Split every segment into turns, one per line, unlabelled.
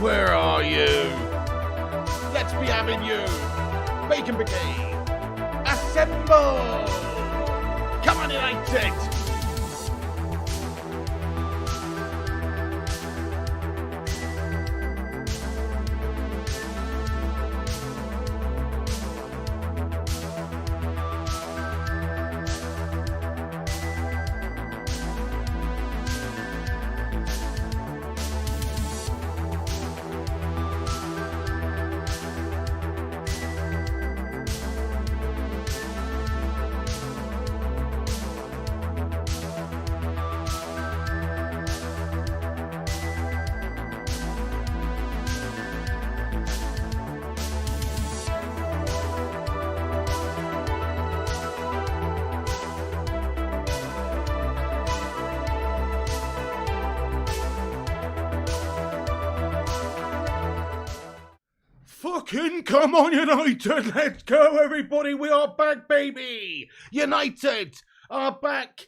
Where are you? Let's be having you. Bacon Brigade. Assemble! Come on, United! Fucking come on, United! Let's go, everybody! We are back, baby! United are back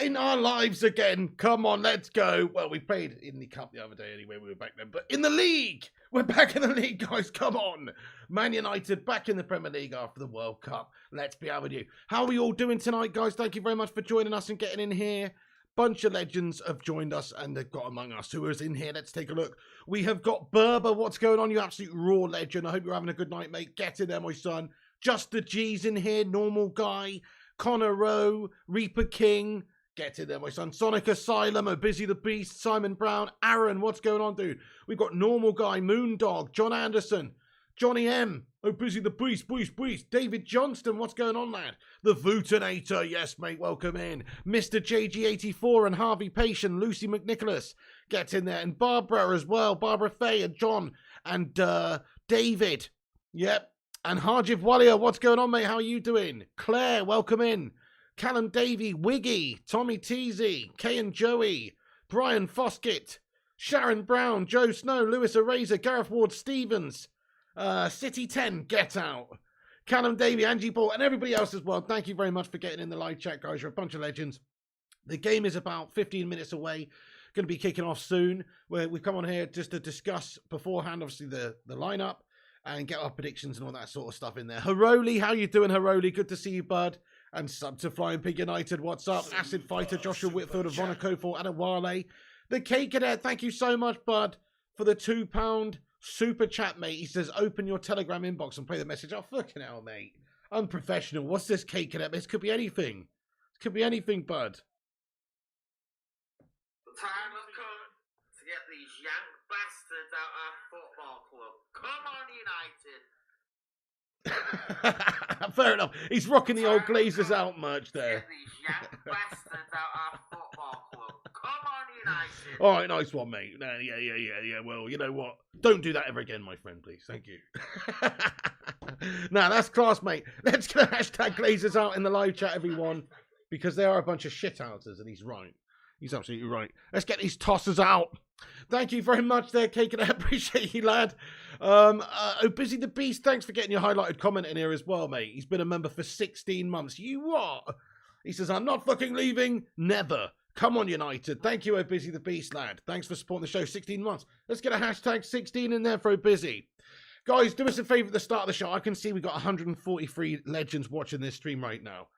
in our lives again. Come on, let's go. Well, we played in the cup the other day anyway. We were back then. But in the league! We're back in the league, guys. Come on. Man United back in the Premier League after the World Cup. Let's be out with you. How are we all doing tonight, guys? Thank you very much for joining us and getting in here. Bunch of legends have joined us and they've got among us. Who is in here? Let's take a look. We have got Berber. What's going on? You absolute raw legend. I hope you're having a good night, mate. Get in there, my son. Just the G's in here. Normal guy. Connor Rowe. Reaper King. Get in there, my son. Sonic Asylum. Oh, Busy the Beast. Simon Brown. Aaron. What's going on, dude? We've got Normal Guy. Moondog. John Anderson. Johnny M. Oh, Busy the Beast. David Johnston. What's going on, lad? The Vootinator. Yes, mate. Welcome in. Mr. JG84 and Harvey Patient. Lucy McNicholas. Get in there. And Barbara as well. Barbara Faye and John and David. Yep. And Harjiv Walia. What's going on, mate? How are you doing? Claire. Welcome in. Callum Davey. Wiggy. Tommy Teasy. Kay and Joey. Brian Foskett. Sharon Brown. Joe Snow. Lewis Eraser. Gareth Ward Stevens. City 10, get out. Callum Davey, Angie Ball, and everybody else as well. Thank you very much for getting in the live chat, guys. You're a bunch of legends. The game is about 15 minutes away. Going to be kicking off soon. We've come on here just to discuss beforehand, obviously, the lineup. and get our predictions and all that sort of stuff in there. Haroli, how you doing, Haroli? Good to see you, bud. And sub to Flying Pig United. What's up? Acid Fighter, Joshua Whitfield of Monaco for Adewale. The Cake Cadet, thank you so much, bud, for the £2 super chat, mate. He says, open your Telegram inbox and play the message. Oh, fucking hell, mate. Unprofessional. What's this, Cake Cadet? This could be anything. It could be anything, bud.
The time has come to get these yank bastards out of our football club. Come on, United.
Fair enough. He's rocking the old Glazers out merch there.
Get these yank bastards out of our football club. Come on, United.
All right, nice one, mate. Yeah. Well, you know what? Don't do that ever again, my friend, please. Thank you. Now, that's class, mate. Let's get a hashtag Glazers out in the live chat, everyone, because they are a bunch of shithousers, and he's right. He's absolutely right. Let's get these tossers out. Thank you very much there, Cake, and I appreciate you, lad. Busy the Beast, thanks for getting your highlighted comment in here as well, mate. He's been a member for 16 months. You what? He says, I'm not fucking leaving. Never. Come on, United. Thank you, Busy the Beast, lad. Thanks for supporting the show. 16 months. Let's get a hashtag 16 in there for Busy. Guys, do us a favour at the start of the show. I can see we've got 143 legends watching this stream right now.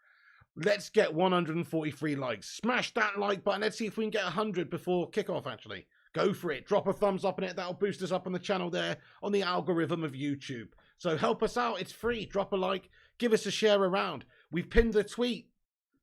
Let's get 143 likes. Smash that like button. Let's see if we can get 100 before kickoff, actually. Go for it. Drop a thumbs up on it. That'll boost us up on the channel there on the algorithm of YouTube. So help us out. It's free. Drop a like. Give us a share around. We've pinned the tweet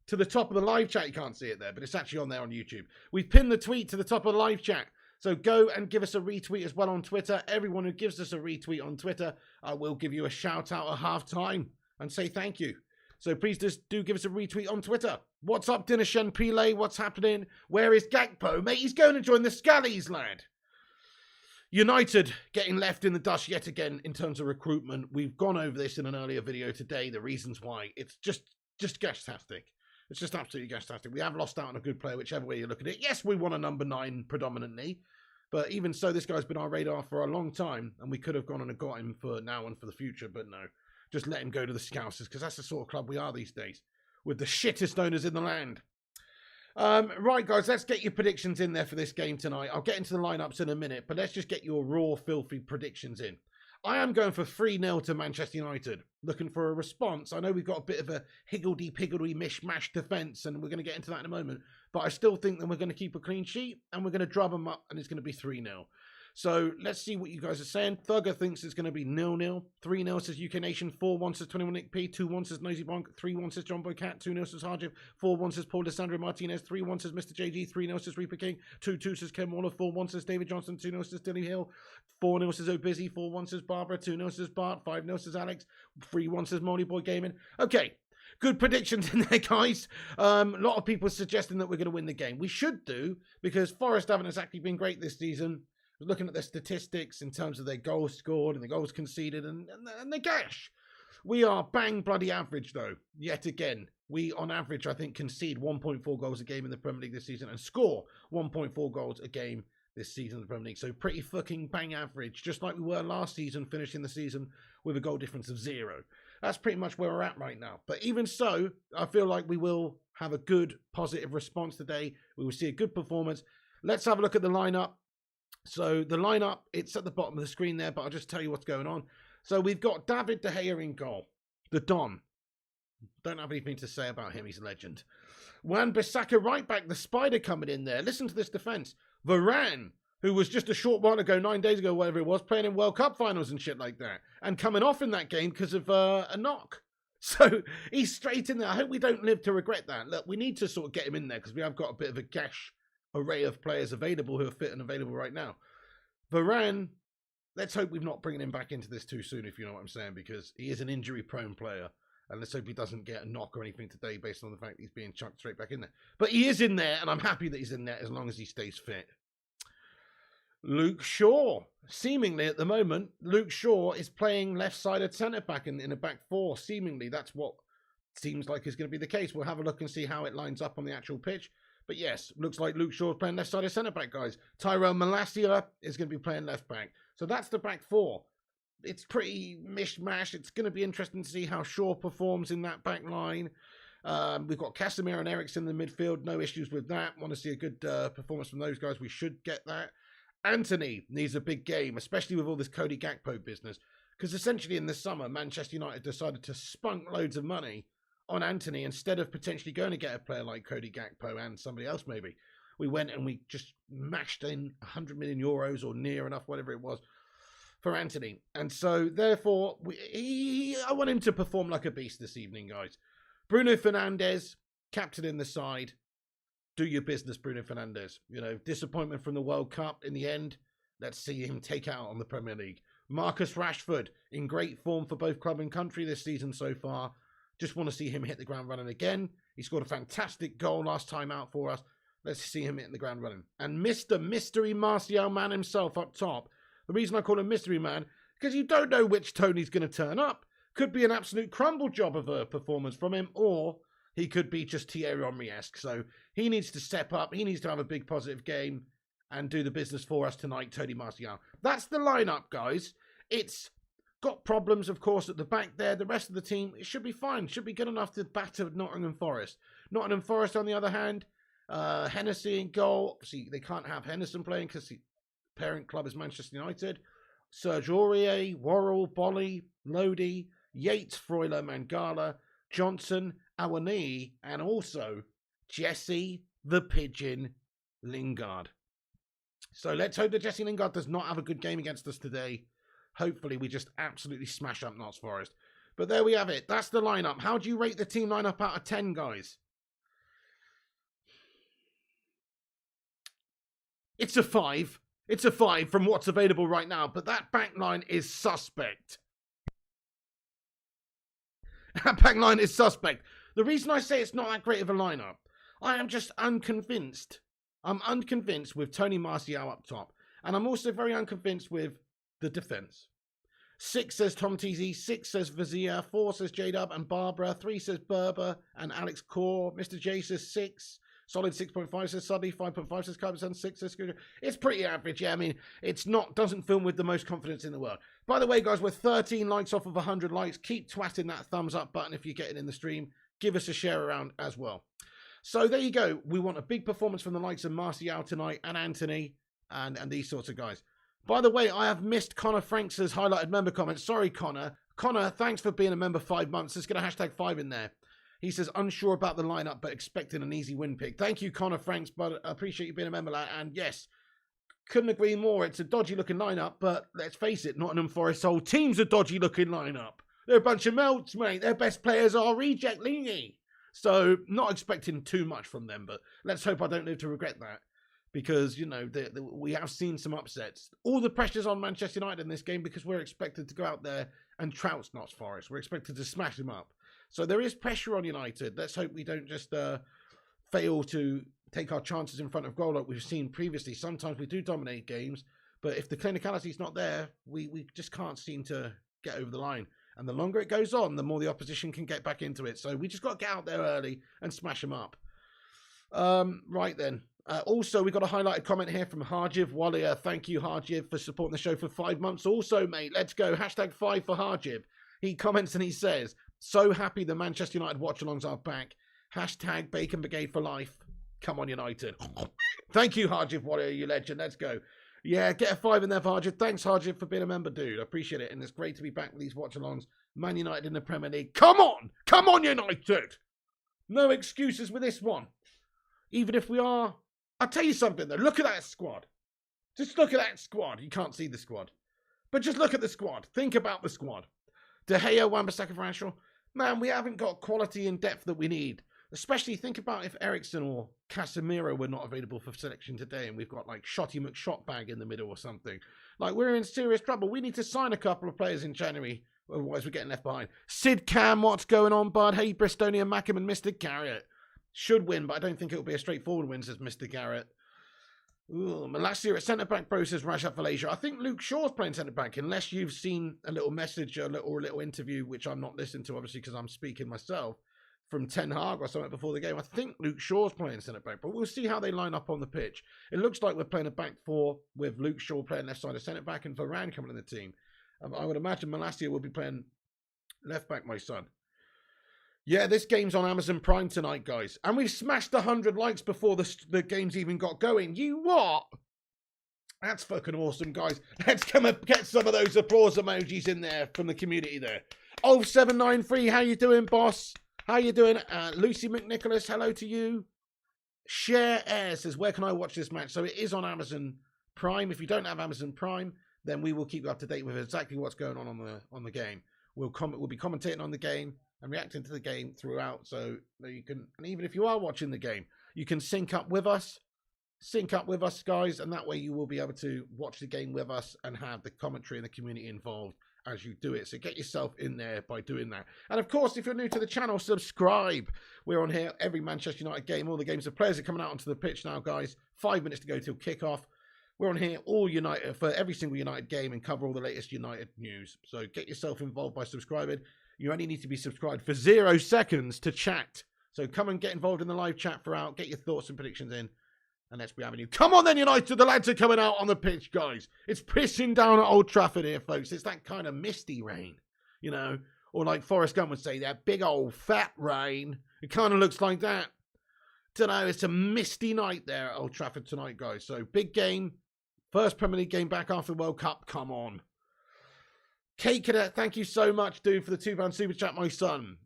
to the top of the live chat. You can't see it there, but it's actually on there on YouTube. We've pinned the tweet to the top of the live chat. So go and give us a retweet as well on Twitter. Everyone who gives us a retweet on Twitter, I will give you a shout out at half time and say thank you. So please just do give us a retweet on Twitter. What's up, Dinesh Pile? What's happening? Where is Gakpo? Mate, he's going to join the Scallies, lad. United getting left in the dust yet again in terms of recruitment. We've gone over this in an earlier video today, the reasons why. It's just gastastic. It's just absolutely gastastic. We have lost out on a good player, whichever way you look at it. Yes, we won a number 9 predominantly. But even so, this guy's been on our radar for a long time. And we could have gone and got him for now and for the future. But no, just let him go to the Scousers. Because that's the sort of club we are these days. With the shittest owners in the land. Right, guys, let's get your predictions in there for this game tonight. I'll get into the lineups in a minute. But let's just get your raw, filthy predictions in. I am going for 3-0 to Manchester United. Looking for a response. I know we've got a bit of a higgledy-piggledy mishmash defence, and we're going to get into that in a moment. But I still think that we're going to keep a clean sheet, and we're going to drub them up, and it's going to be 3-0. So let's see what you guys are saying. Thugger thinks it's going to be 0-0. 3-0 says UK Nation. 4-1 says 21 Nick P. 2-1 says Nosy Bonk. 3-1 says John Boy Cat. 2-0 says Harjif. 4-1 says Paul Desandro Martinez. 3-1 says Mr. JG. 3-0 says Reaper King. 2-2 says Ken Waller. 4-1 says David Johnson. 2-0 says Dilly Hill. 4-0 says O'Busy. 4-1 says Barbara. 2-0 says Bart. 5-0 says Alex. 3-1 says Molly Boy Gaming. Okay. Good predictions in there, guys. A lot of people suggesting that we're going to win the game. We should do, because Forest haven't exactly been great this season. Looking at their statistics in terms of their goals scored and the goals conceded and the gash. We are bang bloody average, though. Yet again, we, on average, I think, concede 1.4 goals a game in the Premier League this season and score 1.4 goals a game this season in the Premier League. So pretty fucking bang average, just like we were last season, finishing the season with a goal difference of 0. That's pretty much where we're at right now. But even so, I feel like we will have a good, positive response today. We will see a good performance. Let's have a look at the lineup. So the lineup, it's at the bottom of the screen there, but I'll just tell you what's going on. So we've got David De Gea in goal. The Don. Don't have anything to say about him. He's a legend. Wan-Bissaka right back. The Spider coming in there. Listen to this defence. Varane, who was just a short while ago, 9 days ago, whatever it was, playing in World Cup finals and shit like that. And coming off in that game because of a knock. So he's straight in there. I hope we don't live to regret that. Look, we need to sort of get him in there because we have got a bit of a gash array of players available who are fit and available right now. Varane, let's hope we've not bringing him back into this too soon, if you know what I'm saying, because he is an injury-prone player. And let's hope he doesn't get a knock or anything today based on the fact that he's being chucked straight back in there. But he is in there, and I'm happy that he's in there as long as he stays fit. Luke Shaw. Seemingly at the moment, Luke Shaw is playing left-sided centre-back in a back four. Seemingly, that's what seems like is going to be the case. We'll have a look and see how it lines up on the actual pitch. But yes, looks like Luke Shaw's playing left-sided centre-back, guys. Tyrell Malacia is going to be playing left-back. So that's the back four. It's pretty mishmash. It's going to be interesting to see how Shaw performs in that back line. We've got Casemiro and Eriksen in the midfield. No issues with that. Want to see a good performance from those guys. We should get that. Anthony needs a big game, especially with all this Cody Gakpo business. Because essentially in the summer, Manchester United decided to spunk loads of money on Anthony instead of potentially going to get a player like Cody Gakpo and somebody else maybe. We went and we just mashed in 100 million euros or near enough, whatever it was, for Anthony. And so, therefore, I want him to perform like a beast this evening, guys. Bruno Fernandes, captain in the side. Do your business, Bruno Fernandes. You know, disappointment from the World Cup in the end. Let's see him take out on the Premier League. Marcus Rashford, in great form for both club and country this season so far. Just want to see him hit the ground running again. He scored a fantastic goal last time out for us. Let's see him hitting the ground running. And Mr. Mystery Martial Man himself up top. The reason I call him Mystery Man, because you don't know which Tony's going to turn up. Could be an absolute crumble job of a performance from him, or he could be just Thierry Henry-esque. So he needs to step up. He needs to have a big positive game and do the business for us tonight, Tony Martial. That's the lineup, guys. It's got problems, of course, at the back there. The rest of the team, it should be fine. Should be good enough to batter Nottingham Forest. Nottingham Forest, on the other hand, Hennessy in goal. See, they can't have Henderson playing because the parent club is Manchester United. Serge Aurier, Worrell, Bolly, Lodi, Yates, Freuler, Mangala, Johnson, Awani, and also Jesse the Pigeon Lingard. So let's hope that Jesse Lingard does not have a good game against us today. Hopefully we just absolutely smash up Notts Forest. But there we have it. That's the lineup. How do you rate the team lineup out of 10, guys? It's a 5. It's a 5 from what's available right now. But that back line is suspect. That back line is suspect. The reason I say it's not that great of a lineup, I am just unconvinced. I'm unconvinced with Tony Martial up top. And I'm also very unconvinced with the defence. 6 says Tom TZ, 6 says Vazia, 4 says J-Dub and Barbara, 3 says Berber and Alex Core, Mr. J says 6, Solid 6.5 says Sudley, 5.5 says Kyberson, 6 says Scooter. It's pretty average, yeah. I mean, it's not, doesn't film with the most confidence in the world. By the way, guys, we're 13 likes off of 100 likes. Keep twatting that thumbs up button if you're getting in the stream. Give us a share around as well. So there you go. We want a big performance from the likes of Martial tonight and Anthony and these sorts of guys. By the way, I have missed Connor Franks' highlighted member comment. Sorry, Connor. Connor, thanks for being a member 5 months. Let's get a hashtag 5 in there. He says, unsure about the lineup, but expecting an easy win pick. Thank you, Connor Franks, but I appreciate you being a member, lad. And yes, couldn't agree more. It's a dodgy-looking lineup, but let's face it, Nottingham Forest's whole team's a dodgy-looking lineup. They're a bunch of melts, mate. Their best players are reject Leany. So, not expecting too much from them, but let's hope I don't live to regret that. Because, you know, we have seen some upsets. All the pressure's on Manchester United in this game because we're expected to go out there and trounce Notts Forest. We're expected to smash them up. So there is pressure on United. Let's hope we don't just fail to take our chances in front of goal like we've seen previously. Sometimes we do dominate games, but if the clinicality's not there, we just can't seem to get over the line. And the longer it goes on, the more the opposition can get back into it. So we just got to get out there early and smash them up. Right then. Also, we got a highlighted comment here from Harjiv Walia. Thank you, Harjiv, for supporting the show for 5 months. Also, mate, let's go. Hashtag 5 for Harjiv. He comments and he says, so happy the Manchester United watch-alongs are back. Hashtag Bacon Brigade for life. Come on, United. Thank you, Harjiv Walia, you legend. Let's go. Yeah, get a 5 in there for Harjiv. Thanks, Harjiv, for being a member, dude. I appreciate it. And it's great to be back with these watch-alongs. Man United in the Premier League. Come on! Come on, United! No excuses with this one. Even if we are... I'll tell you something, though. Look at that squad. Just look at that squad. You can't see the squad. But just look at the squad. Think about the squad. De Gea, Wan-Bissaka, Rashford. Man, we haven't got quality and depth that we need. Especially think about if Ericsson or Casemiro were not available for selection today and we've got like Shotty McShotbag in the middle or something. Like, we're in serious trouble. We need to sign a couple of players in January. Otherwise, we're getting left behind. Sid Cam, what's going on, bud? Hey, Bristonian Mackham and Mr. Garrett. Should win, but I don't think it'll be a straightforward win, says Mr. Garrett. Ooh, Malacia at centre-back, bro, says Rashad Falacia. I think Luke Shaw's playing centre-back, unless you've seen a little message or a little interview, which I'm not listening to, obviously, because I'm speaking myself, from Ten Hag or something before the game. I think Luke Shaw's playing centre-back, but we'll see how they line up on the pitch. It looks like we're playing a back four with Luke Shaw playing left side of centre-back and Varane coming in the team. I would imagine Malacia will be playing left-back, my son. Yeah, this game's on Amazon Prime tonight, guys. And we've smashed 100 likes before the game's even got going. You what? That's fucking awesome, guys. Let's come and get some of those applause emojis in there from the community there. 0793, how you doing, boss? How you doing? Lucy McNicholas, hello to you. Share Air says, where can I watch this match? So it is on Amazon Prime. If you don't have Amazon Prime, then we will keep you up to date with exactly what's going on the game. We'll be commentating on the game and reacting to the game throughout. So you can, and even if you are watching the game, you can sync up with us, guys, and that way you will be able to watch the game with us and have the commentary and the community involved as you do it. So get yourself in there by doing that. And of course, if you're new to the channel, subscribe. We're on here every Manchester United game. All the games, the players are coming out onto the pitch now, guys. 5 minutes to go till kickoff. We're on here all United for every single United game and cover all the latest United news. So get yourself involved by subscribing. You only need to be subscribed for 0 seconds to chat. So come and get involved in the live chat throughout. Get your thoughts and predictions in. And let's be having you. Come on then, United. The lads are coming out on the pitch, guys. It's pissing down at Old Trafford here, folks. It's that kind of misty rain, you know. Or like Forrest Gump would say, that big old fat rain. It kind of looks like that. Don't know. It's a misty night there at Old Trafford tonight, guys. So big game. First Premier League game back after the World Cup. Come on. Kate Cadet, thank you so much, dude, for the £2 super chat, my son.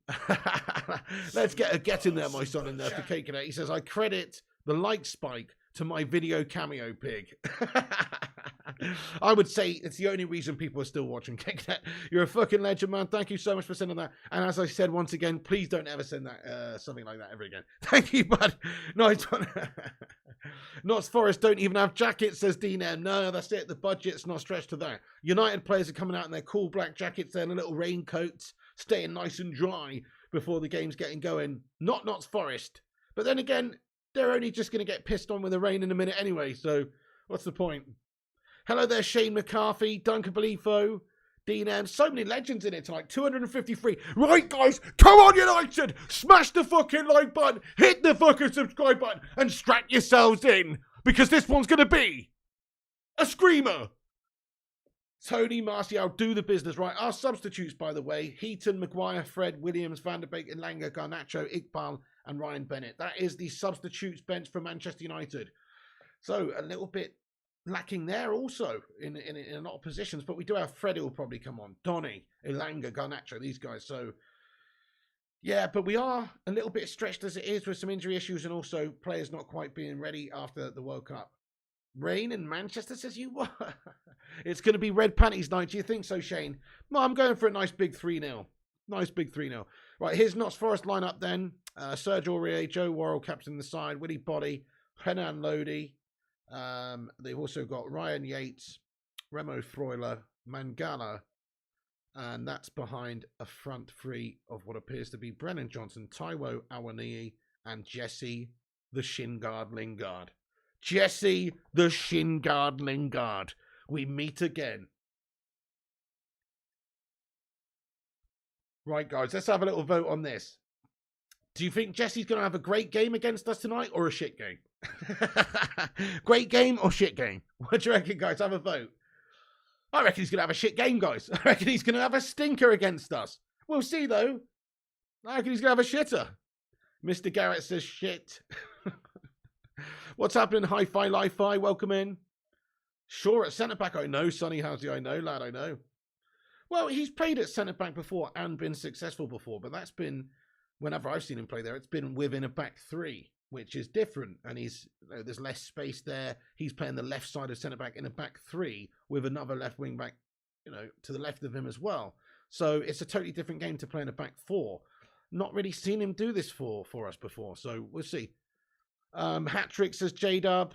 Let's get in there, my son, in there for Kate Cadet. He says, I credit the like spike to my video cameo pig. I would say it's the only reason people are still watching. You're a fucking legend, man. Thank you so much for sending that. And as I said once again, please don't ever send that something like that ever again. Thank you, bud. Nice one. Notts Forest don't even have jackets, says Dean M. No, that's it. The budget's not stretched to that. United players are coming out in their cool black jackets there and little raincoats, staying nice and dry before the game's getting going. Not Notts Forest. But then again, they're only just going to get pissed on with the rain in a minute anyway, so what's the point? Hello there, Shane McCarthy, Duncan Belifo, Dean M. So many legends in it tonight. 253. Right, guys, come on, United! Smash the fucking like button, hit the fucking subscribe button, and strap yourselves in, because this one's going to be a screamer. Tony Martial, do the business, right? Our substitutes, by the way, Heaton, Maguire, Fred, Williams, Van der Beek, Elanga, Garnacho, Iqbal, and Ryan Bennett. That is the substitutes bench for Manchester United. So a little bit lacking there also in a lot of positions, but we do have Fred who will probably come on, Donny, Elanga, Garnacho, these guys. So yeah, but we are a little bit stretched as it is with some injury issues and also players not quite being ready after the World Cup. Rain in Manchester, says you? What? It's going to be red panties night. Do you think so, Shane? No, I'm going for a nice big 3-0. Nice big 3-0. Right, here's Notts Forest lineup then. Serge Aurier, Joe Worrell captain the side, Willy Body, Renan Lodi. They've also got Ryan Yates, Remo Freuler, Mangala, and that's behind a front three of what appears to be Brennan Johnson, Taiwo Awoniyi, and Jesse the Shingard Lingard. Jesse the Shingard Lingard. We meet again. Right, guys, let's have a little vote on this. Do you think Jesse's going to have a great game against us tonight or a shit game? Great game or shit game? What do you reckon, guys? Have a vote. I reckon he's going to have a shit game, guys. I reckon he's going to have a stinker against us. We'll see, though. I reckon he's going to have a shitter. Mr. Garrett says shit. What's happening, Hi-Fi Li-Fi? Welcome in. Sure, at centre-back, I know. Sonny Housley, I know. Lad, I know. Well, he's played at centre-back before and been successful before, but that's been, whenever I've seen him play there, it's been within a back three, which is different. And there's less space there. He's playing the left side of centre-back in a back three with another left wing-back, to the left of him as well. So it's a totally different game to play in a back four. Not really seen him do this for us before, so we'll see. Hat-trick, says J-Dub.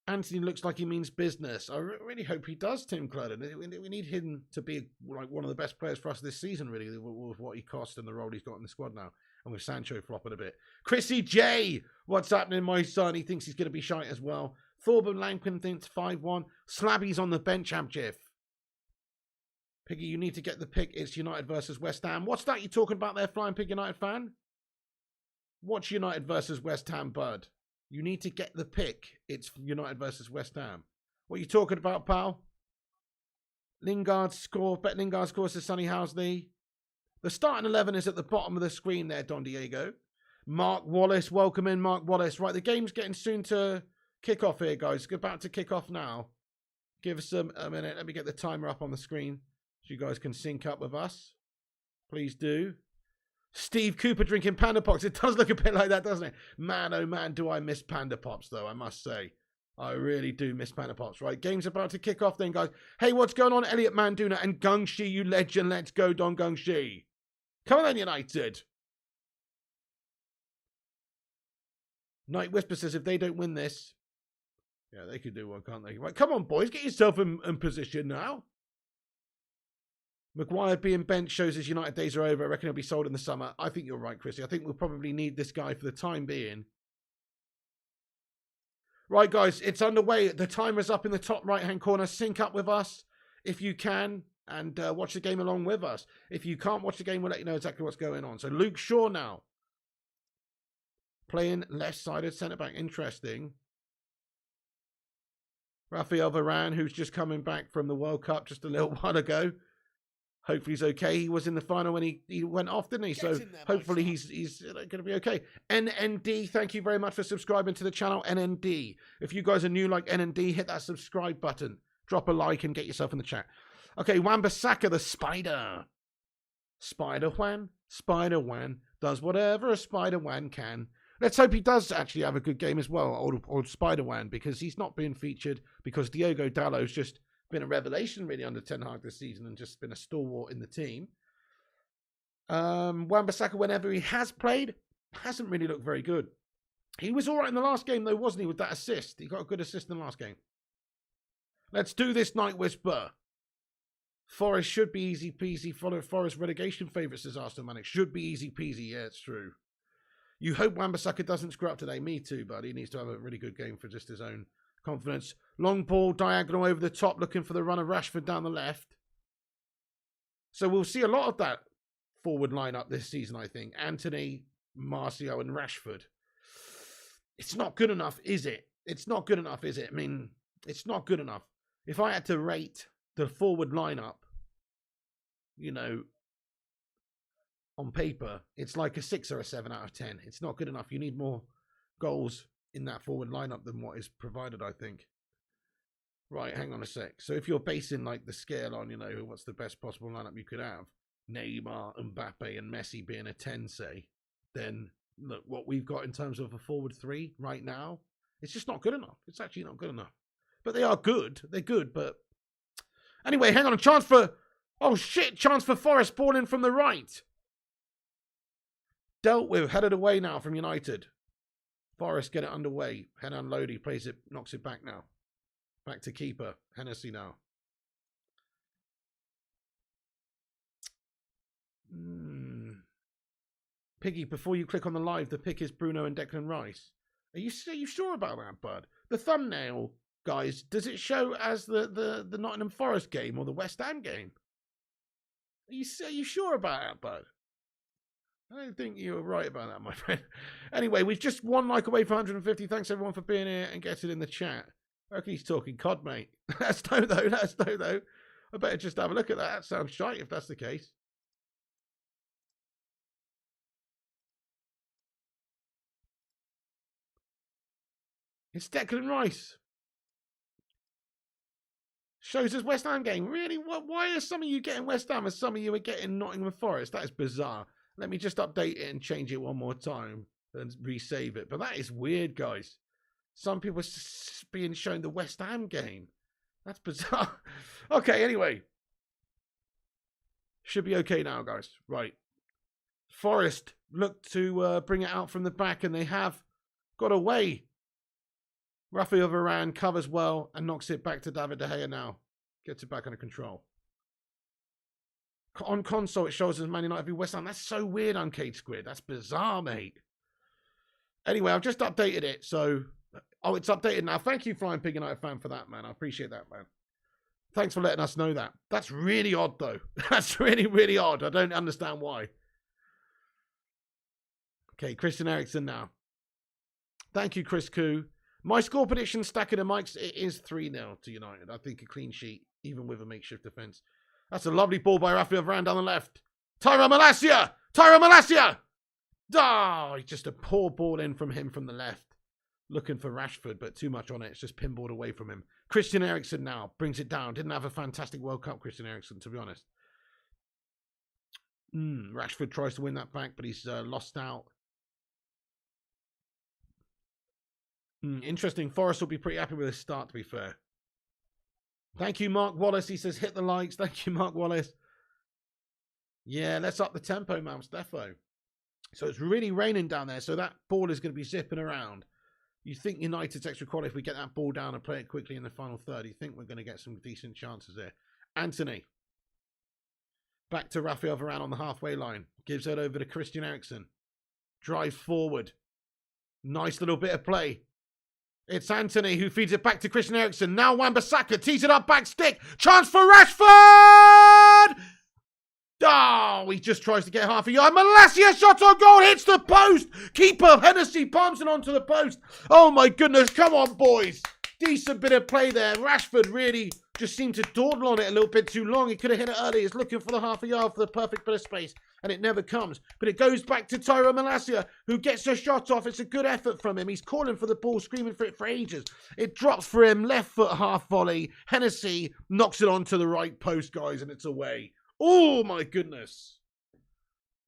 Anthony looks like he means business. I really hope he does, Tim Clodden. We need him to be like one of the best players for us this season, really, with what he cost and the role he's got in the squad now. And with Sancho flopping a bit. Chrissy J, what's happening, my son? He thinks he's going to be shite as well. Thorben Lampkin thinks 5-1. Slabby's on the bench, Abjif. Piggy, you need to get the pick. It's United versus West Ham. What's that you talking about there, Flying Pig United fan? Watch United versus West Ham, bud. You need to get the pick. It's United versus West Ham. What are you talking about, pal? Lingard score. Bet Lingard scores to Sonny Housley. The starting 11 is at the bottom of the screen there, Don Diego. Mark Wallace. Welcome in, Mark Wallace. Right, the game's getting soon to kick off here, guys. It's about to kick off now. Give us a minute. Let me get the timer up on the screen so you guys can sync up with us. Please do. Steve Cooper drinking Panda Pops. It does look a bit like that, doesn't it? Man, oh man, do I miss Panda Pops, though, I must say. I really do miss Panda Pops. Right, game's about to kick off then, guys. Hey, what's going on? Elliot Manduna and Gungshi, you legend. Let's go, Don Gungshi. Come on then, United. Night Whisper says if they don't win this... Yeah, they could do one, can't they? Right, come on, boys. Get yourself in position now. Maguire being benched shows his United days are over. I reckon he'll be sold in the summer. I think you're right, Chrissy. I think we'll probably need this guy for the time being. Right, guys, it's underway. The timer's up in the top right-hand corner. Sync up with us if you can and watch the game along with us. If you can't watch the game, we'll let you know exactly what's going on. So Luke Shaw now. Playing left-sided centre-back. Interesting. Rafael Varane, who's just coming back from the World Cup just a little while ago. Hopefully he's okay. He was in the final when he went off, didn't he? So hopefully he's going to be okay. NND, thank you very much for subscribing to the channel. NND. If you guys are new like NND, hit that subscribe button. Drop a like and get yourself in the chat. Okay, Wan-Bissaka, the spider. Spider-Wan. Spider-Wan does whatever a Spider-Wan can. Let's hope he does actually have a good game as well, or Spider-Wan, because he's not being featured, because Diogo Dalot's just been a revelation really under Ten Hag this season and just been a stalwart in the team. Wan-Bissaka, whenever he has played, hasn't really looked very good. He was all right in the last game, though, wasn't he, with that assist? He got a good assist in the last game. Let's do this, Night Whisper. Forest should be easy peasy. Follow Forest relegation favourites, says Arsenal Manic. Should be easy peasy. Yeah, it's true. You hope Wan-Bissaka doesn't screw up today. Me too, but he needs to have a really good game for just his own confidence. Long ball, diagonal over the top, looking for the run of Rashford down the left. So we'll see a lot of that forward lineup this season, I think. Anthony, Martial and Rashford. It's not good enough, is it? It's not good enough, is it? I mean, it's not good enough. If I had to rate the forward lineup, you know, on paper, it's like a 6 or a 7 out of 10. It's not good enough. You need more goals in that forward lineup than what is provided, I think. Right, hang on a sec. So if you're basing like the scale on, you know, what's the best possible lineup you could have, Neymar, Mbappe and Messi being a 10, say, then look, what we've got in terms of a forward 3 right now, it's just not good enough. It's actually not good enough. But they are good. They're good, but... Anyway, hang on. A chance for... Oh, shit. Chance for Forest. Ball in from the right. Dealt with. Headed away now from United. Forest get it underway. Head unload. He plays it. Knocks it back now. Back to keeper. Hennessy now. Piggy, before you click on the live, the pick is Bruno and Declan Rice. Are you sure about that, bud? The thumbnail, guys, does it show as the Nottingham Forest game or the West Ham game? Are you sure about that, bud? I don't think you were right about that, my friend. Anyway, we've just 1 like away for 150. Thanks, everyone, for being here and getting in the chat. I reckon he's talking COD, mate. That's dope, though. That's dope, though. I better just have a look at that. That sounds shite if that's the case. It's Declan Rice. Shows us West Ham game. Really? Why are some of you getting West Ham and some of you are getting Nottingham Forest? That is bizarre. Let me just update it and change it one more time and resave it. But that is weird, guys. Some people are being shown the West Ham game. That's bizarre. Okay, anyway. Should be okay now, guys. Right. Forest look to bring it out from the back, and they have got away. Rafael Varane covers well and knocks it back to David De Gea now. Gets it back under control. On console, it shows us Man United v West Ham. That's so weird, Uncaged Squid. That's bizarre, mate. Anyway, I've just updated it, so... Oh, it's updated now. Thank you, Flying Pig United fan, for that, man. I appreciate that, man. Thanks for letting us know that. That's really odd, though. That's really, really odd. I don't understand why. Okay, Christian Eriksen now. Thank you, Chris Koo. My score prediction, stacking the mics, it is 3-0 to United. I think a clean sheet, even with a makeshift defence. That's a lovely ball by Rafael Varane down the left. Tyrone Malacia! Tyrone Malacia! Oh, just a poor ball in from him from the left. Looking for Rashford, but too much on it. It's just pinballed away from him. Christian Eriksen now brings it down. Didn't have a fantastic World Cup, Christian Eriksen, to be honest. Rashford tries to win that back, but he's lost out. Interesting. Forest will be pretty happy with his start, to be fair. Thank you, Mark Wallace. He says, hit the likes. Thank you, Mark Wallace. Yeah, let's up the tempo, man, Steffo. So it's really raining down there, so that ball is going to be zipping around. You think United's extra quality, if we get that ball down and play it quickly in the final third, you think we're going to get some decent chances there. Anthony. Back to Rafael Varane on the halfway line. Gives it over to Christian Eriksen. Drives forward. Nice little bit of play. It's Anthony who feeds it back to Christian Eriksen. Now Wan-Bissaka tees it up, back stick. Chance for Rashford! Oh, he just tries to get half a yard. Malacia shot on goal, hits the post. Keeper Hennessy palms it onto the post. Oh my goodness, come on boys. Decent bit of play there. Rashford really just seemed to dawdle on it a little bit too long. He could have hit it early. He's looking for the half a yard for the perfect bit of space, and it never comes. But it goes back to Tyro Malacia, who gets a shot off. It's a good effort from him. He's calling for the ball, screaming for it for ages. It drops for him, left foot half volley. Hennessy knocks it onto the right post, guys, and it's away. Oh my goodness.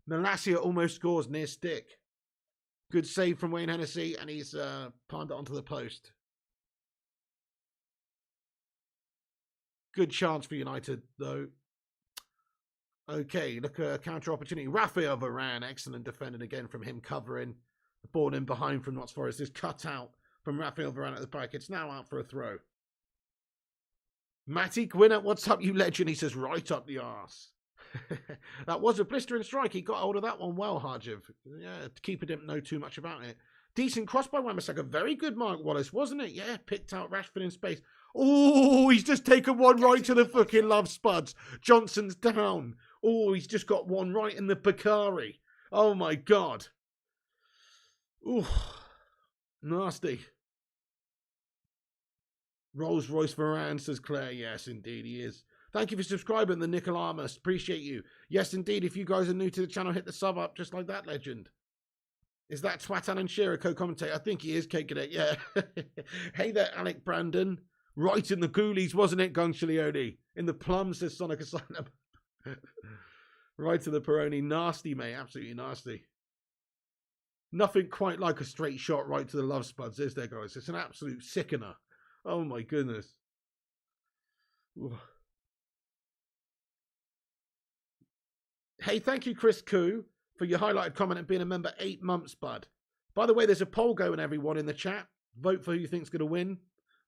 Malacia almost scores near stick. Good save from Wayne Hennessy, and he's palmed it onto the post. Good chance for United, though. Okay, look at a counter opportunity. Rafael Varane, excellent defending again from him, covering. The ball in behind from Nottingham Forest is cut out from Rafael Varane at the back. It's now out for a throw. Matty Gwynner, what's up, you legend? He says, right up the arse. That was a blistering strike. He got hold of that one well, Harjiv. Yeah, the keeper didn't know too much about it. Decent cross by Wan-Bissaka. Very good, Mark Wallace, wasn't it? Yeah, picked out Rashford in space. Oh, he's just taken one right to the fucking love spuds. Johnson's down. Oh, he's just got one right in the Bakari. Oh, my God. Ooh, nasty. Rolls Royce Varane, says Claire. Yes, indeed, he is. Thank you for subscribing, the Nicolamus. Appreciate you. Yes, indeed, if you guys are new to the channel, hit the sub up just like that, legend. Is that Twat Alan Shearer co-commentator? I think he is, Kate Cadet, yeah. Hey there, Alec Brandon. Right in the ghoulies, wasn't it, Gunchilioni? In the plums, says Sonic Asylum. Right to the Peroni. Nasty, mate. Absolutely nasty. Nothing quite like a straight shot right to the love spuds, is there, guys? It's an absolute sickener. Oh, my goodness. Ooh. Hey, thank you, Chris Koo, for your highlighted comment and being a member 8 months, bud. By the way, there's a poll going, everyone, in the chat. Vote for who you think's going to win. I'm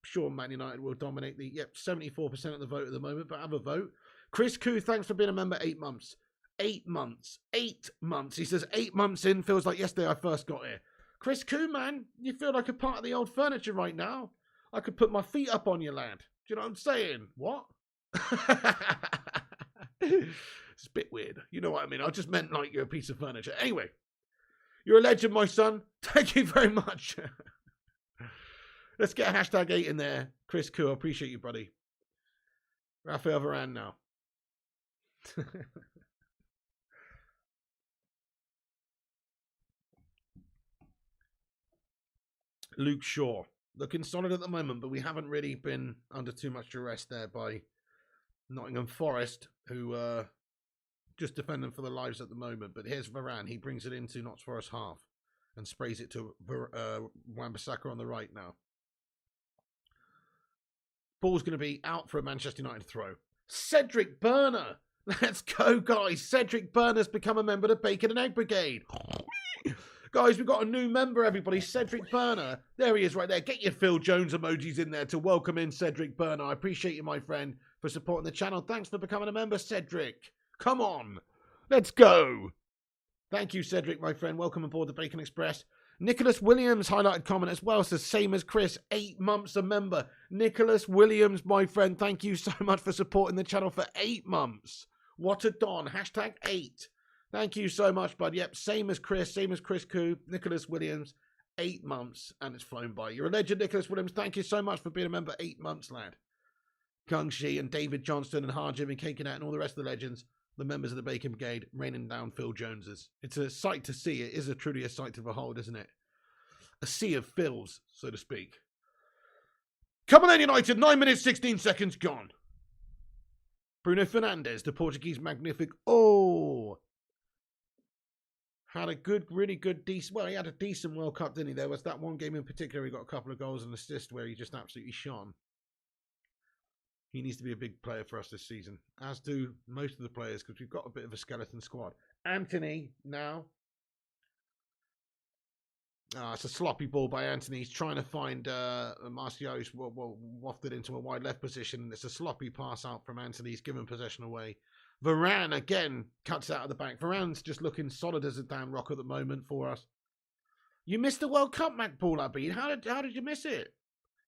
sure Man United will dominate the, 74% of the vote at the moment, but have a vote. Chris Koo, thanks for being a member 8 months. 8 months. 8 months. He says 8 months in, feels like yesterday I first got here. Chris Koo, man, you feel like a part of the old furniture right now. I could put my feet up on you, lad. Do you know what I'm saying? What? It's a bit weird. You know what I mean? I just meant like you're a piece of furniture. Anyway, you're a legend, my son. Thank you very much. Let's get a hashtag 8 in there. Chris Koo, I appreciate you, buddy. Rafael Varane now. Luke Shaw. Looking solid at the moment, but we haven't really been under too much duress there by Nottingham Forest, who just defending for their lives at the moment. But here's Varane. He brings it into Nottingham Forest half and sprays it to Wan-Bissaka on the right now. Ball's going to be out for a Manchester United throw. Cedric Burner. Let's go, guys. Cedric Burner's become a member of the Bacon and Egg Brigade. Guys, we've got a new member, everybody. Cedric Burner. There he is right there. Get your Phil Jones emojis in there to welcome in Cedric Burner. I appreciate you, my friend, for supporting the channel. Thanks for becoming a member, Cedric. Come on. Let's go. Thank you, Cedric, my friend. Welcome aboard the Bacon Express. Nicholas Williams highlighted comment as well. Says same as Chris. 8 months a member. Nicholas Williams, my friend. Thank you so much for supporting the channel for 8 months. What a don. Hashtag 8. Thank you so much, bud. Yep, same as Chris Koo. Nicholas Williams, 8 months, and it's flown by. You're a legend, Nicholas Williams. Thank you so much for being a member 8 months, lad. Kung Shi and David Johnston and Harjim and Kakenet and all the rest of the legends, the members of the Bacon Brigade, raining down Phil Joneses. It's a sight to see. It is truly a sight to behold, isn't it? A sea of Phils, so to speak. Come on then, United. 9 minutes, 16 seconds gone. Bruno Fernandes, the Portuguese magnific. Oh. Had a good, really good, decent... Well, he had a decent World Cup, didn't he? There was that one game in particular, he got a couple of goals and assists where he just absolutely shone. He needs to be a big player for us this season, as do most of the players, because we've got a bit of a skeleton squad. Anthony, now. It's a sloppy ball by Anthony. He's trying to find Marcial's wafted into a wide left position. It's a sloppy pass out from Anthony. He's given possession away. Varane, again, cuts out of the back. Varane's just looking solid as a damn rock at the moment for us. You missed the World Cup, Mac Paul Abid. How did you miss it?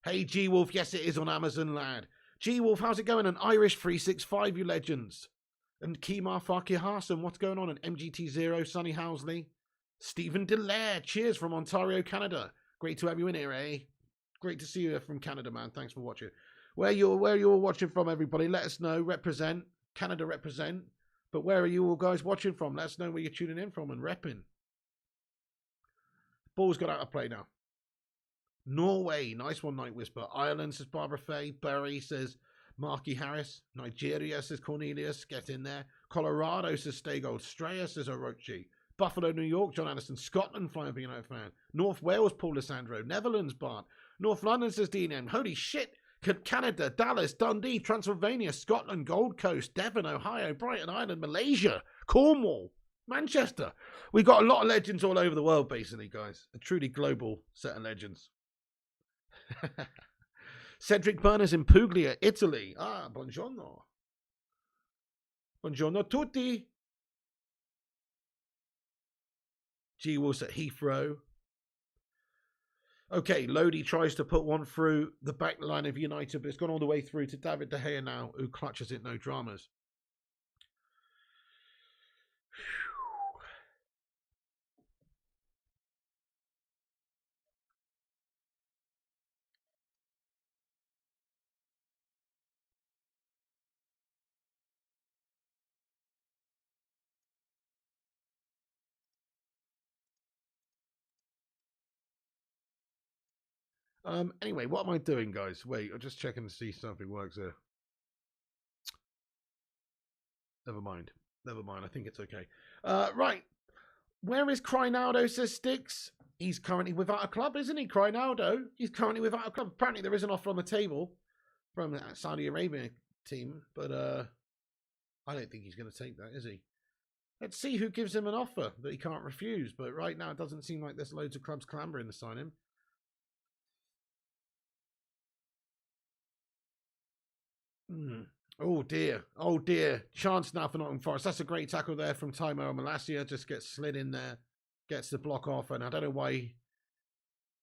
Hey, G-Wolf. Yes, it is on Amazon, lad. G-Wolf, how's it going? An Irish 365, you legends. And Kemar Farkir Hassan, what's going on? An MGT0, Sonny Housley. Stephen Delaire, cheers from Ontario, Canada. Great to have you in here, eh? Great to see you from Canada, man. Thanks for watching. Where you're watching from, everybody, let us know. Represent. Canada represent. But where are you all guys watching from? Let us know where you're tuning in from and repping. Ball's got out of play now. Norway, nice one, Night Whisper. Ireland, says Barbara Faye. Bury, says Marky Harris. Nigeria, says Cornelius. Get in there. Colorado, says Stay Gold. Straya, says Orochi. Buffalo, New York, John Anderson. Scotland, Flying for United fan. North Wales, Paul Lissandro. Netherlands, Bart. North London, says DNM. Holy shit. Canada, Dallas, Dundee, Transylvania, Scotland, Gold Coast, Devon, Ohio, Brighton, Ireland, Malaysia, Cornwall, Manchester. We've got a lot of legends all over the world, basically, guys. A truly global set of legends. Cedric Burners in Puglia, Italy. Ah, buongiorno. Buongiorno tutti. G-Wolves at Heathrow. Okay, Lodi tries to put one through the back line of United, but it's gone all the way through to David De Gea now, who clutches it, no dramas. Anyway, what am I doing, guys? Wait, I'm just checking to see if something works here. Never mind. Never mind. I think it's okay. Right. Where is Crinaldo, says Sticks? He's currently without a club, isn't he, Crinaldo? He's currently without a club. Apparently there is an offer on the table from the Saudi Arabia team, but I don't think he's going to take that, is he? Let's see who gives him an offer that he can't refuse, but right now it doesn't seem like there's loads of clubs clambering to sign him. Oh dear. Oh dear. Chance now for Nottingham Forest. That's a great tackle there from Timo Malacia. Just gets slid in there. Gets the block off. And I don't know why.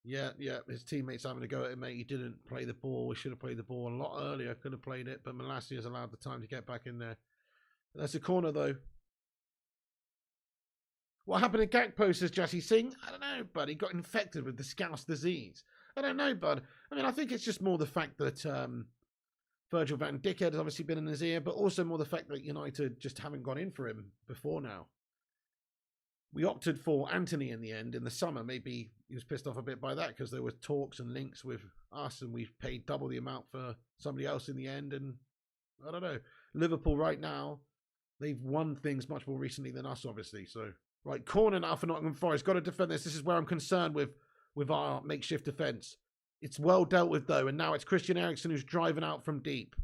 Yeah. His teammates having to go at him, mate. He didn't play the ball. He should have played the ball a lot earlier. Could have played it. But Malacia has allowed the time to get back in there. That's a corner though. What happened to Gakpo, says Jesse Singh? I don't know, bud. He got infected with the Scouse disease. I don't know, bud. I mean, I think it's just more the fact that Virgil van Dijk has obviously been in his ear, but also more the fact that United just haven't gone in for him before now. We opted for Anthony in the end in the summer. Maybe he was pissed off a bit by that because there were talks and links with us and we've paid double the amount for somebody else in the end. And I don't know. Liverpool right now, they've won things much more recently than us, obviously. So, right, corner now for Nottingham Forest. Got to defend this. This is where I'm concerned with our makeshift defence. It's well dealt with, though, and now it's Christian Eriksen who's driving out from deep.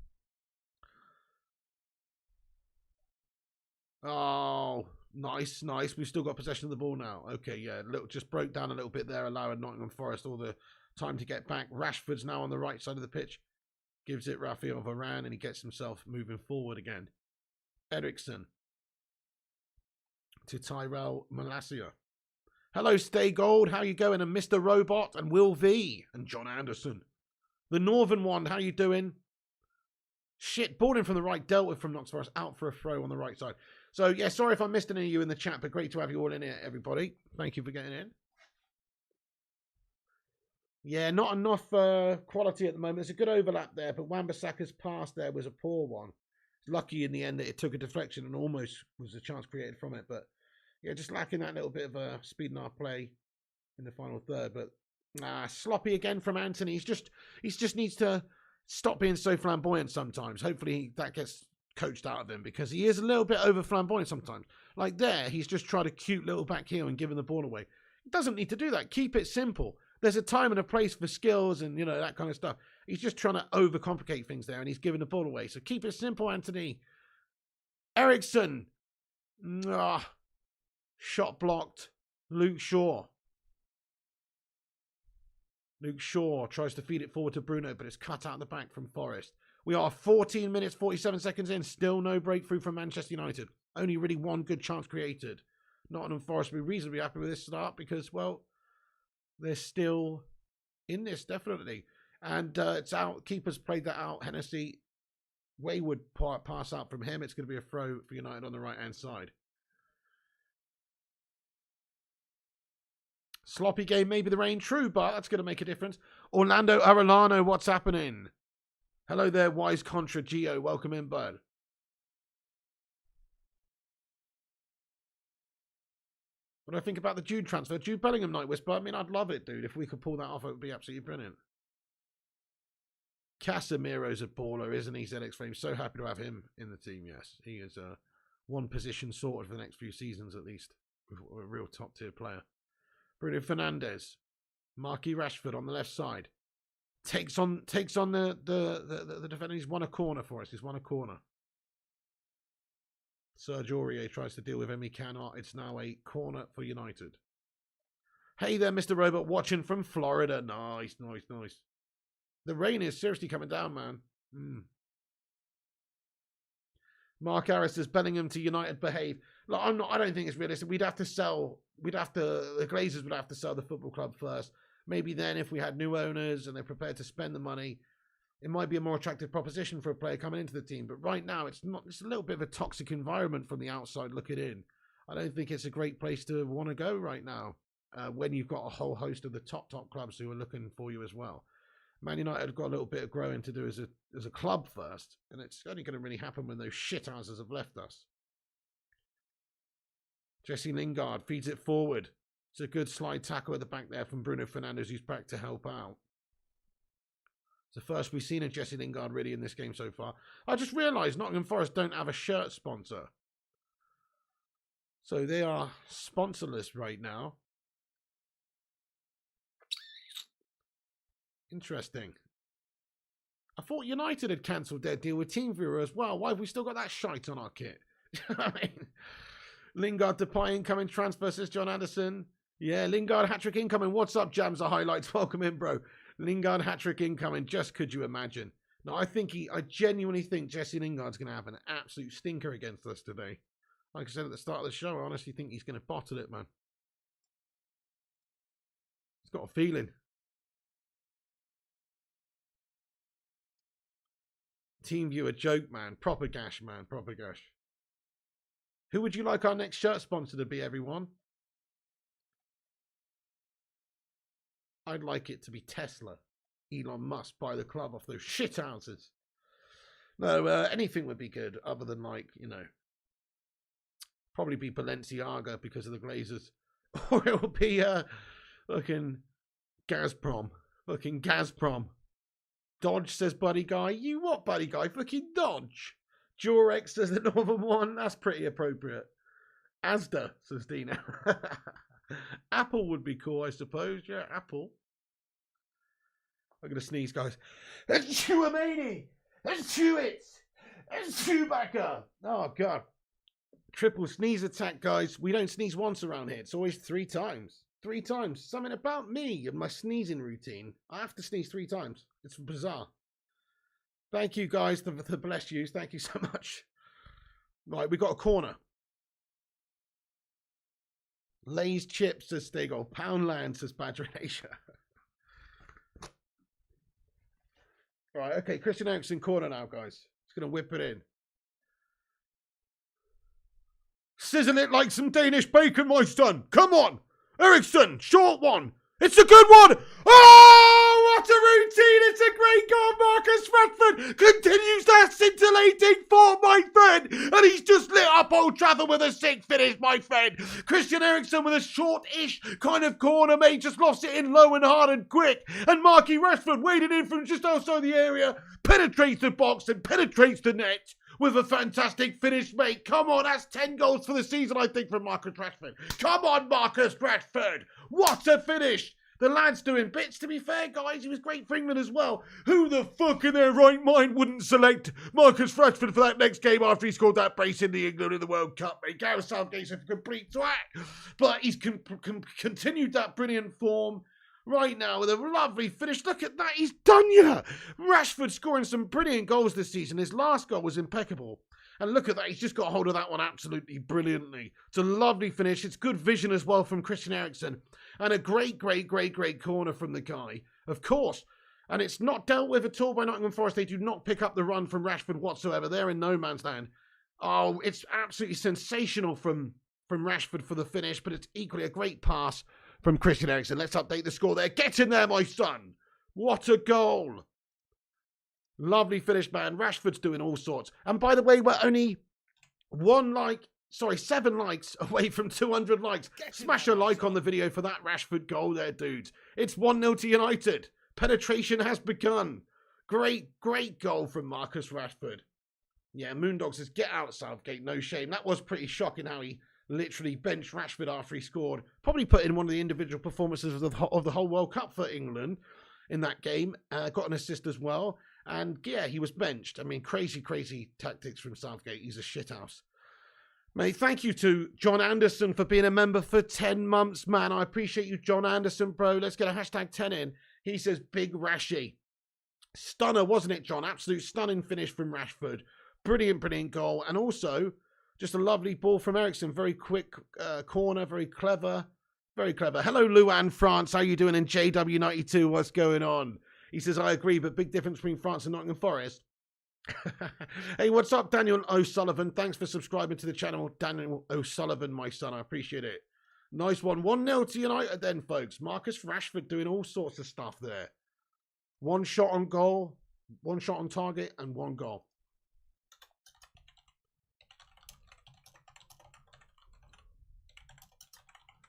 Oh, nice. We've still got possession of the ball now. Okay, yeah, just broke down a little bit there, allowing Nottingham Forest all the time to get back. Rashford's now on the right side of the pitch. Gives it Rafael Varane, and he gets himself moving forward again. Eriksen to Tyrell Malacia. Hello, Stay Gold. How you going? And Mr. Robot and Will V and John Anderson. The Northern one. How you doing? Shit, ball in from the right, dealt with from Nottingham Forest, out for a throw on the right side. So, yeah, sorry if I missed any of you in the chat, but great to have you all in here, everybody. Thank you for getting in. Yeah, not enough quality at the moment. There's a good overlap there, but Wan-Bissaka's pass there was a poor one. Lucky in the end that it took a deflection and almost was a chance created from it, but yeah, just lacking that little bit of speed in our play in the final third. But Sloppy again from Anthony. He just needs to stop being so flamboyant sometimes. Hopefully that gets coached out of him, because he is a little bit over flamboyant sometimes. Like there, he's just tried a cute little back heel and giving the ball away. He doesn't need to do that. Keep it simple. There's a time and a place for skills and, that kind of stuff. He's just trying to overcomplicate things there, and he's giving the ball away. So keep it simple, Anthony. Eriksson. Shot blocked. Luke Shaw. Luke Shaw tries to feed it forward to Bruno, but it's cut out the back from Forest. We are 14 minutes, 47 seconds in. Still no breakthrough from Manchester United. Only really one good chance created. Nottingham Forest will be reasonably happy with this start because, well, they're still in this, definitely. And it's out. Keeper's played that out. Hennessy, wayward pass out from him. It's going to be a throw for United on the right-hand side. Sloppy game, maybe the rain. True, but that's going to make a difference. Orlando Arellano, what's happening? Hello there, Wise Contra Geo. Welcome in, bud. What do I think about the Jude transfer? Jude Bellingham, Night Whisper. I mean, I'd love it, dude. If we could pull that off, it would be absolutely brilliant. Casemiro's a baller, isn't he? ZX Flame. So happy to have him in the team, yes. He is one position sorted for the next few seasons, at least. A real top-tier player. Bruno Fernandes. Marquis Rashford on the left side. Takes on the defender. He's won a corner for us. He's won a corner. Serge Aurier tries to deal with him. He cannot. It's now a corner for United. Hey there, Mr. Robot, watching from Florida. Nice, nice, nice. The rain is seriously coming down, man. Mark Harris says Bellingham to United behave. Look, I don't think it's realistic. The Glazers would have to sell the football club first. Maybe then, if we had new owners and they're prepared to spend the money, it might be a more attractive proposition for a player coming into the team. But right now, it's not. It's a little bit of a toxic environment from the outside looking in. I don't think it's a great place to want to go right now when you've got a whole host of the top clubs who are looking for you as well. Man United have got a little bit of growing to do as a club first, and it's only going to really happen when those shithouses have left us. Jesse Lingard feeds it forward. It's a good slide tackle at the back there from Bruno Fernandes, who's back to help out. It's the first we've seen of Jesse Lingard really in this game so far. I just realised Nottingham Forest don't have a shirt sponsor. So they are sponsorless right now. Interesting. I thought United had cancelled their deal with TeamViewer as well. Why have we still got that shite on our kit? I mean, Lingard Depay incoming transfer, says John Anderson. Yeah, Lingard hat-trick incoming. What's up, Jams? The highlights. Welcome in, bro. Lingard hat-trick incoming. Just could you imagine? No, I genuinely think Jesse Lingard's going to have an absolute stinker against us today. Like I said at the start of the show, I honestly think he's going to bottle it, man. He's got a feeling. TeamViewer joke, man. Proper gash, man. Proper gash. Who would you like our next shirt sponsor to be, everyone? I'd like it to be Tesla. Elon Musk buy the club off those shit houses. No, anything would be good other than, like, probably be Balenciaga because of the Glazers. Or it will be fucking Gazprom. Fucking Gazprom. Dodge, says Buddy Guy. You what, Buddy Guy? Fucking Dodge. Durex, says the Northern One. That's pretty appropriate. Asda, says Dina. Apple would be cool, I suppose. Yeah, Apple. I'm going to sneeze, guys. Chouamani! Chewbacca! Oh, God. Triple sneeze attack, guys. We don't sneeze once around here. It's always 3 times. 3 times. Something about me and my sneezing routine. I have to sneeze 3 times. It's bizarre. Thank you, guys, for the bless yous. Thank you so much. Right, we got a corner. Lay's chips, says Stegel. Poundland, says Badger Asia. Right, okay. Christian Eriksen corner now, guys. It's going to whip it in. Sizzle it like some Danish bacon, my son. Come on. Eriksen, short one. It's a good one. Oh, What a routine! It's a great goal. Marcus Rashford continues that scintillating form, my friend. And he's just lit up Old Trafford with a sick finish, my friend. Christian Eriksen with a short-ish kind of corner, mate. Just lost it in low and hard and quick. And Marky Rashford waded in from just outside the area, penetrates the box and penetrates the net with a fantastic finish, mate. Come on, that's 10 goals for the season, I think, from Marcus Rashford. Come on, Marcus Rashford. What a finish. The lad's doing bits, to be fair, guys. He was great for England as well. Who the fuck in their right mind wouldn't select Marcus Rashford for that next game after he scored that brace in the England in the World Cup, mate? Gareth Southgate's a complete twat. But he's continued that brilliant form right now with a lovely finish. Look at that. He's done you. Rashford scoring some brilliant goals this season. His last goal was impeccable. And look at that. He's just got hold of that one absolutely brilliantly. It's a lovely finish. It's good vision as well from Christian Eriksen. And a great corner from the guy, of course. And it's not dealt with at all by Nottingham Forest. They do not pick up the run from Rashford whatsoever. They're in no man's land. Oh, it's absolutely sensational from Rashford for the finish, but it's equally a great pass from Christian Eriksen. Let's update the score there. Get in there, my son. What a goal. Lovely finish, man. Rashford's doing all sorts. And by the way, we're only 7 likes away from 200 likes. Smash a like on the video for that Rashford goal there, dudes. It's 1-0 to United. Penetration has begun. Great goal from Marcus Rashford. Yeah, Moondog says, get out, Southgate. No shame. That was pretty shocking how he literally benched Rashford after he scored. Probably put in one of the individual performances of the whole World Cup for England in that game. Got an assist as well. And yeah, he was benched. I mean, crazy tactics from Southgate. He's a shithouse. Mate, thank you to John Anderson for being a member for 10 months, man. I appreciate you, John Anderson, bro. Let's get a hashtag 10 in. He says, big Rashy. Stunner, wasn't it, John? Absolute stunning finish from Rashford. Brilliant goal. And also, just a lovely ball from Eriksen. Very quick corner, very clever. Hello, Luan, France. How you doing in JW92? What's going on? He says, I agree, but big difference between France and Nottingham Forest. Hey, what's up, Daniel O'Sullivan? Thanks for subscribing to the channel, Daniel O'Sullivan, my son. I appreciate it. Nice one. 1-0 to United then, folks. Marcus Rashford doing all sorts of stuff there. 1 shot on goal, 1 shot on target, and 1 goal.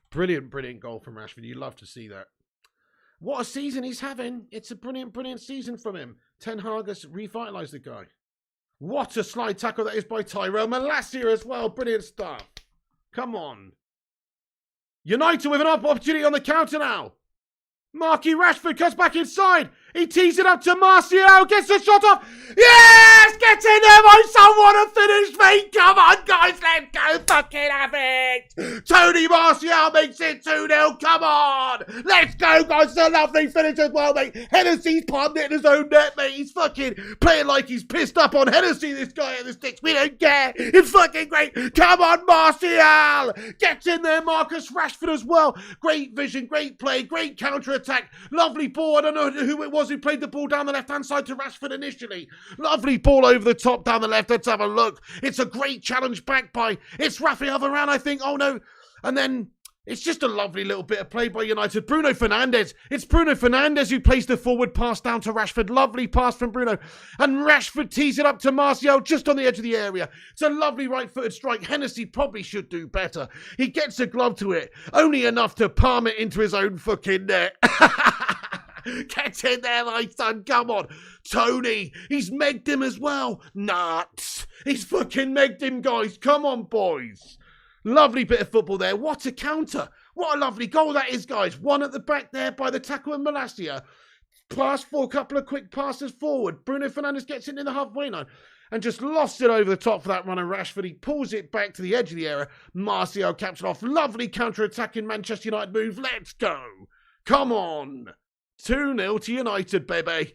Brilliant goal from Rashford. You love to see that. What a season he's having. It's a brilliant season from him. Ten Hag has revitalised the guy. What a slide tackle that is by Tyrell Malacia as well. Brilliant stuff. Come on. United with an opportunity on the counter now. Marky Rashford cuts back inside. He tees it up to Martial. Gets the shot off. Yes! Get in there, my son. What a finish, mate. Come on, guys. Let's go fucking have it. Tony Martial makes it 2-0. Come on. Let's go, guys. It's a lovely finish as well, mate. Hennessy's palmed it in his own net, mate. He's fucking playing like he's pissed up on Hennessy, this guy at the sticks. We don't care. It's fucking great. Come on, Martial. Gets in there, Marcus Rashford as well. Great vision, great play, great counter-attack. Lovely ball. I don't know who it was who played the ball down the left-hand side to Rashford initially. Lovely ball over the top down the left. Let's have a look. It's a great challenge back by, it's Rafael Varane, I think. Oh, no. And then it's just a lovely little bit of play by United. Bruno Fernandes. It's Bruno Fernandes who plays the forward pass down to Rashford. Lovely pass from Bruno. And Rashford tees it up to Martial just on the edge of the area. It's a lovely right-footed strike. Hennessy probably should do better. He gets a glove to it. Only enough to palm it into his own fucking net. Get in there, my son. Come on. Tony. He's megged him as well. Nuts. He's fucking megged him, guys. Come on, boys. Lovely bit of football there. What a counter. What a lovely goal that is, guys. One at the back there by the tackle of Malacia. Pass for a couple of quick passes forward. Bruno Fernandes gets it in the halfway line and just lost it over the top for that runner Rashford. He pulls it back to the edge of the area. Martial caps it off. Lovely counter-attacking Manchester United move. Let's go. Come on. 2-0 to United, baby.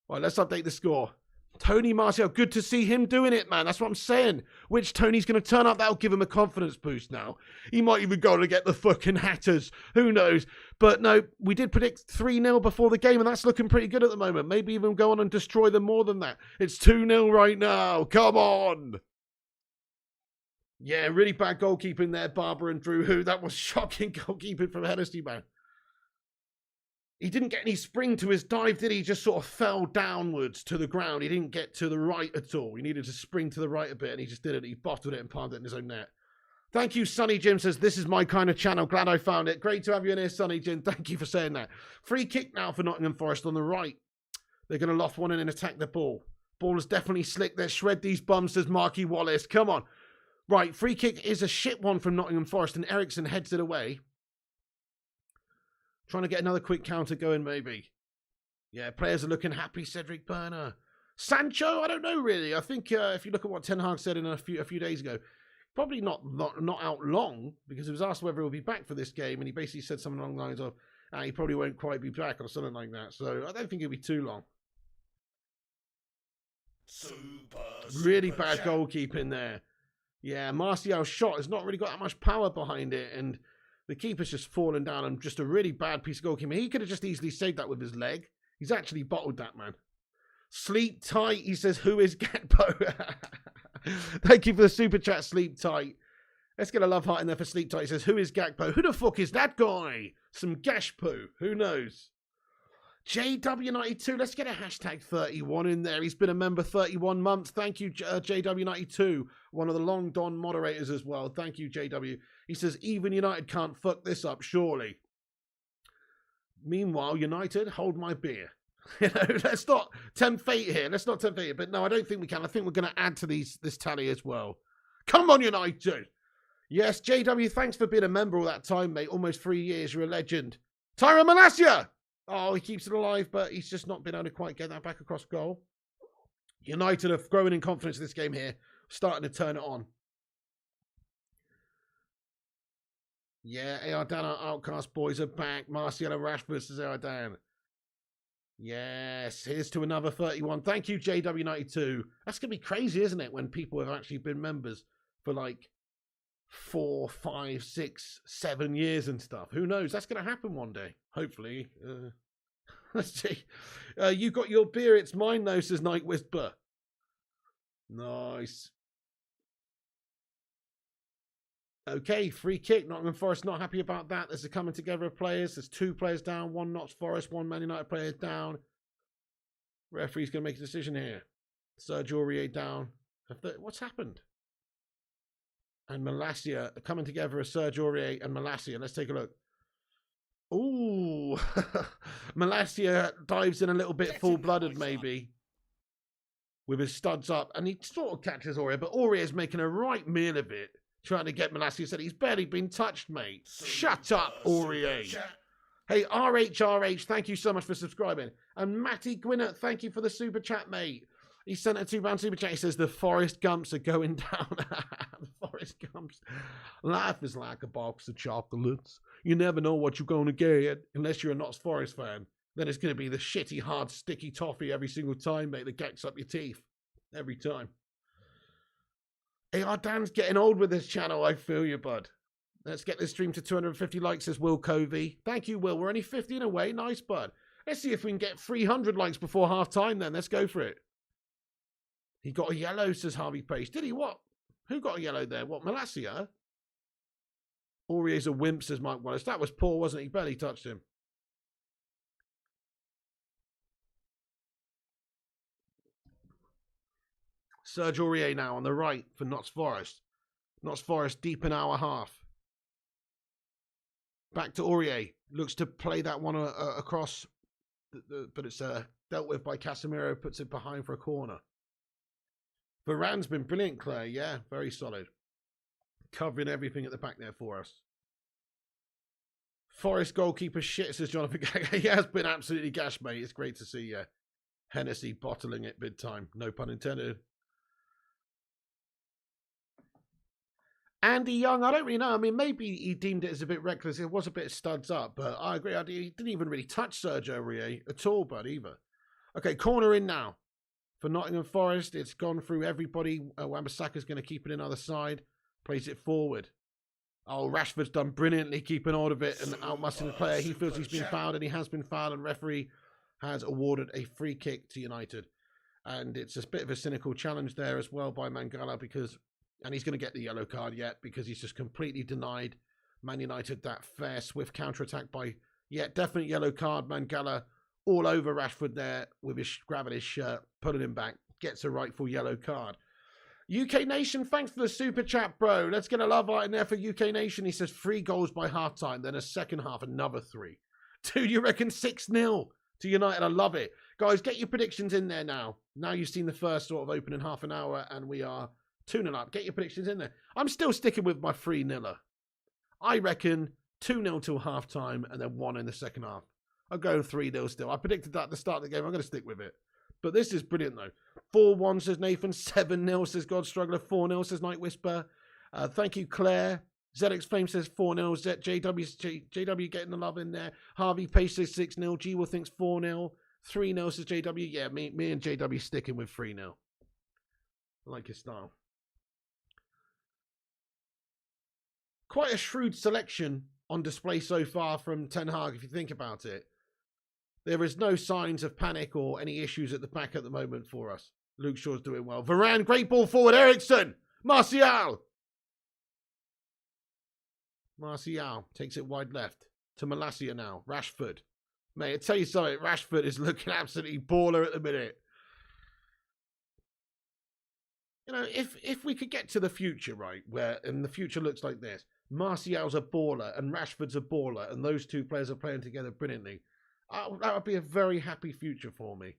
Right, let's update the score. Tony Martial, good to see him doing it, man. That's what I'm saying. Which Tony's going to turn up, that'll give him a confidence boost now. He might even go to get the fucking Hatters. Who knows? But no, we did predict 3-0 before the game, and that's looking pretty good at the moment. Maybe even go on and destroy them more than that. It's 2-0 right now. Come on. Yeah, really bad goalkeeping there, Barbara and Drew. That was shocking goalkeeping from Hennessy, man. He didn't get any spring to his dive, did he? He just sort of fell downwards to the ground. He didn't get to the right at all. He needed to spring to the right a bit, and he just didn't. He bottled it and palmed it in his own net. Thank you, Sonny Jim says, this is my kind of channel. Glad I found it. Great to have you in here, Sonny Jim. Thank you for saying that. Free kick now for Nottingham Forest on the right. They're going to loft one in and attack the ball. Ball is definitely slick. Let's shred these bums, says Marky Wallace. Come on. Right, free kick is a shit one from Nottingham Forest, and Eriksson heads it away. Trying to get another quick counter going, maybe. Yeah, players are looking happy, Cedric Burner. Sancho, I don't know, really. I think if you look at what Ten Hag said in a few days ago, probably not out long, because he was asked whether he'll be back for this game, and he basically said something along the lines of, he probably won't quite be back, or something like that. So I don't think it'll be too long. Really bad goalkeeping there. Yeah, Martial's shot has not really got that much power behind it, and the keeper's just fallen down, and just a really bad piece of goalkeeping. He could have just easily saved that with his leg. He's actually bottled that, man. Sleep tight, he says, who is Gakpo? Thank you for the super chat, Sleep Tight. Let's get a love heart in there for Sleep Tight. He says, who is Gakpo? Who the fuck is that guy? Some gash poo. Who knows? JW92, let's get a hashtag 31 in there. He's been a member 31 months. Thank you, JW92, one of the long Don moderators as well. Thank you, JW. He says, even United can't fuck this up, surely. Meanwhile, United, hold my beer. Let's not tempt fate here. Let's not tempt fate here. But no, I don't think we can. I think we're going to add to this tally as well. Come on, United. Yes, JW, thanks for being a member all that time, mate. Almost 3 years. You're a legend. Tyron Malacia. Oh, he keeps it alive, but he's just not been able to quite get that back across goal. United are growing in confidence in this game here. Starting to turn it on. Yeah, Aardan, our outcast boys are back. Martial and Rashford says Aardan. Yes, here's to another 31. Thank you, JW92. That's going to be crazy, isn't it, when people have actually been members for like 4, 5, 6, 7 years and stuff. Who knows? That's going to happen one day, hopefully. Let's see. You got your beer, it's mine though, says Night Whisper. Nice. Okay, free kick. Nottingham Forest not happy about that. There's a coming together of players. There's 2 players down, 1 Notts Forest, 1 Man United player down. Referee's going to make a decision here. Serge Aurier down. What's happened? And Malacia coming together as Serge Aurier and Malacia. Let's take a look. Ooh. Malacia dives in a little bit full-blooded maybe. With his studs up. And he sort of catches Aurier, but Aurier's making a right meal of it. Trying to get Malacia. Said he's barely been touched, mate. Shut up, Aurier. Hey, RHRH, thank you so much for subscribing. And Matty Gwinnett, thank you for the super chat, mate. He sent a £2 super chat. He says the Forest Gumps are going down. The Forest Gumps. Life is like a box of chocolates. You never know what you're going to get unless you're a Notts Forest fan. Then it's going to be the shitty, hard, sticky toffee every single time, mate, that gets up your teeth. Every time. Hey, our Dan's getting old with this channel. I feel you, bud. Let's get this stream to 250 likes, says Will Covey. Thank you, Will. We're only 15 away. Nice, bud. Let's see if we can get 300 likes before half time then. Let's go for it. He got a yellow, says Harvey Pace. Did he? What? Who got a yellow there? What, Malacia? Aurier's a wimp, says Mike Wallace. That was poor, wasn't he? Barely touched him. Serge Aurier now on the right for Notts Forest. Notts Forest deep in our half. Back to Aurier. Looks to play that one across, but it's dealt with by Casemiro. Puts it behind for a corner. Varane's been brilliant, Claire. Yeah, very solid. Covering everything at the back there for us. Forest goalkeeper shit, says Jonathan. He has been absolutely gash, mate. It's great to see Hennessy bottling it big time. No pun intended. Andy Young, I don't really know. I mean, maybe he deemed it as a bit reckless. It was a bit studs up, but I agree. He didn't even really touch Sergio Aurier at all, bud, either. Okay, corner in now. For Nottingham Forest, it's gone through everybody. Wan-Bissaka's going to keep it in other side. Plays it forward. Oh, Rashford's done brilliantly keeping hold of it and outmuscling the player. He feels he's been fouled, and he has been fouled, and referee has awarded a free kick to United. And it's a bit of a cynical challenge there as well by Mangala because... And he's going to get the yellow card yet because he's just completely denied Man United that fair, swift counter-attack by Yeah, definitely yellow card. Mangala all over Rashford there with his grabbing his shirt, putting him back. Gets a rightful yellow card. UK Nation, thanks for the super chat, bro. Let's get a love art in there for UK Nation. He says 3 goals by halftime, then a second half, another 3. Dude, you reckon 6-0 to United? I love it. Guys, get your predictions in there now. Now you've seen the first sort of opening half an hour, and we are 2-0 up. Get your predictions in there. I'm still sticking with my 3-0. I reckon 2-0 till halftime, and then 1 in the second half. I'm going 3-0 still. I predicted that at the start of the game. I'm going to stick with it. But this is brilliant, though. 4-1 says Nathan. 7-0 says God Struggler. 4-0 says Night Whisper. Thank you, Claire. ZX Flame says 4-0. JW getting the love in there. Harvey Pace says 6-0. G-Will thinks 4-0. 3-0 says JW. Yeah, me and JW sticking with 3-0. I like his style. Quite a shrewd selection on display so far from Ten Hag, if you think about it. There is no signs of panic or any issues at the back at the moment for us. Luke Shaw's doing well. Varane, great ball forward. Eriksen. Martial takes it wide left to Malacia now. Rashford. Mate, I tell you something. Rashford is looking absolutely baller at the minute. You know, if we could get to the future, right, and the future looks like this. Martial's a baller and Rashford's a baller, and those two players are playing together brilliantly. That would be a very happy future for me.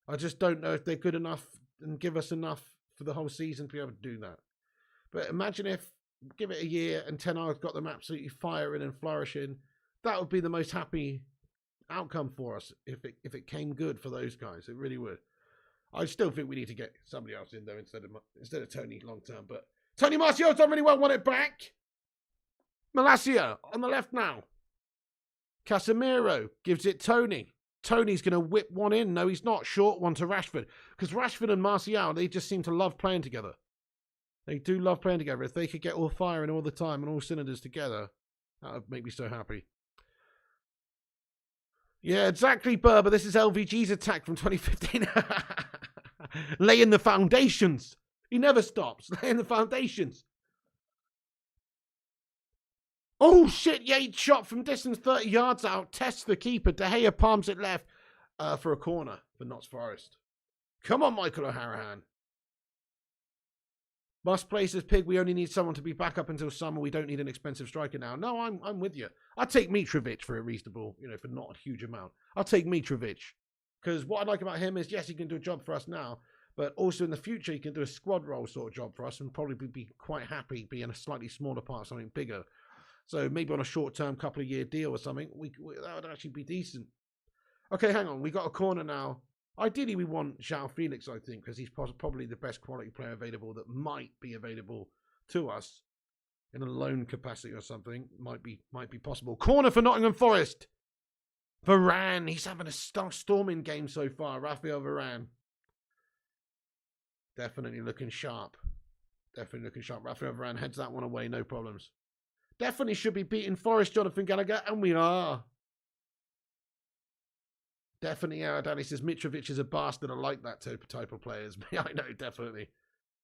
I just don't know if they're good enough and give us enough for the whole season to be able to do that. But imagine if, give it a year and Ten Hag's got them absolutely firing and flourishing. That would be the most happy outcome for us if it came good for those guys. It really would. I still think we need to get somebody else in there instead of Tony long term. But Tony Martial's done really well. Want it back. Malacia on the left now. Casemiro gives it Tony. Tony's going to whip one in. No, he's not. Short one to Rashford. Because Rashford and Martial, they just seem to love playing together. They do love playing together. If they could get all firing all the time and all cylinders together, that would make me so happy. Yeah, exactly, Berber. This is LVG's attack from 2015. Laying the foundations. He never stops. Laying the foundations. Oh, shit. Yates shot from distance 30 yards out. Tests the keeper. De Gea palms it left for a corner for Notts Forest. Come on, Michael O'Harahan. Must place as Pig. We only need someone to be back up until summer. We don't need an expensive striker now. No, I'm with you. I'd take Mitrovic for a reasonable, for not a huge amount. I'll take Mitrovic. Because what I like about him is, yes, he can do a job for us now, but also in the future, he can do a squad role sort of job for us and probably be quite happy being a slightly smaller part of something bigger. So maybe on a short-term, couple-of-year deal or something, that would actually be decent. Okay, hang on. We got a corner now. Ideally, we want João Felix, I think, because he's probably the best quality player available that might be available to us in a loan capacity or something. Might be possible. Corner for Nottingham Forest. Varane. He's having a storming game so far. Raphael Varane. Definitely looking sharp. Raphael Varane heads that one away. No problems. Definitely should be beating Forest, Jonathan Gallagher, and we are. Definitely, Daddy says Mitrovic is a bastard. I like that type of players. I know, definitely.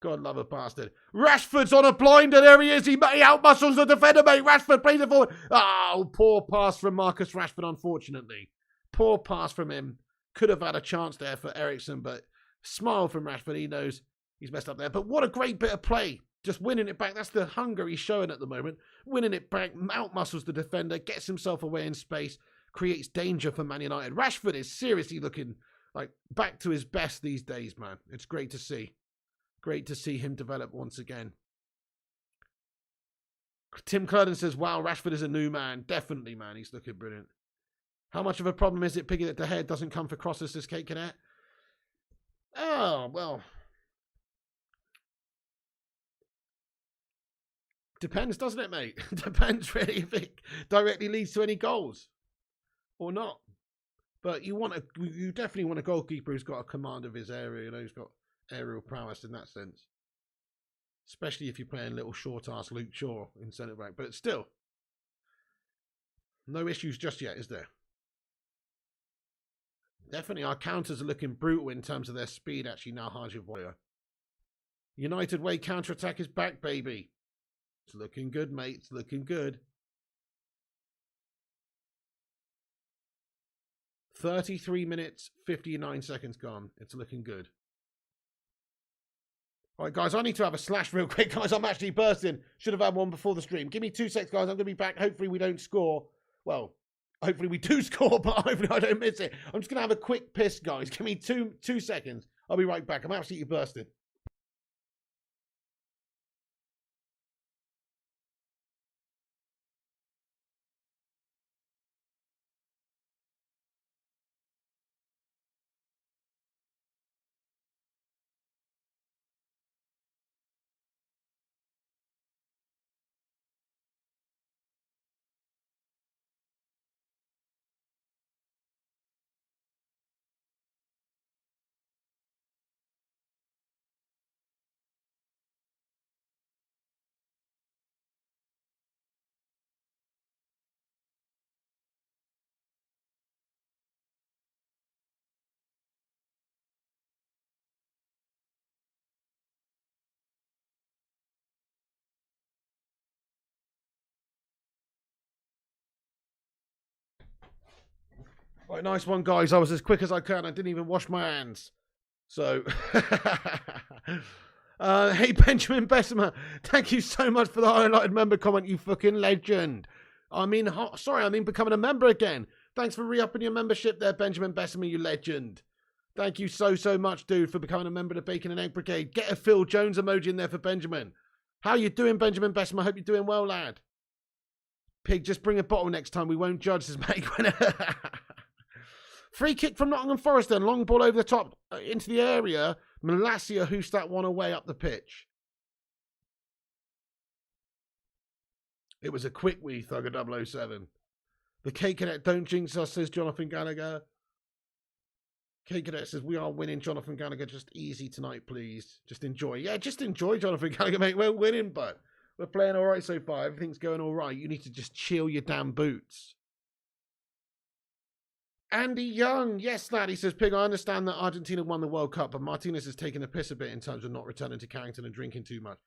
God love a bastard. Rashford's on a blinder. There he is. He outmuscles the defender, mate. Rashford plays it forward. Oh, poor pass from Marcus Rashford, unfortunately. Poor pass from him. Could have had a chance there for Eriksen, but smile from Rashford. He knows he's messed up there. But what a great bit of play. Just winning it back. That's the hunger he's showing at the moment. Winning it back, outmuscles the defender, gets himself away in space, creates danger for Man United. Rashford is seriously looking like back to his best these days, man. It's great to see. Great to see him develop once again. Tim Curden says, wow, Rashford is a new man. Definitely, man. He's looking brilliant. How much of a problem is it, Piggy, that the head doesn't come for crosses, says Kate Cadet? Oh, well. Depends, doesn't it, mate? Depends really if it directly leads to any goals or not. But you definitely want a goalkeeper who's got a command of his area, who's got aerial prowess in that sense. Especially if you're playing little short-ass Luke Shaw in centre-back. But still, no issues just yet, is there? Definitely, our counters are looking brutal in terms of their speed, actually, now, Haji Warrior. United Way counter-attack is back, baby. It's looking good, mate. It's looking good. 33 minutes, 59 seconds gone. It's looking good. All right, guys, I need to have a slash real quick. Guys, I'm actually bursting. Should have had one before the stream. Give me 2 seconds, guys. I'm going to be back. Hopefully we don't score. Well, hopefully we do score, but hopefully I don't miss it. I'm just going to have a quick piss, guys. Give me two seconds. I'll be right back. I'm absolutely bursting. Right, nice one, guys. I was as quick as I can. I didn't even wash my hands. So, hey, Benjamin Bessemer, thank you so much for the highlighted member comment, you fucking legend. I mean, becoming a member again. Thanks for re-upping your membership there, Benjamin Bessemer, you legend. Thank you so much, dude, for becoming a member of the Bacon and Egg Brigade. Get a Phil Jones emoji in there for Benjamin. How you doing, Benjamin Bessemer? I hope you're doing well, lad. Pig, just bring a bottle next time. We won't judge this, mate. Free kick from Nottingham Forest then. Long ball over the top into the area. Malacia hoofs that one away up the pitch. It was a quick wee, Thugger 007. The K Cadet don't jinx us, says Jonathan Gallagher. K Cadet says, we are winning, Jonathan Gallagher. Just easy tonight, please. Just enjoy. Yeah, just enjoy, Jonathan Gallagher, mate. We're winning, but we're playing all right so far. Everything's going all right. You need to just chill your damn boots. Andy Young, yes, lad. He says, Pig, I understand that Argentina won the World Cup, but Martinez has taken a piss a bit in terms of not returning to Carrington and drinking too much.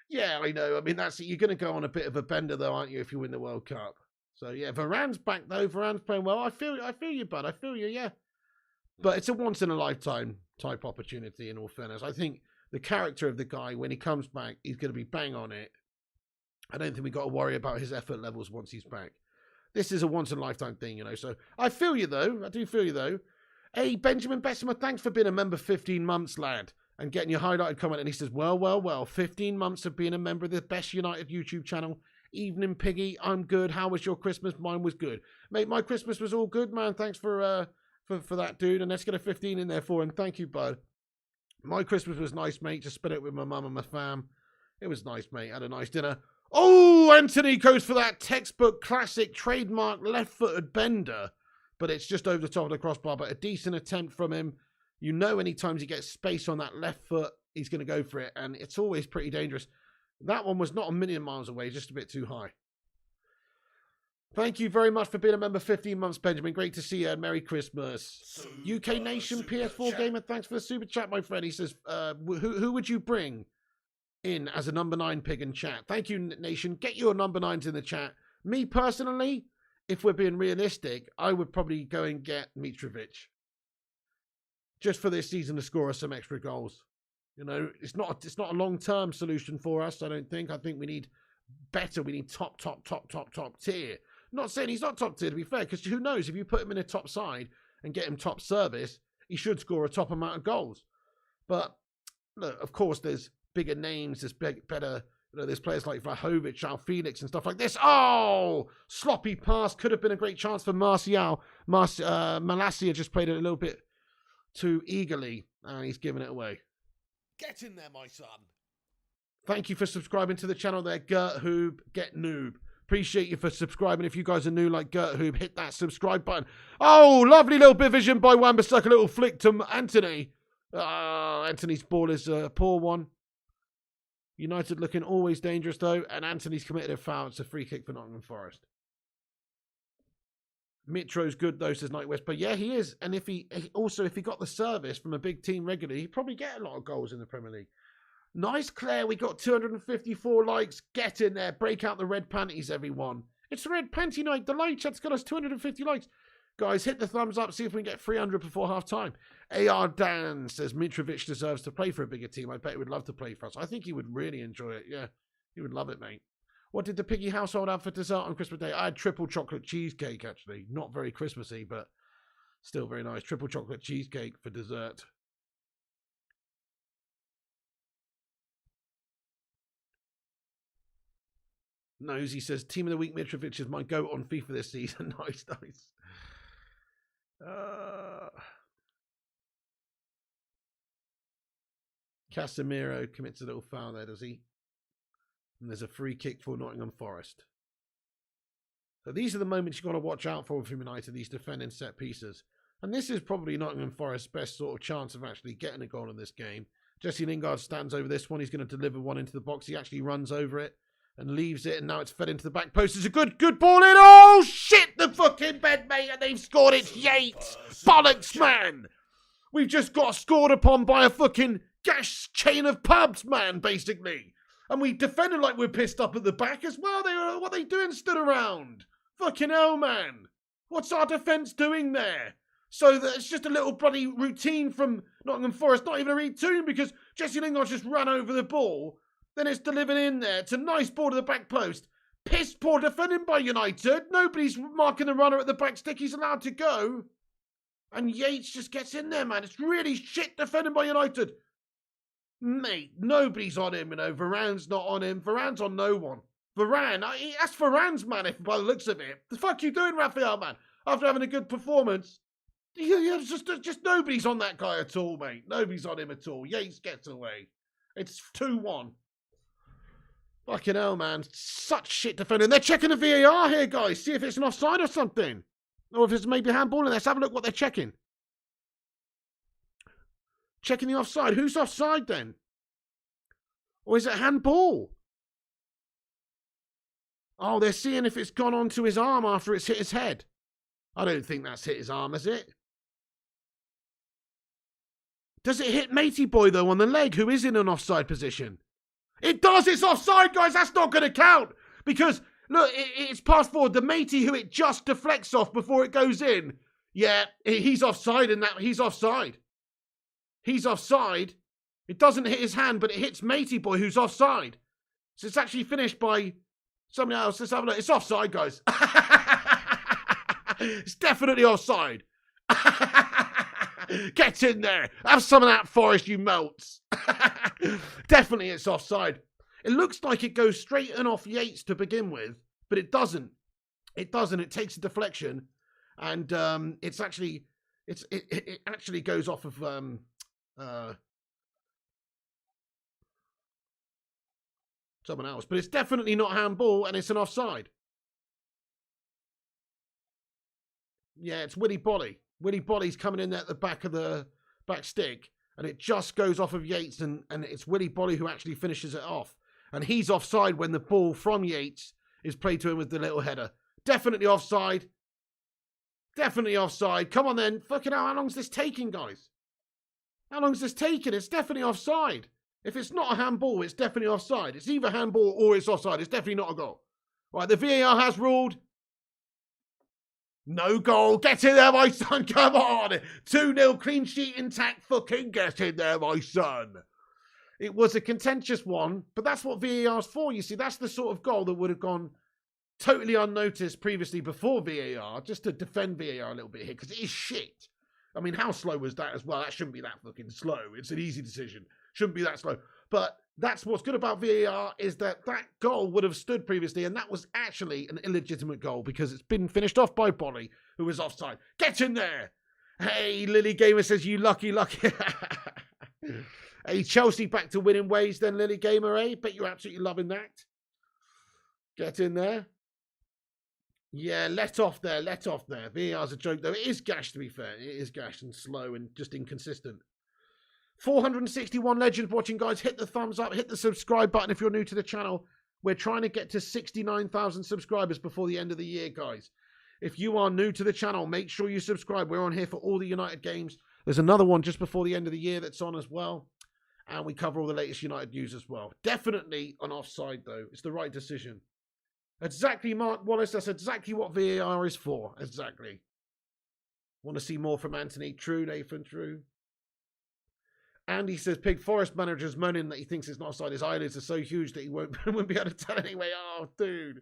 Yeah, I know. I mean, that's it. You're going to go on a bit of a bender, though, aren't you, if you win the World Cup? So, yeah, Varane's back, though. Varane's playing well. I feel you, bud. I feel you, yeah. But it's a once-in-a-lifetime type opportunity, in all fairness. I think the character of the guy, when he comes back, he's going to be bang on it. I don't think we've got to worry about his effort levels once he's back. This is a once-in-a-lifetime thing, you know. So I feel you, though. I do feel you, though. Hey, Benjamin Bessemer, thanks for being a member 15 months, lad. And getting your highlighted comment. And he says, well, 15 months of being a member of the Best United YouTube channel. Evening, Piggy. I'm good. How was your Christmas? Mine was good. Mate, my Christmas was all good, man. Thanks for that, dude. And let's get a 15 in there for him. Thank you, bud. My Christmas was nice, mate. Just spent it with my mum and my fam. It was nice, mate. Had a nice dinner. Oh, Anthony goes for that textbook classic trademark left-footed bender. But it's just over the top of the crossbar. But a decent attempt from him. You know, anytime he gets space on that left foot, he's going to go for it. And it's always pretty dangerous. That one was not a million miles away, just a bit too high. Thank you very much for being a member 15 months, Benjamin. Great to see you, and Merry Christmas. UK Nation PS4 chat. Gamer, thanks for the super chat, my friend. He says, who would you bring in as a number 9 pig in chat? Thank you, Nation. Get your number 9s in the chat. Me, personally, if we're being realistic, I would probably go and get Mitrovic. Just for this season to score us some extra goals. You know, it's not a long-term solution for us, I don't think. I think we need better. We need top tier. Not saying he's not top tier, to be fair, because who knows, if you put him in a top side and get him top service, he should score a top amount of goals. But, look, of course, there's bigger names, there's better, you know, there's players like Vlahovic, João Felix and stuff like this. Oh! Sloppy pass. Could have been a great chance for Martial. Malacia just played it a little bit too eagerly, and he's given it away.
Get in there, my son.
Thank you for subscribing to the channel there, Gert Hoob. Get noob. Appreciate you for subscribing. If you guys are new like Gert Hoob, hit that subscribe button. Oh, lovely little bit of vision by Wan-Bissaka. A little flick to Anthony. Anthony's ball is a poor one. United looking always dangerous, though. And Anthony's committed a foul. It's a free kick for Nottingham Forest. Mitro's good, though, says Night West. But yeah, he is. And if he got the service from a big team regularly, he'd probably get a lot of goals in the Premier League. Nice, Claire. We got 254 likes. Get in there. Break out the red panties, everyone. It's red panty night. The live chat's got us 250 likes. Guys, hit the thumbs up. See if we can get 300 before half time. AR Dan says Mitrovic deserves to play for a bigger team. I bet he would love to play for us. I think he would really enjoy it. Yeah, he would love it, mate. What did the Piggy household have for dessert on Christmas Day? I had triple chocolate cheesecake, actually. Not very Christmassy, but still very nice. Triple chocolate cheesecake for dessert. Nosy says, Team of the Week Mitrovic is my goat on FIFA this season. Nice. Casemiro commits a little foul there, does he? And there's a free kick for Nottingham Forest. So these are the moments you've got to watch out for from United, these defending set pieces. And this is probably Nottingham Forest's best sort of chance of actually getting a goal in this game. Jesse Lingard stands over this one. He's going to deliver one into the box. He actually runs over it and leaves it. And now it's fed into the back post. It's a good ball in. Oh, shit, the fucking bed, mate. And they've scored it. Yates. Bollocks, man. We've just got scored upon by a fucking gas chain of pubs, man, basically. And we defended like we're pissed up at the back as well. What are they doing stood around? Fucking hell, man. What's our defence doing there? So that it's just a little bloody routine from Nottingham Forest. Not even a routine because Jesse Lingard just ran over the ball. Then it's delivered in there. It's a nice ball to the back post. Piss poor defending by United. Nobody's marking the runner at the back stick. He's allowed to go. And Yates just gets in there, man. It's really shit defending by United. Mate, nobody's on him, you know. Varane's not on him. Varane's on no one. Varane, that's Varane's man, if by the looks of it. The fuck you doing, Raphael, man? After having a good performance. Just nobody's on that guy at all, mate. Nobody's on him at all. Yates gets away. It's 2-1. Fucking hell, man. Such shit defending. They're checking the VAR here, guys. See if it's an offside or something. Or if it's maybe handballing. Let's have a look what they're checking. Checking the offside. Who's offside then? Or is it handball? Oh, they're seeing if it's gone onto his arm after it's hit his head. I don't think that's hit his arm, has it? Does it hit Matey Boy, though, on the leg, who is in an offside position? It does! It's offside, guys! That's not going to count! Because, look, it's passed forward. The Matey who it just deflects off before it goes in. Yeah, he's offside in that. He's offside. He's offside. It doesn't hit his hand, but it hits Matey Boy, who's offside. So it's actually finished by somebody else. Let's have a look. It's offside, guys. It's definitely offside. Get in there. Have some of that, Forest, you melts. Definitely it's offside. It looks like it goes straight and off Yates to begin with, but it doesn't. It doesn't. It takes a deflection, and it actually goes off of someone else. But it's definitely not handball, and it's an offside. Yeah, it's Willy Bolly. Willy Bolly's coming in there at the back of the back stick, and it just goes off of Yates, and it's Willy Bolly who actually finishes it off. And he's offside when the ball from Yates is played to him with the little header. Definitely offside. Definitely offside. Come on then. Fucking hell, how long's this taking, guys? How long's this taking? It's definitely offside. If it's not a handball, it's definitely offside. It's either handball or it's offside. It's definitely not a goal. Right, the VAR has ruled. No goal. Get in there, my son. Come on. 2-0 clean sheet intact. Fucking get in there, my son. It was a contentious one, but that's what VAR's for. You see, that's the sort of goal that would have gone totally unnoticed previously before VAR, just to defend VAR a little bit here, because it is shit. I mean, how slow was that as well? That shouldn't be that fucking slow. It's an easy decision. Shouldn't be that slow. But that's what's good about VAR is that goal would have stood previously, and that was actually an illegitimate goal because it's been finished off by Bolly, who was offside. Get in there! Hey, Lily Gamer says, you lucky. Hey, Chelsea back to winning ways then, Lily Gamer, eh? Bet you're absolutely loving that. Get in there. Yeah, let off there. VAR's a joke, though. It is gash, to be fair. It is gash and slow and just inconsistent. 461 legends watching, guys. Hit the thumbs up. Hit the subscribe button if you're new to the channel. We're trying to get to 69,000 subscribers before the end of the year, guys. If you are new to the channel, make sure you subscribe. We're on here for all the United games. There's another one just before the end of the year that's on as well. And we cover all the latest United news as well. Definitely an offside, though. It's the right decision. Exactly, Mark Wallace. That's exactly what VAR is for. Exactly. Want to see more from Anthony? True, Nathan, true. Andy says, Pig Forest manager's moaning that he thinks it's not offside. His eyelids are so huge that he won't be able to tell anyway. Oh, dude.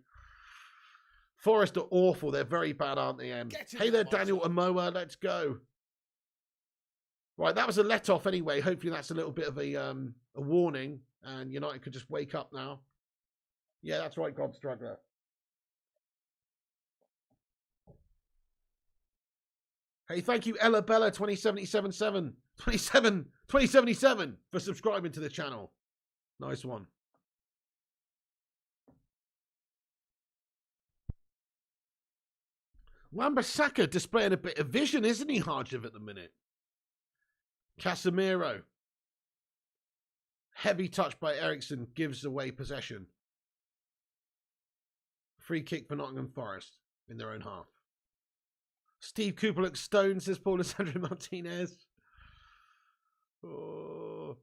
Forest are awful. They're very bad, aren't they, Em? Hey there, Daniel Amoa. Let's go. Right, that was a let-off anyway. Hopefully that's a little bit of a warning, and United could just wake up now. Yeah, that's right, God Struggler. Hey, thank you, Ella Bella 2077 for subscribing to the channel. Nice one. Wan-Bissaka displaying a bit of vision, isn't he, Harjiv, at the minute? Casemiro. Heavy touch by Ericsson gives away possession. Free kick for Nottingham Forest in their own half. Steve Cooper looks stoned, says Paul Alessandro Martinez. Oh.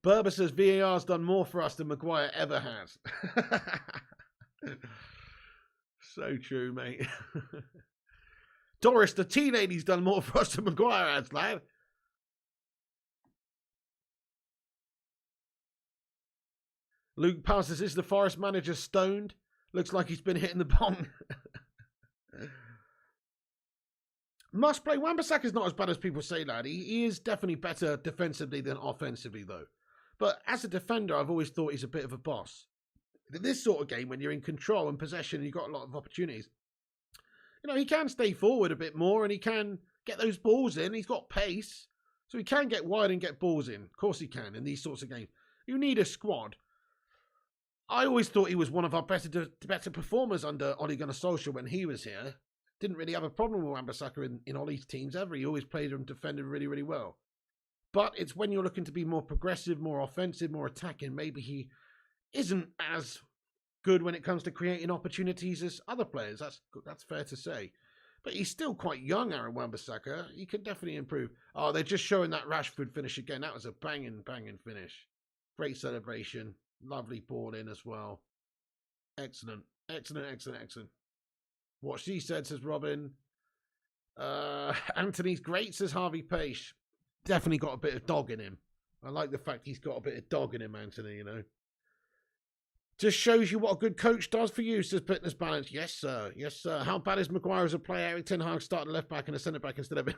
Berber says VAR's done more for us than Maguire ever has. So true, mate. Doris, the tea lady's done more for us than Maguire has, lad. Luke passes, is the Forest manager stoned? Looks like he's been hitting the bong. Must play. Wan-Bissaka's not as bad as people say, lad. He is definitely better defensively than offensively, though. But as a defender, I've always thought he's a bit of a boss. In this sort of game, when you're in control and possession, and you've got a lot of opportunities. He can stay forward a bit more, and he can get those balls in. He's got pace, so he can get wide and get balls in. Of course he can in these sorts of games. You need a squad. I always thought he was one of our better performers under Ole Gunnar Solskjaer when he was here. Didn't really have a problem with Wan-Bissaka in Ole's teams ever. He always played and defended really, really well. But it's when you're looking to be more progressive, more offensive, more attacking, maybe he isn't as good when it comes to creating opportunities as other players. That's fair to say. But he's still quite young, Aaron Wan-Bissaka. He can definitely improve. Oh, they're just showing that Rashford finish again. That was a banging finish. Great celebration. Lovely ball in as well. Excellent. Excellent. What she said, says Robin. Anthony's great, says Harvey Page. Definitely got a bit of dog in him. I like the fact he's got a bit of dog in him, Anthony, Just shows you what a good coach does for you, says Fitness Balance. Yes, sir. Yes, sir. How bad is Maguire as a player? Eric Ten Hag started left back and a centre back instead of him.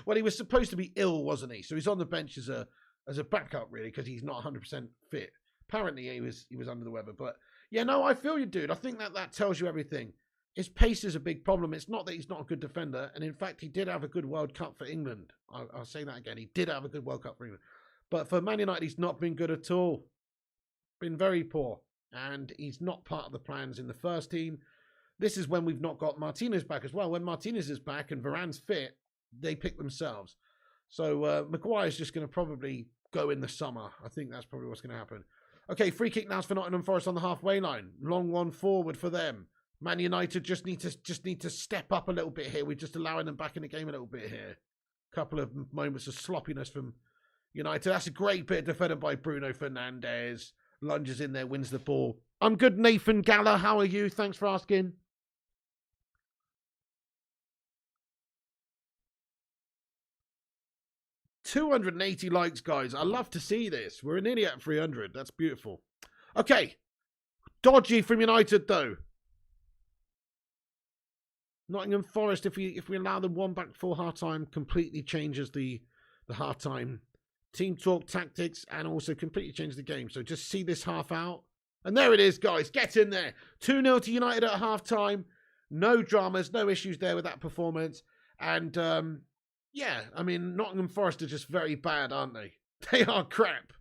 Well, he was supposed to be ill, wasn't he? So he's on the bench as a backup, really, because he's not 100% fit. Apparently, he was under the weather. But, yeah, no, I feel you, dude. I think that tells you everything. His pace is a big problem. It's not that he's not a good defender. And, in fact, he did have a good World Cup for England. I'll say that again. He did have a good World Cup for England. But for Man United, he's not been good at all. Been very poor. And he's not part of the plans in the first team. This is when we've not got Martinez back as well. When Martinez is back and Varane's fit, they pick themselves. So Maguire's just going to probably go in the summer. I think that's probably what's going to happen. Okay, free kick now for Nottingham Forest on the halfway line. Long one forward for them. Man United just need to step up a little bit here. We're just allowing them back in the game a little bit here. Couple of moments of sloppiness from United. That's a great bit defended by Bruno Fernandes. Lunges in there, wins the ball. I'm good, Nathan Galla. How are you? Thanks for asking. $280 likes, guys. I love to see this. We're nearly at 300. That's beautiful. Okay. Dodgy from United, though. Nottingham Forest, if we allow them one back before half-time, completely changes the half-time team talk, tactics, and also completely changes the game. So just see this half out. And there it is, guys. Get in there. 2-0 to United at half-time. No dramas, no issues there with that performance. And, yeah, I mean, Nottingham Forest are just very bad, aren't they? They are crap.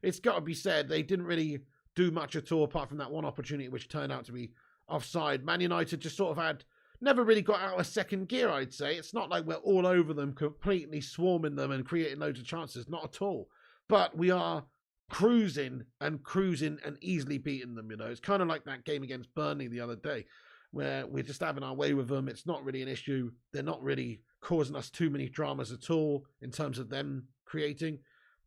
It's got to be said. They didn't really do much at all apart from that one opportunity which turned out to be offside. Man United just sort of never really got out of second gear, I'd say. It's not like we're all over them, completely swarming them and creating loads of chances. Not at all. But we are cruising and easily beating them, It's kind of like that game against Burnley the other day where we're just having our way with them. It's not really an issue. They're not really causing us too many dramas at all in terms of them creating.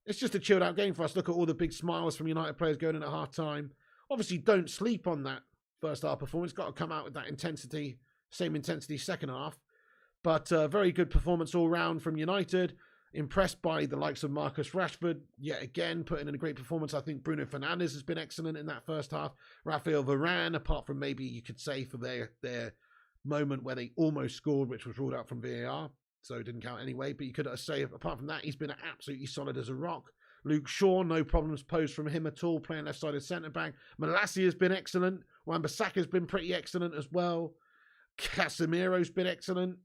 It's just a chilled out game for us. Look at all the big smiles from United players going in at half-time. Obviously, don't sleep on that first half performance. Got to come out with that intensity. Same intensity second half. But very good performance all round from United. Impressed by the likes of Marcus Rashford, yet again, putting in a great performance. I think Bruno Fernandes has been excellent in that first half. Raphael Varane, apart from maybe you could say for their moment where they almost scored, which was ruled out from VAR, so it didn't count anyway. But you could say, apart from that, he's been absolutely solid as a rock. Luke Shaw, no problems posed from him at all, playing left-sided centre-back. Malacia has been excellent. Wan-Bissaka's been pretty excellent as well. Casemiro's been excellent.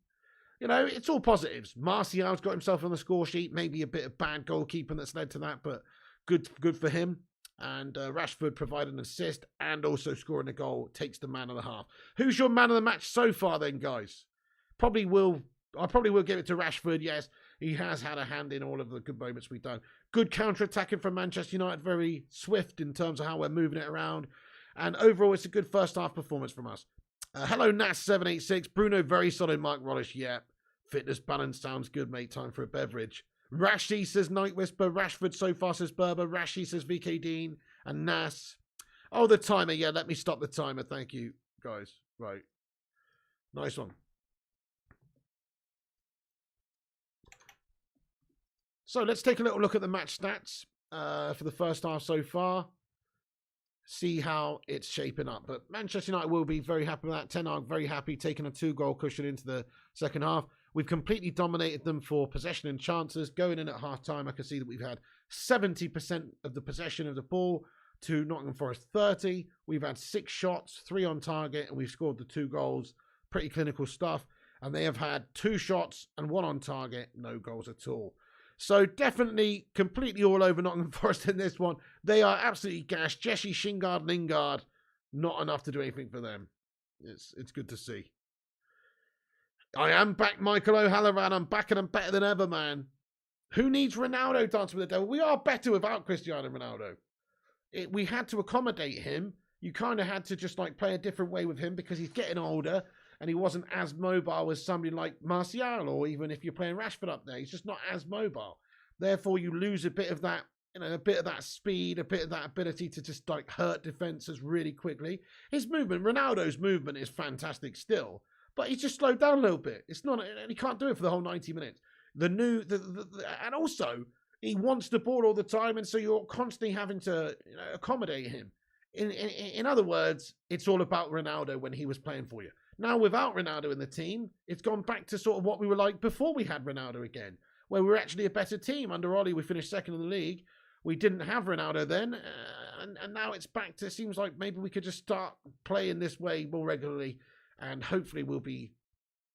You know, it's all positives. Martial's got himself on the score sheet. Maybe a bit of bad goalkeeping that's led to that, but good for him. And Rashford provided an assist and also scoring a goal, takes the man of the half. Who's your man of the match so far then, guys? I probably will give it to Rashford, yes. He has had a hand in all of the good moments we've done. Good counter-attacking from Manchester United, very swift in terms of how we're moving it around. And overall, it's a good first half performance from us. Hello, Nas786. Bruno, very solid. Mark Rollish, yeah. Fitness balance sounds good, mate. Time for a beverage. Rashi says Night Whisper. Rashford so far says Berber. Rashi says VK Dean. And Nas. Oh, the timer. Yeah, let me stop the timer. Thank you, guys. Right. Nice one. So let's take a little look at the match stats for the first half so far. See how it's shaping up. But Manchester United will be very happy with that. Ten Hag very happy, taking a 2-goal cushion into the second half. We've completely dominated them for possession and chances. Going in at half-time, I can see that we've had 70% of the possession of the ball to Nottingham Forest 30. We've had 6 shots, 3 on target, and we've scored the 2 goals. Pretty clinical stuff. And they have had 2 shots and 1 on target, no goals at all. So definitely completely all over Nottingham Forest in this one. They are absolutely gashed. Jesse, Shingard, Lingard, not enough to do anything for them. It's good to see. I am back, Michael O'Halloran. I'm back and I'm better than ever, man. Who needs Ronaldo dancing with the devil? We are better without Cristiano Ronaldo. We had to accommodate him. You kind of had to just like play a different way with him because he's getting older and he wasn't as mobile as somebody like Martial, or even if you're playing Rashford up there, he's just not as mobile. Therefore, you lose a bit of that, a bit of that speed, a bit of that ability to just like hurt defenses really quickly. His movement, Ronaldo's movement is fantastic still, but he's just slowed down a little bit. It's not, and he can't do it for the whole 90 minutes. And also he wants the ball all the time, and so you're constantly having to accommodate him. In other words, it's all about Ronaldo when he was playing for you. Now, without Ronaldo in the team, it's gone back to sort of what we were like before we had Ronaldo again, where we were actually a better team. Under Ollie, we finished second in the league. We didn't have Ronaldo then, and now it's back to, it seems like maybe we could just start playing this way more regularly, and hopefully we'll be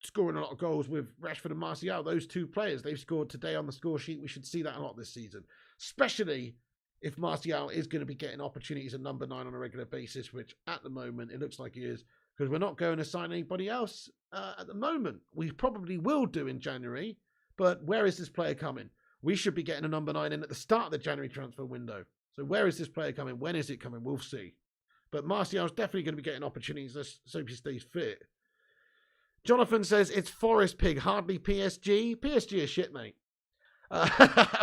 scoring a lot of goals with Rashford and Martial. Those 2 players, they've scored today on the score sheet. We should see that a lot this season, especially if Martial is going to be getting opportunities at number 9 on a regular basis, which at the moment it looks like he is, because we're not going to sign anybody else at the moment. We probably will do in January, but where is this player coming? We should be getting a number 9 in at the start of the January transfer window. So where is this player coming? When is it coming? We'll see. But Martial's definitely going to be getting opportunities. Let's hope he stays fit. Jonathan says, it's Forest Pig, hardly PSG. PSG is shit, mate.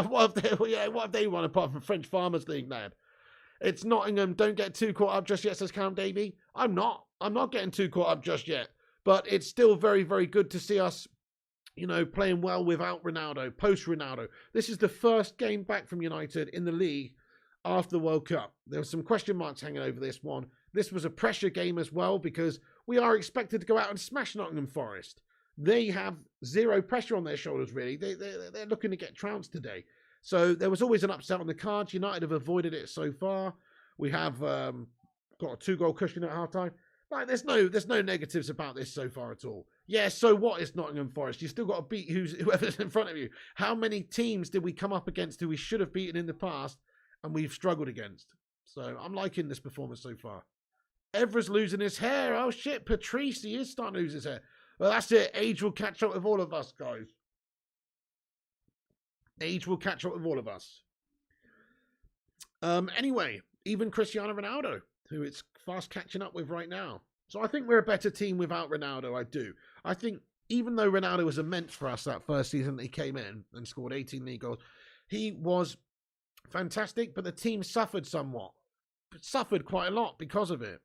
What have they won apart from French Farmers League, lad? It's Nottingham. Don't get too caught up just yet, says Cam Davey. I'm not getting too caught up just yet. But it's still very, very good to see us, playing well without Ronaldo, post-Ronaldo. This is the first game back from United in the league after the World Cup. There were some question marks hanging over this one. This was a pressure game as well because we are expected to go out and smash Nottingham Forest. They have 0 pressure on their shoulders, really. They're looking to get trounced today. So there was always an upset on the cards. United have avoided it so far. We have got a 2-goal cushion at halftime. Like, there's no negatives about this so far at all. Yeah, so what is Nottingham Forest? You still got to beat whoever's in front of you. How many teams did we come up against who we should have beaten in the past and we've struggled against? So I'm liking this performance so far. Evra's losing his hair. Oh shit, Patrice, he is starting to lose his hair. Well, that's it. Age will catch up with all of us, guys. Age will catch up with all of us. Anyway, even Cristiano Ronaldo, who it's fast catching up with right now. So I think we're a better team without Ronaldo, I do. I think even though Ronaldo was immense for us that first season that he came in and scored 18 league goals, he was fantastic, but the team suffered somewhat. Suffered quite a lot because of it.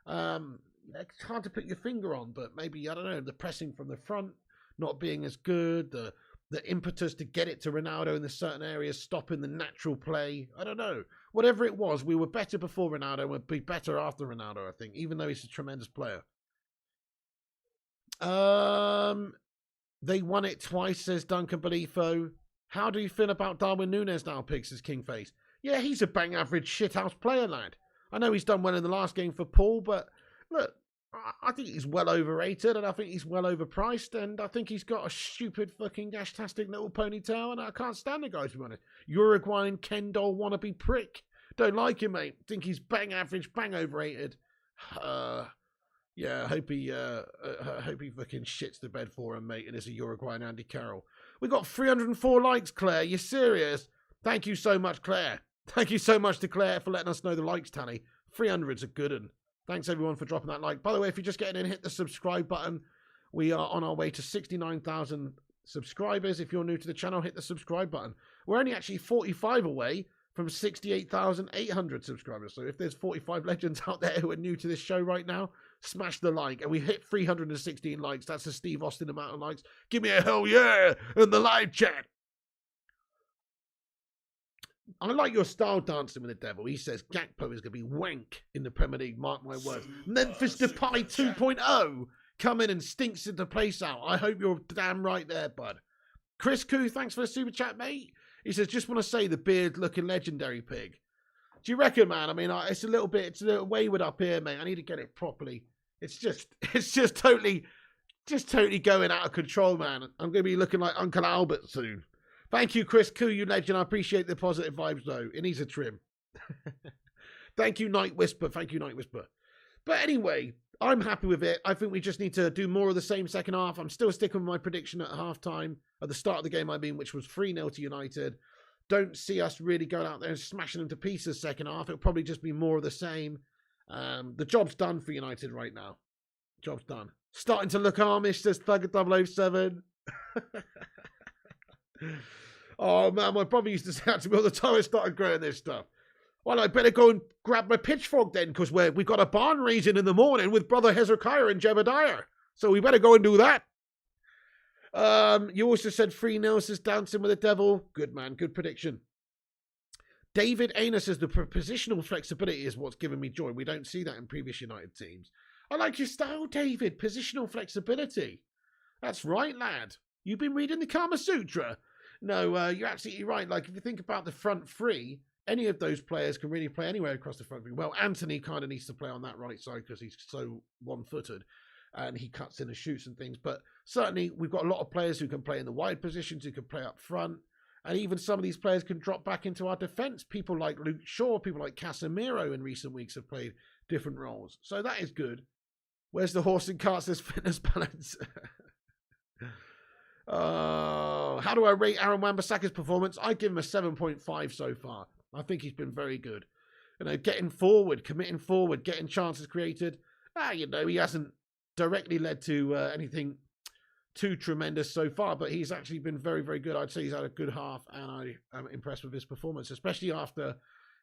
It's hard to put your finger on, but maybe, I don't know, the pressing from the front, not being as good, the impetus to get it to Ronaldo in the certain areas, stopping the natural play. I don't know. Whatever it was, we were better before Ronaldo and we'll be better after Ronaldo, I think, even though he's a tremendous player. They won it twice, says Duncan Belifo. How do you feel about Darwin Núñez now, Pig, says Kingface? Yeah, he's a bang average shithouse player, lad. I know he's done well in the last game for Paul, but look, I think he's well overrated and I think he's well overpriced and I think he's got a stupid fucking gashtastic little ponytail and I can't stand the guy, to be honest. Uruguayan Ken doll wannabe prick. Don't like him, mate. Think he's bang average, bang overrated. Yeah, I hope he fucking shits the bed for him, mate, and is a Uruguayan Andy Carroll. We got 304 likes, Claire. You serious? Thank you so much, Claire. Thank you so much to Claire for letting us know the likes tally. 300's a good one. Thanks, everyone, for dropping that like. By the way, if you're just getting in, hit the subscribe button. We are on our way to 69,000 subscribers. If you're new to the channel, hit the subscribe button. We're only actually 45 away from 68,800 subscribers. So if there's 45 legends out there who are new to this show right now, smash the like. And we hit 316 likes. That's a Steve Austin amount of likes. Give me a hell yeah in the live chat. I like your style dancing with the devil. He says Gakpo is going to be wank in the Premier League. Mark my words. Memphis Depay 2.0 come in and stinks the place out. I hope you're damn right there, bud. Chris Koo, thanks for the super chat, mate. He says, just want to say the beard looking legendary, Pig. Do you reckon, man? I mean, it's a little wayward up here, mate. I need to get it properly. It's just totally going out of control, man. I'm going to be looking like Uncle Albert soon. Thank you, Chris Koo, you legend. I appreciate the positive vibes, though. It needs a trim. Thank you, Night Whisper. Thank you, Night Whisper. But anyway, I'm happy with it. I think we just need to do more of the same second half. I'm still sticking with my prediction at halftime, at the start of the game, which was 3-0 to United. Don't see us really going out there and smashing them to pieces second half. It'll probably just be more of the same. The job's done for United right now. Job's done. Starting to look Amish, says Thug 007. Oh, man, my brother used to say that to me all the time I started growing this stuff. Well, I better go and grab my pitchfork then, because we've got a barn raising in the morning with Brother Hezekiah and Jebediah. So we better go and do that. You also said 3-0 says Dancing with the Devil. Good, man. Good prediction. David Aina says the positional flexibility is what's given me joy. We don't see that in previous United teams. I like your style, David. Positional flexibility. That's right, lad. You've been reading the Kama Sutra. No, you're absolutely right. Like, if you think about the front three, any of those players can really play anywhere across the front three. Well, Anthony kind of needs to play on that right side because he's so one-footed and he cuts in and shoots and things. But certainly, we've got a lot of players who can play in the wide positions, who can play up front. And even some of these players can drop back into our defence. People like Luke Shaw, people like Casemiro in recent weeks have played different roles. So that is good. Where's the horse and cart says fitness balance? How do I rate Aaron Wan-Bissaka's performance? I give him a 7.5 so far. I think he's been very good. You know, getting forward, committing forward, getting chances created. He hasn't directly led to anything too tremendous so far, but he's actually been very, very good. I'd say he's had a good half, and I am impressed with his performance, especially after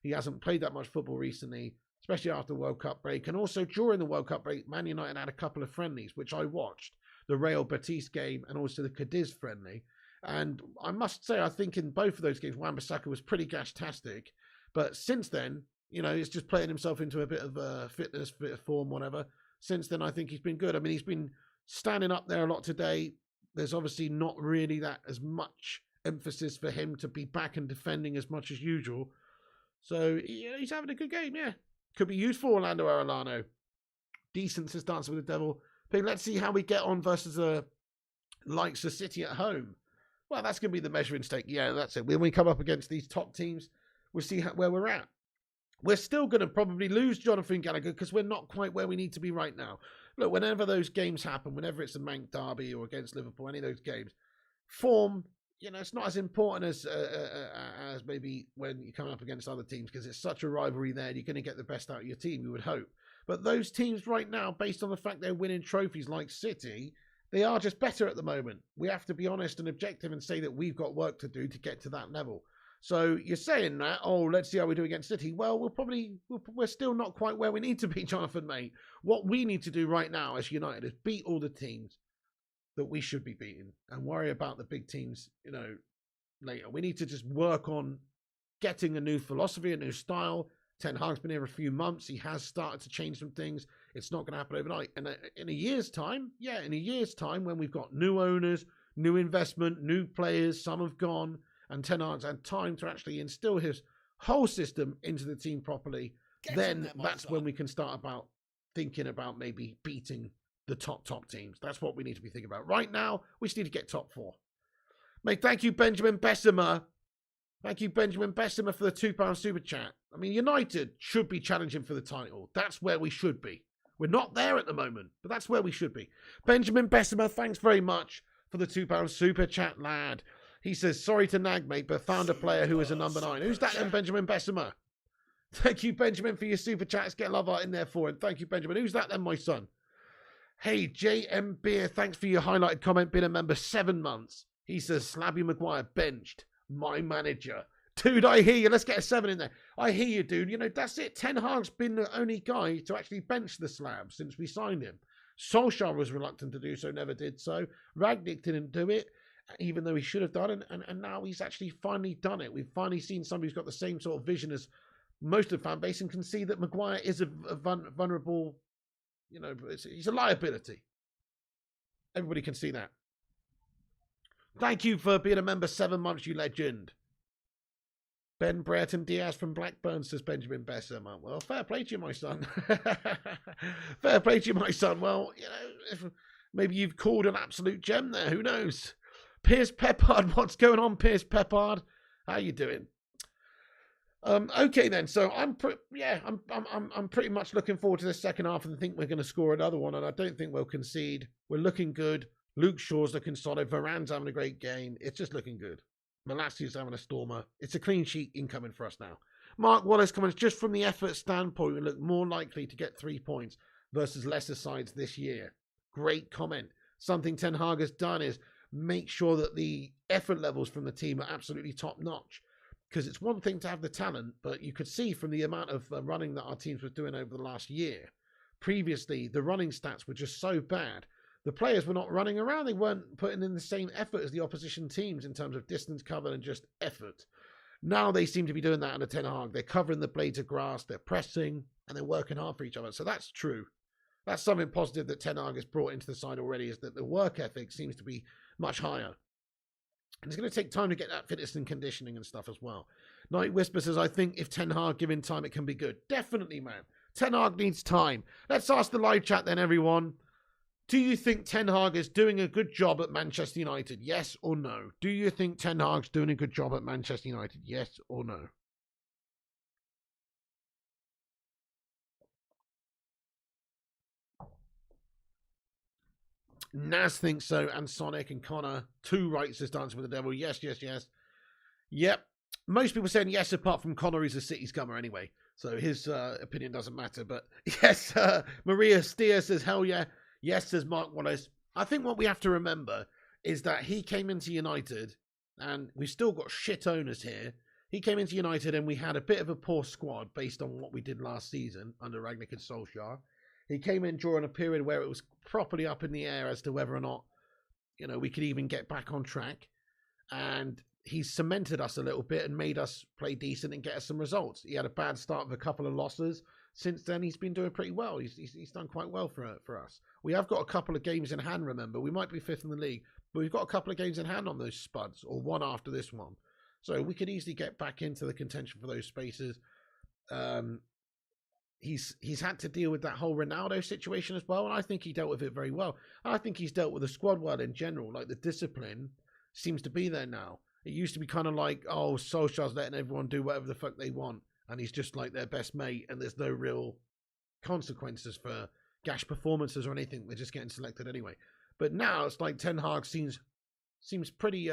he hasn't played that much football recently, especially after the World Cup break. And also during the World Cup break, Man United had a couple of friendlies, which I watched. The Real Betis game and also the Cadiz friendly. And I must say, I think in both of those games, Wan-Bissaka was pretty gash-tastic. But since then, he's just playing himself into a bit of fitness, bit of form, whatever. Since then, I think he's been good. I mean, he's been standing up there a lot today. There's obviously not really that as much emphasis for him to be back and defending as much as usual. So, he's having a good game, yeah. Could be useful, Orlando Arellano. Decent says Dancing with the Devil. But let's see how we get on versus likes of City at home. Well, that's going to be the measuring stick. Yeah, that's it. When we come up against these top teams, we'll see where we're at. We're still going to probably lose Jonathan Gallagher because we're not quite where we need to be right now. Look, whenever those games happen, whenever it's a Manc Derby or against Liverpool, any of those games, form, it's not as important as maybe when you're coming up against other teams because it's such a rivalry there. You're going to get the best out of your team, you would hope. But those teams right now, based on the fact they're winning trophies like City, they are just better at the moment. We have to be honest and objective and say that we've got work to do to get to that level. So you're saying that, let's see how we do against City. Well, we're still not quite where we need to be, Jonathan, mate. What we need to do right now as United is beat all the teams. that we should be beating and worry about the big teams, later. We need to just work on getting a new philosophy, a new style. Ten Hag's been here a few months. He has started to change some things. It's not going to happen overnight. And in a year's time, when we've got new owners, new investment, new players, some have gone, and Ten Hag's had time to actually instill his whole system into the team properly, then that's when we can start about thinking about maybe beating the top teams. That's what we need to be thinking about. Right now, we just need to get top 4. Mate, thank you, Benjamin Bessemer. Thank you, Benjamin Bessemer, for the £2 super chat. I mean, United should be challenging for the title. That's where we should be. We're not there at the moment, but that's where we should be. Benjamin Bessemer, thanks very much for the £2 super chat, lad. He says, sorry to nag, mate, but found a player who is a number 9. Who's that then, Benjamin Bessemer? Thank you, Benjamin, for your super chat. Let's get love art in there for him. Thank you, Benjamin. Who's that then, my son? Hey, JM Beer, thanks for your highlighted comment. Been a member 7 months. He says, Slabby Maguire benched. My manager. Dude, I hear you. Let's get a 7 in there. I hear you, dude. That's it. Ten Hag's been the only guy to actually bench the Slab since we signed him. Solskjaer was reluctant to do so, never did so. Ragnick didn't do it, even though he should have done it. And now he's actually finally done it. We've finally seen somebody who's got the same sort of vision as most of the fan base and can see that Maguire is a vulnerable, he's a liability. Everybody can see that. Thank you for being a member 7 months, you legend. Ben Brereton Diaz from Blackburn, says Benjamin Bessemer. Well, fair play to you, my son. Fair play to you, my son. Well, if maybe you've called an absolute gem there. Who knows? Piers Peppard, what's going on, Piers Peppard? How you doing? Okay then. So I'm pretty much looking forward to the second half and think we're going to score another one. And I don't think we'll concede. We're looking good. Luke Shaw's looking solid. Varane's having a great game. It's just looking good. Malassi's having a stormer. It's a clean sheet incoming for us now. Mark Wallace comments, just from the effort standpoint, we look more likely to get 3 points versus lesser sides this year. Great comment. Something Ten Hag has done is make sure that the effort levels from the team are absolutely top notch. Because it's one thing to have the talent, but you could see from the amount of running that our teams were doing over the last year. Previously, the running stats were just so bad. The players were not running around. They weren't putting in the same effort as the opposition teams in terms of distance covered and just effort. Now they seem to be doing that under Ten Hag. They're covering the blades of grass, they're pressing, and they're working hard for each other. So that's true. That's something positive that Ten Hag has brought into the side already, is that the work ethic seems to be much higher. And it's going to take time to get that fitness and conditioning and stuff as well. Night Whisper says, I think if Ten Hag given time, it can be good. Definitely, man. Ten Hag needs time. Let's ask the live chat then, everyone. Do you think Ten Hag is doing a good job at Manchester United? Yes or no? Do you think Ten Hag's doing a good job at Manchester United? Yes or no? Naz thinks so, and Sonic and Connor. 2 rights says Dancing with the Devil. Yes. Yep. Most people saying yes, apart from Connor, he's a City scummer anyway. So his opinion doesn't matter. But yes, Maria Steer says, hell yeah. Yes, says Mark Wallace. I think what we have to remember is that he came into United, and we've still got shit owners here. He came into United, and we had a bit of a poor squad based on what we did last season under Ragnick and Solskjaer. He came in during a period where it was properly up in the air as to whether or not, we could even get back on track. And he's cemented us a little bit and made us play decent and get us some results. He had a bad start with a couple of losses. Since then, he's been doing pretty well. He's done quite well for us. We have got a couple of games in hand, remember. We might be 5th in the league, but we've got a couple of games in hand on those spuds, or one after this one. So we could easily get back into the contention for those spaces. He's had to deal with that whole Ronaldo situation as well, and I think he dealt with it very well. And I think he's dealt with the squad well in general. Like, the discipline seems to be there now. It used to be kind of like, oh, Solskjaer's letting everyone do whatever the fuck they want, and he's just like their best mate, and there's no real consequences for gash performances or anything. They're just getting selected anyway. But now it's like Ten Hag seems pretty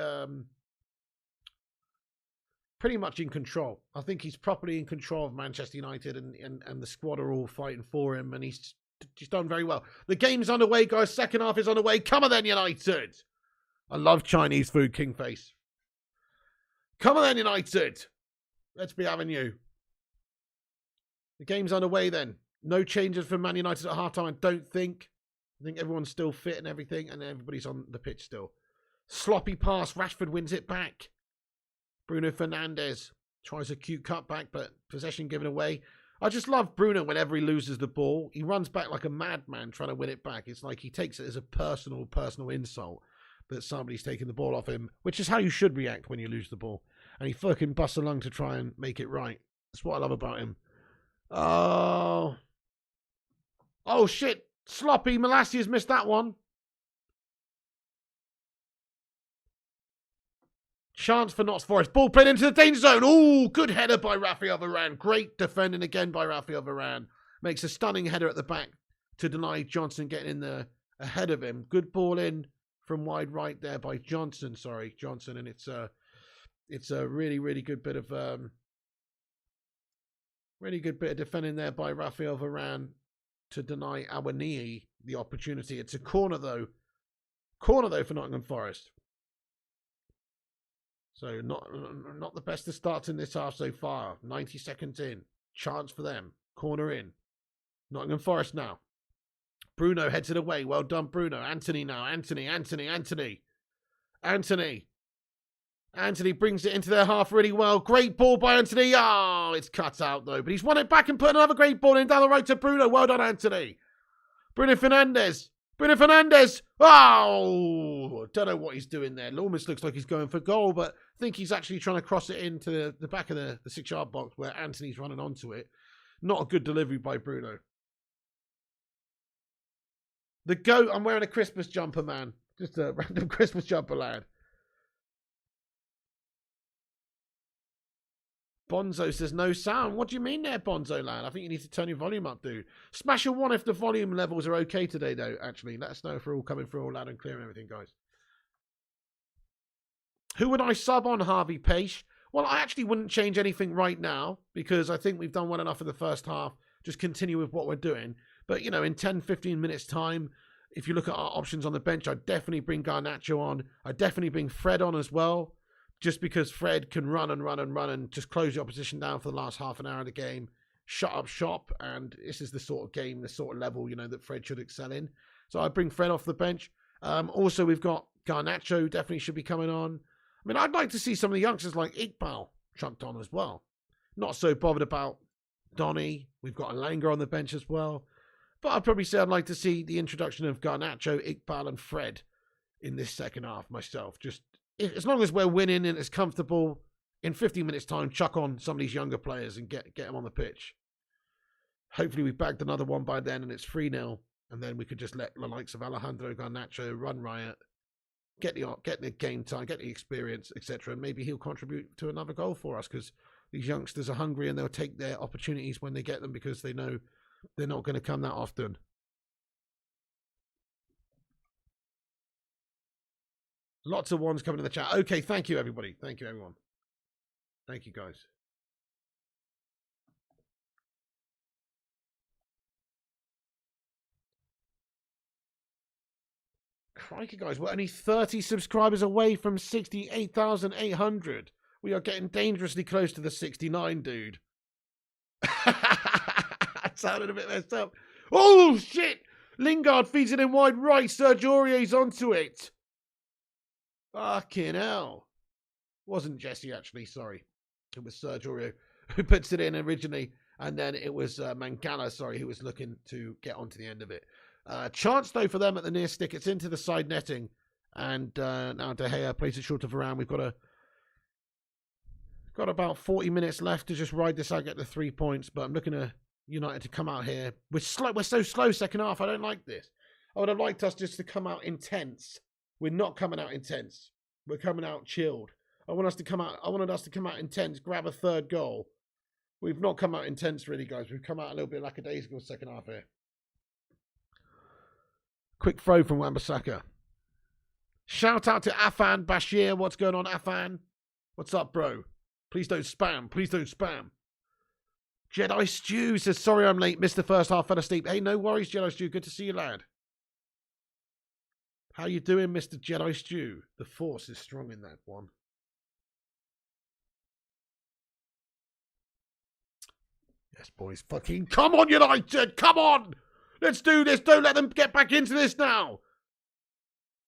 much in control. I think he's properly in control of Manchester United, and the squad are all fighting for him, and he's done very well. The game's underway, guys. Second half is underway. Come on then, United. I love Chinese food, Kingface. Come on then, United. Let's be having you. The game's underway then. No changes from Man United at halftime, I don't think. I think everyone's still fit and everything, and everybody's on the pitch still. Sloppy pass. Rashford wins it back. Bruno Fernandes tries a cute cutback, but possession given away. I just love Bruno whenever he loses the ball. He runs back like a madman trying to win it back. It's like he takes it as a personal insult that somebody's taking the ball off him, which is how you should react when you lose the ball. And he fucking busts a lung to try and make it right. That's what I love about him. Oh, shit. Sloppy. Malacia has missed that one. Chance for Notts Forest. Ball played into the danger zone. Oh, good header by Raphael Varane. Great defending again by Raphael Varane. Makes a stunning header at the back to deny Johnson getting in there ahead of him. Good ball in from wide right there by Johnson. And it's a really, really good bit of defending there by Raphael Varane to deny Awaniyi the opportunity. It's a corner though for Nottingham Forest. So not the best of starts in this half so far. 90 seconds in. Chance for them. Corner in. Nottingham Forest now. Bruno heads it away. Well done, Bruno. Anthony now. Anthony brings it into their half really well. Great ball by Anthony. Oh, it's cut out though. But he's won it back and put another great ball in down the right to Bruno. Well done, Anthony. Bruno Fernandes. Oh, don't know what he's doing there. It almost looks like he's going for goal, but I think he's actually trying to cross it into the back of the 6-yard box where Anthony's running onto it. Not a good delivery by Bruno. The GOAT, I'm wearing a Christmas jumper, man. Just a random Christmas jumper, lad. Bonzo says no sound. What do you mean there, Bonzo, lad? I think you need to turn your volume up, dude. Smash a 1 if the volume levels are okay today, though, actually. Let us know if we're all coming through all loud and clear and everything, guys. Who would I sub on, Harvey Page? Well, I actually wouldn't change anything right now because I think we've done well enough in the first half. Just continue with what we're doing. But, you know, in 10, 15 minutes' time, if you look at our options on the bench, I'd definitely bring Garnacho on. I'd definitely bring Fred on as well. Just because Fred can run and just close the opposition down for the last half an hour of the game, shut up shop, and this is the sort of game, the sort of level, you know, that Fred should excel in. So I bring Fred off the bench. Also, we've got Garnacho, definitely should be coming on. I mean, I'd like to see some of the youngsters like Iqbal chunked on as well. Not so bothered about Donny. We've got Alanga on the bench as well. But I'd probably say I'd like to see the introduction of Garnacho, Iqbal, and Fred in this second half myself. Just as long as we're winning and it's comfortable, in 15 minutes' time, chuck on some of these younger players and get them on the pitch. Hopefully we've bagged another one by then and it's 3-0. And then we could just let the likes of Alejandro Garnacho run riot, get the game time, get the experience, etc. And maybe he'll contribute to another goal for us because these youngsters are hungry and they'll take their opportunities when they get them because they know they're not going to come that often. Lots of ones coming to the chat. Okay, thank you, everybody. Thank you, everyone. Thank you, guys. Crikey, guys. We're only 30 subscribers away from 68,800. We are getting dangerously close to the 69, dude. That sounded a bit messed up. Oh, shit! Lingard feeds it in wide right. Serge Aurier's onto it. Fucking hell. Wasn't Jesse, actually, sorry. It was Serge Aurier who puts it in originally, and then it was Mangala, sorry, who was looking to get onto the end of it. Chance, though, for them at the near stick. It's into the side netting, and now De Gea plays it short of Varane. We've got about 40 minutes left to just ride this out, get the 3 points, but I'm looking at United to come out here. We're so slow second half. I don't like this. I would have liked us just to come out intense. We're not coming out intense. We're coming out chilled. I wanted us to come out intense, grab a third goal. We've not come out intense, really, guys. We've come out a little bit lackadaisical second half here. Quick throw from Wan-Bissaka. Shout out to Afan Bashir. What's going on, Afan? What's up, bro? Please don't spam. Please don't spam. Jedi Stew says, sorry I'm late. Missed the first half. Fell asleep. Hey, no worries, Jedi Stew. Good to see you, lad. How you doing, Mr. Jedi Stew? The force is strong in that one. Yes, boys. Fucking come on, United. Come on. Let's do this. Don't let them get back into this now.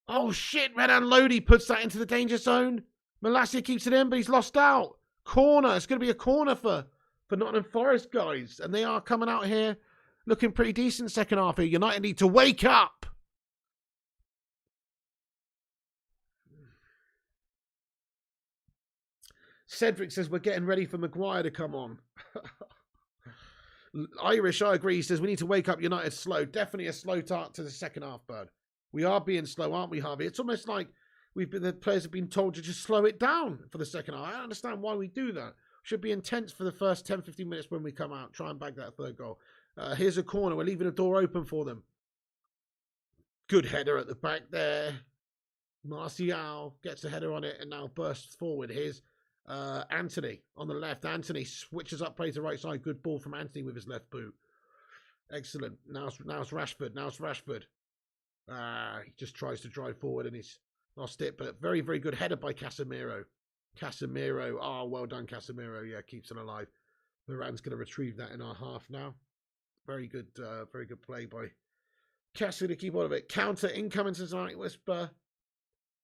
Oh, shit. Renan Lodi puts that into the danger zone. Malacia keeps it in, but he's lost out. Corner. It's going to be a corner for Nottingham Forest, guys. And they are coming out here looking pretty decent second half here. United need to wake up. Cedric says we're getting ready for Maguire to come on. Irish, I agree. He says we need to wake up United slow. Definitely a slow start to the second half, Bird. We are being slow, aren't we, Harvey? It's almost like the players have been told to just slow it down for the second half. I don't understand why we do that. Should be intense for the first 10, 15 minutes when we come out. Try and bag that third goal. Here's a corner. We're leaving a door open for them. Good header at the back there. Martial gets a header on it and now bursts forward. Here's Anthony on the left. Anthony switches up, plays the right side. Good ball from Anthony with his left boot. Excellent. Now it's Rashford. He just tries to drive forward and he's lost it. But very, very good header by Casemiro. Well done, Casemiro. Yeah, keeps it alive. Varane's going to retrieve that in our half now. Very good play by Cassie to keep on of it. Counter incoming to tonight, Whisper.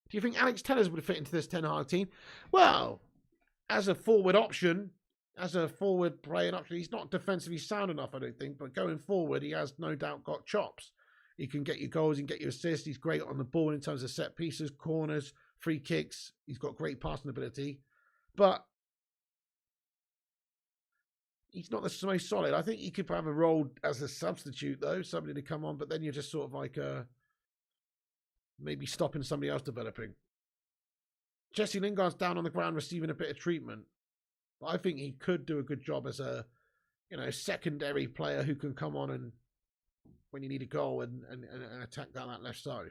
Do you think Alex Tellers would fit into this Ten Hag team? Well, as a forward option, as a forward playing option, he's not defensively sound enough, I don't think. But going forward, he has no doubt got chops. He can get you goals, he can get you assists. He's great on the ball in terms of set pieces, corners, free kicks. He's got great passing ability. But he's not the most solid. I think he could have a role as a substitute, though. Somebody to come on, but then you're just sort of like maybe stopping somebody else developing. Jesse Lingard's down on the ground receiving a bit of treatment. But I think he could do a good job as a, secondary player who can come on and when you need a goal and attack down that left side.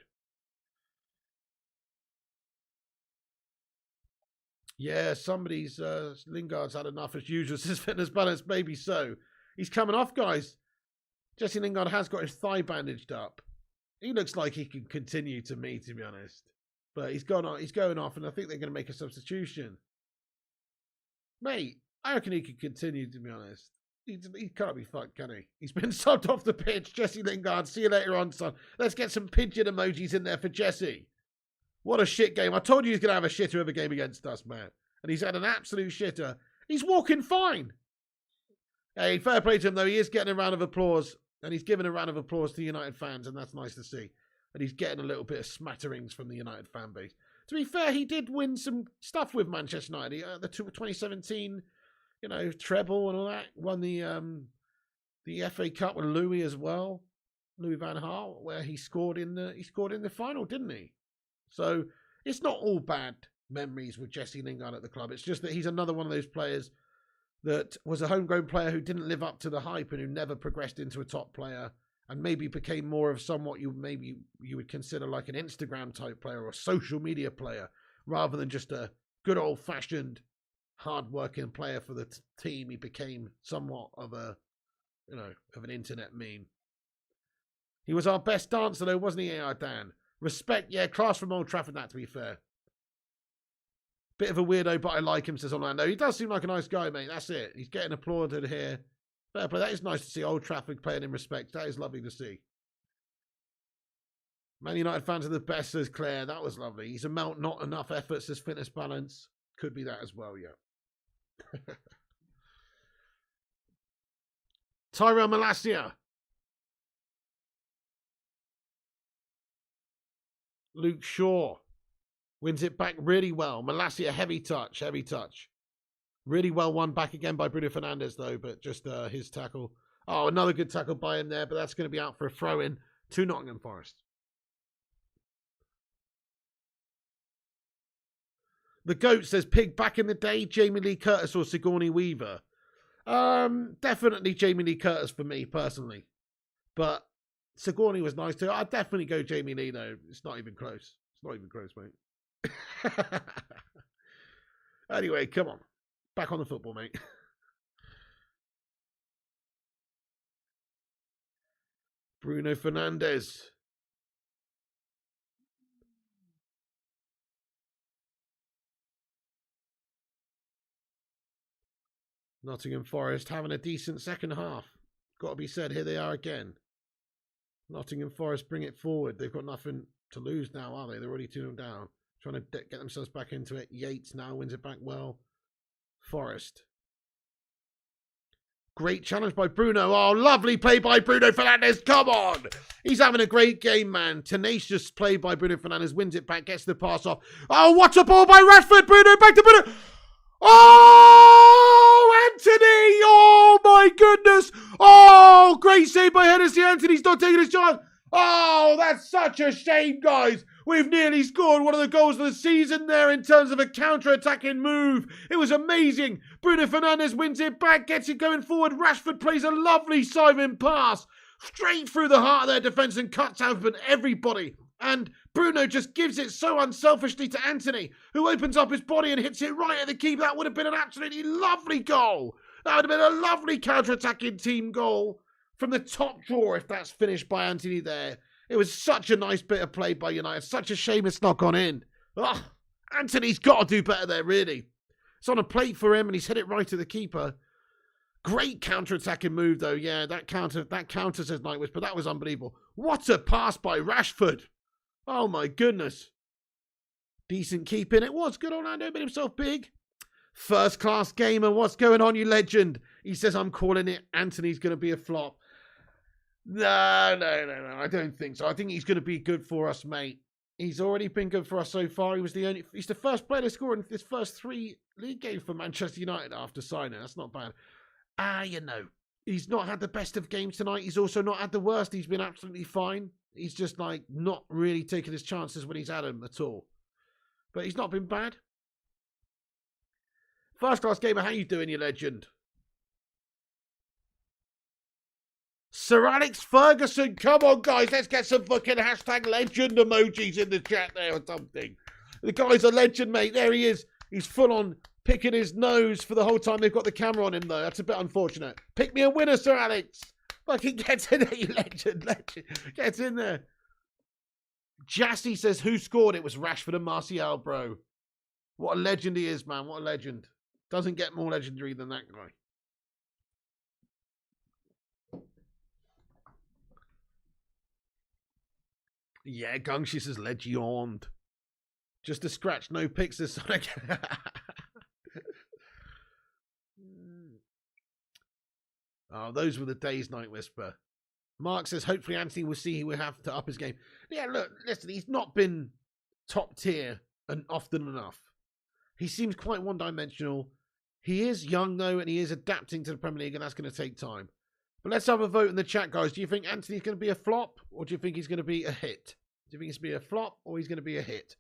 Yeah, somebody's Lingard's had enough as usual. His fitness balance, maybe so. He's coming off, guys. Jesse Lingard has got his thigh bandaged up. He looks like he can continue to me, to be honest. But he's going off, and I think they're going to make a substitution. Mate, I reckon he can continue, to be honest. He can't be fucked, can he? He's been subbed off the pitch. Jesse Lingard, see you later on, son. Let's get some pigeon emojis in there for Jesse. What a shit game. I told you he's going to have a shitter of a game against us, man. And he's had an absolute shitter. He's walking fine. Hey, fair play to him, though. He is getting a round of applause. And he's giving a round of applause to the United fans, and that's nice to see. And he's getting a little bit of smatterings from the United fan base. To be fair, he did win some stuff with Manchester United. The 2017, treble and all that. Won the FA Cup with Louis as well, Louis van Gaal, where he scored in the final, didn't he? So it's not all bad memories with Jesse Lingard at the club. It's just that he's another one of those players that was a homegrown player who didn't live up to the hype and who never progressed into a top player and maybe became more of somewhat you would consider like an Instagram type player or a social media player rather than just a good old fashioned hard working player for the team. He became somewhat of an internet meme. He was our best dancer though, wasn't he, Dan? Respect, yeah, class from Old Trafford, that to be fair. Bit of a weirdo, but I like him, says Orlando. He does seem like a nice guy, mate. That's it. He's getting applauded here. Fair play. That is nice to see. Old Trafford playing in respect. That is lovely to see. Man United fans are the best, says Claire. That was lovely. He's a melt, not enough effort, says Fitness Balance. Could be that as well, yeah. Tyrell Malacia. Luke Shaw. Wins it back really well. Malacia, heavy touch. Really well won back again by Bruno Fernandes, though, but just his tackle. Oh, another good tackle by him there, but that's going to be out for a throw-in to Nottingham Forest. The GOAT says, Pig back in the day, Jamie Lee Curtis or Sigourney Weaver? Definitely Jamie Lee Curtis for me, personally. But Sigourney was nice too. I'd definitely go Jamie Lee, though. It's not even close. Mate. Anyway, come on. Back on the football, mate. Bruno Fernandes. Nottingham Forest having a decent second half. Got to be said, here they are again. Nottingham Forest bring it forward. They've got nothing to lose now, are they? They're already 2-0 down. Trying to get themselves back into it. Yates now wins it back well. Forest. Great challenge by Bruno. Oh, lovely play by Bruno Fernandes. Come on. He's having a great game, man. Tenacious play by Bruno Fernandes. Wins it back. Gets the pass off. Oh, what a ball by Rashford. Bruno back to Bruno. Oh, Anthony. Oh, my goodness. Oh, great save by Hennessy. Anthony's not taking his chance. Oh, that's such a shame, guys. We've nearly scored one of the goals of the season there in terms of a counter-attacking move. It was amazing. Bruno Fernandes wins it back, gets it going forward. Rashford plays a lovely Simon pass straight through the heart of their defence and cuts open everybody. And Bruno just gives it so unselfishly to Anthony, who opens up his body and hits it right at the keeper. That would have been an absolutely lovely goal. That would have been a lovely counter-attacking team goal from the top drawer if that's finished by Anthony there. It was such a nice bit of play by United. Such a shame it's not gone in. Oh, Anthony's got to do better there, really. It's on a plate for him and he's hit it right to the keeper. Great counter-attacking move, though. Yeah, that counter says Nightwish, but that was unbelievable. What a pass by Rashford. Oh, my goodness. Decent keeping. It was good. Orlando made himself big. First-class gamer. What's going on, you legend? He says, I'm calling it. Anthony's going to be a flop. No. I don't think so. I think he's going to be good for us, mate. He's already been good for us so far. He's the first player to score in his first 3 league games for Manchester United after signing. That's not bad. He's not had the best of games tonight. He's also not had the worst. He's been absolutely fine. He's just not really taking his chances when he's had them at all. But he's not been bad. First class gamer, how you doing, you legend? Sir Alex Ferguson, come on, guys. Let's get some fucking hashtag legend emojis in the chat there or something. The guy's a legend, mate. There he is. He's full on picking his nose for the whole time they've got the camera on him, though. That's a bit unfortunate. Pick me a winner, Sir Alex. Fucking get in there, you legend. Get in there. Jassy says, who scored? It was Rashford and Martial, bro. What a legend he is, man. What a legend. Doesn't get more legendary than that guy. Yeah, Gungshi says legend. Just a scratch, no picks this Sonic. Oh, those were the days, Night Whisper. Mark says, hopefully Anthony will see he will have to up his game. Yeah, look, listen, he's not been top tier and often enough. He seems quite one-dimensional. He is young, though, and he is adapting to the Premier League, and that's going to take time. But let's have a vote in the chat, guys. Do you think Anthony's going to be a flop, or do you think he's going to be a hit? Do you think he's going to be a flop, or he's going to be a hit?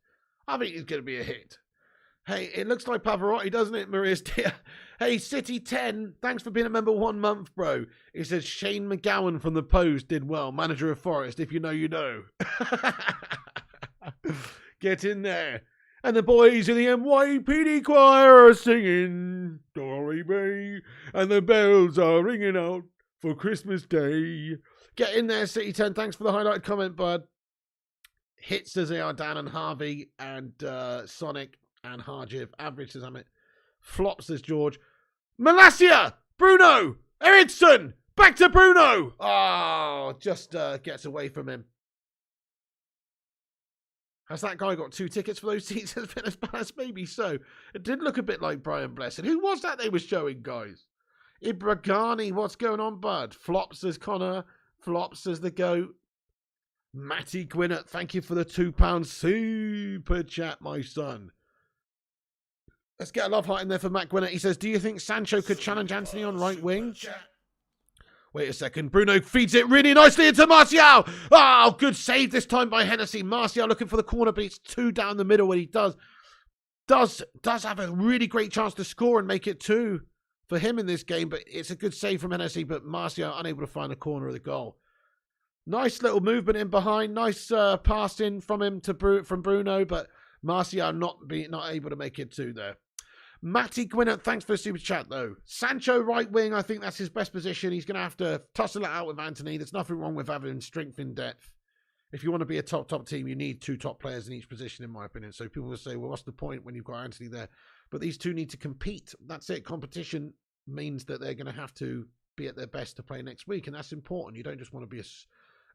I think he's going to be a hit. Hey, it looks like Pavarotti, doesn't it, Maria's dear? Hey, City 10, thanks for being a member 1 month, bro. It says Shane McGowan from the Post did well. Manager of Forest, if you know, you know. Get in there. And the boys in the NYPD choir are singing Story Bay, and the bells are ringing out for Christmas Day. Get in there, City 10. Thanks for the highlighted comment, bud. Hits as they are, Dan and Harvey and Sonic and Harjiv. Average says Amit. Flops says George. Malasia! Bruno! Eriksson! Back to Bruno! Oh, just gets away from him. Has that guy got 2 tickets for those seats as Venice Palace? Maybe so. It did look a bit like Brian Blessed. Who was that they were showing, guys? Ibragani, what's going on, bud? Flops says Connor. Flops says the GOAT. Matty Gwinnett, thank you for the £2 super chat, my son. Let's get a love heart in there for Matt Gwinnett. He says, do you think Sancho could challenge Anthony on right wing? Wait a second. Bruno feeds it really nicely into Martial. Oh, good save this time by Hennessy. Martial looking for the corner, but it's 2 down the middle when he does have a really great chance to score and make it 2 for him in this game. But it's a good save from Hennessy, but Martial unable to find the corner of the goal. Nice little movement in behind. Nice pass in from him from Bruno, but Martial not able to make it 2 there. Matty Gwinnett, thanks for the super chat, though. Sancho right wing, I think that's his best position. He's going to have to tussle it out with Anthony. There's nothing wrong with having strength in depth. If you want to be a top team, you need 2 top players in each position, in my opinion. So people will say, well, what's the point when you've got Anthony there? But these 2 need to compete. That's it. Competition means that they're going to have to be at their best to play next week, and that's important. You don't just want to be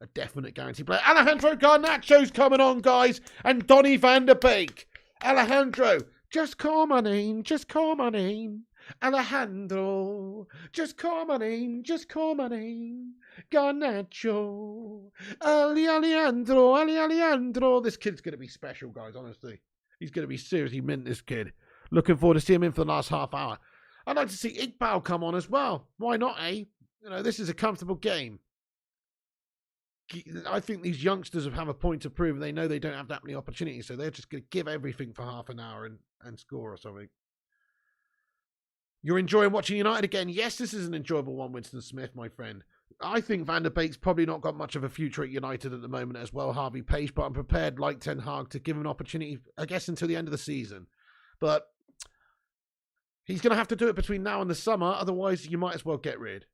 a definite guarantee player. Alejandro Garnacho's coming on, guys, and Donny van der Beek. Alejandro, just call my name, just call my name. Alejandro, just call my name, just call my name. Garnacho, Alejandro. This kid's going to be special, guys, honestly. He's going to be seriously mint, this kid. Looking forward to seeing him in for the last half hour. I'd like to see Iqbal come on as well. Why not, eh? You know, this is a comfortable game. I think these youngsters have a point to prove, and they know they don't have that many opportunities, so they're just going to give everything for half an hour and score or something. You're enjoying watching United again? Yes, this is an enjoyable one, Winston Smith, my friend. I think Van der Beek's probably not got much of a future at United at the moment as well, Harvey Page, but I'm prepared, like Ten Hag, to give him an opportunity, I guess, until the end of the season. But he's going to have to do it between now and the summer, otherwise you might as well get rid.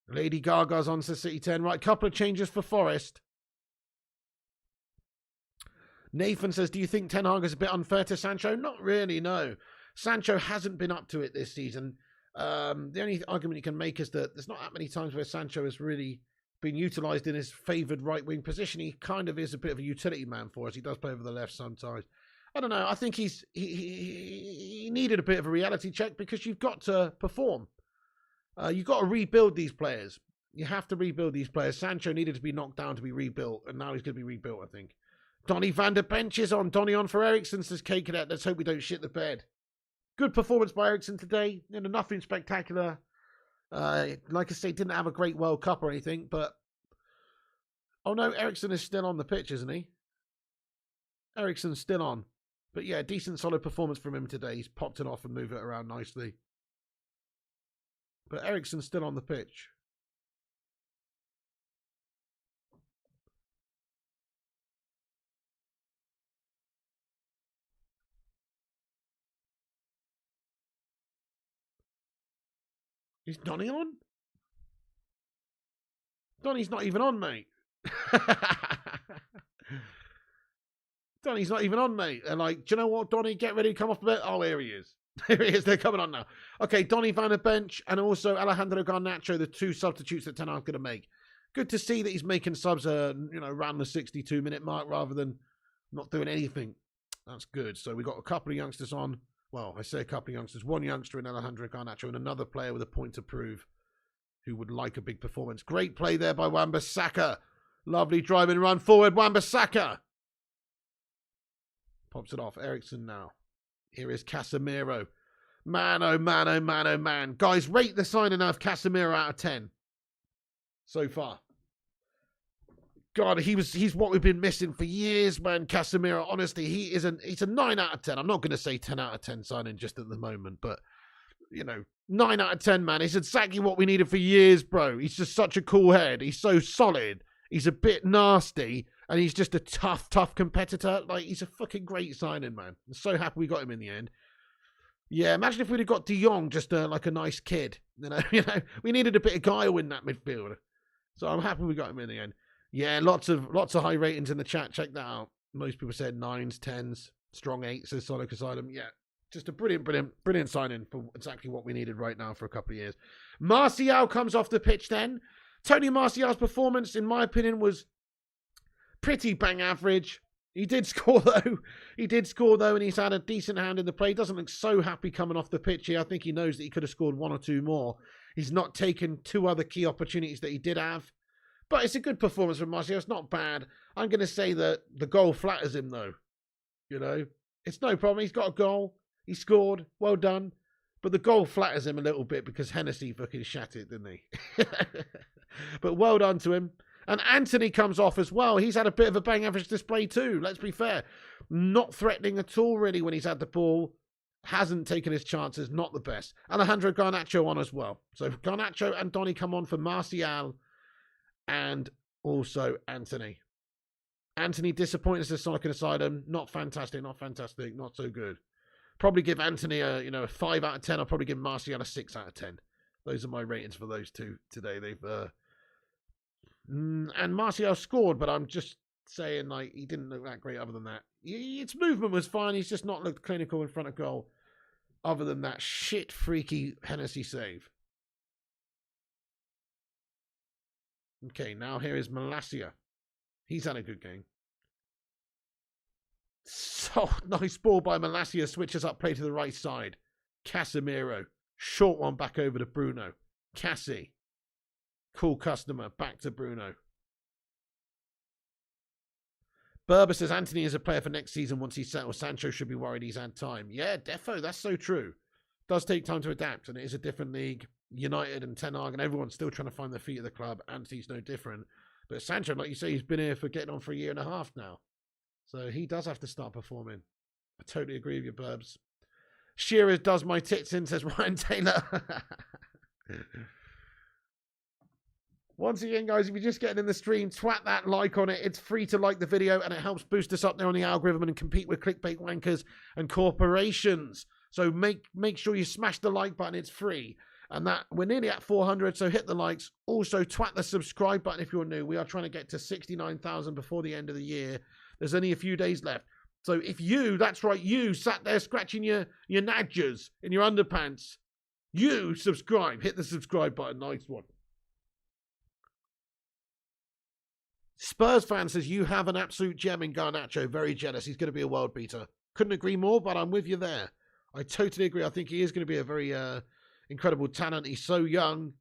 Lady Gaga's on to City 10. Right, couple of changes for Forest. Nathan says, do you think Ten Hag is a bit unfair to Sancho? Not really, no. Sancho hasn't been up to it this season. The only argument you can make is that there's not that many times where Sancho has really been utilised in his favoured right-wing position. He kind of is a bit of a utility man for us. He does play over the left sometimes. I don't know. I think he needed a bit of a reality check because you've got to perform. You've got to rebuild these players. You have to rebuild these players. Sancho needed to be knocked down to be rebuilt, and now he's going to be rebuilt, I think. Donny van der Bench is on. Donny on for Ericsson, says K-Cadet. Let's hope we don't shit the bed. Good performance by Ericsson today. You know, nothing spectacular. Like I say, didn't have a great World Cup or anything, but... Oh no, Ericsson is still on the pitch, isn't he? Ericsson's still on. But yeah, decent solid performance from him today. He's popped it off and moved it around nicely. But Ericsson's still on the pitch. Is Donny on? Donny's not even on, mate. Donny's not even on, mate. They're like, do you know what, Donny? Get ready to come off the bed. Oh, here he is. Here he is. They're coming on now. Okay, Donny van der Bench and also Alejandro Garnacho, the two substitutes that Ten Hag's going to make. Good to see that he's making subs, around the 62-minute mark rather than not doing anything. That's good. So we've got a couple of youngsters on. Well, I say a couple of youngsters. One youngster in Alejandro Garnacho and another player with a point to prove who would like a big performance. Great play there by Wan-Bissaka. Lovely driving run forward. Wan-Bissaka pops it off. Ericsson now. Here is Casemiro. Man, oh man, oh man, oh man. Guys, rate the signing of Casemiro out of 10 so far. God, he's what we've been missing for years, man. Casemiro, honestly, he's a 9 out of 10. I'm not going to say 10 out of 10 signing just at the moment, but, 9 out of 10, man. It's exactly what we needed for years, bro. He's just such a cool head. He's so solid. He's a bit nasty, and he's just a tough competitor. Like, he's a fucking great signing, man. I'm so happy we got him in the end. Yeah, imagine if we'd have got De Jong, just like a nice kid. We needed a bit of guile in that midfield. So I'm happy we got him in the end. Yeah, lots of high ratings in the chat. Check that out. Most people said 9s, 10s, strong 8s, says Sonic Asylum. Yeah, just a brilliant signing for exactly what we needed right now for a couple of years. Martial comes off the pitch then. Tony Martial's performance, in my opinion, was pretty bang average. He did score, though. And he's had a decent hand in the play. He doesn't look so happy coming off the pitch here. I think he knows that he could have scored 1 or 2 more. He's not taken 2 other key opportunities that he did have. But it's a good performance from Martial. It's not bad. I'm going to say that the goal flatters him, though. It's no problem. He's got a goal. He scored. Well done. But the goal flatters him a little bit because Hennessy fucking shat it, didn't he? But well done to him. And Anthony comes off as well. He's had a bit of a bang average display too. Let's be fair. Not threatening at all, really, when he's had the ball. Hasn't taken his chances. Not the best. Alejandro Garnacho on as well. So Garnacho and Donny come on for Martial and also Anthony. Anthony disappointed as a Sonic Asylum. Not fantastic. Not so good. Probably give Anthony a 5 out of 10. I'll probably give Martial a 6 out of 10. Those are my ratings for those two today. And Martial scored, but I'm just saying, like, he didn't look that great other than that. Its movement was fine. He's just not looked clinical in front of goal other than that shit freaky Hennessy save. Okay, now here is Malacia. He's had a good game. So, nice ball by Malacia. Switches up play to the right side. Casemiro. Short one back over to Bruno. Cassie. Cool customer. Back to Bruno. Berber says Anthony is a player for next season once he's settled. Sancho should be worried he's had time. Yeah, defo. That's so true. Does take time to adapt, and it is a different league. United and Ten Hag and everyone's still trying to find their feet at the club. Anthony's no different. But Sancho, like you say, he's been here for getting on for a year and a half now. So he does have to start performing. I totally agree with you, Burbs. Shearer does my tits in, says Ryan Taylor. Once again, guys, if you're just getting in the stream, twat that like on it. It's free to like the video, and it helps boost us up there on the algorithm and compete with clickbait wankers and corporations. So make sure you smash the like button. It's free. And that we're nearly at 400, so hit the likes. Also, twat the subscribe button if you're new. We are trying to get to 69,000 before the end of the year. There's only a few days left. So if you, that's right, you sat there scratching your nadgers in your underpants, you subscribe. Hit the subscribe button. Nice one. Spurs fan says, you have an absolute gem in Garnacho. Very jealous. He's going to be a world beater. Couldn't agree more, but I'm with you there. I totally agree. I think he is going to be a very incredible talent. He's so young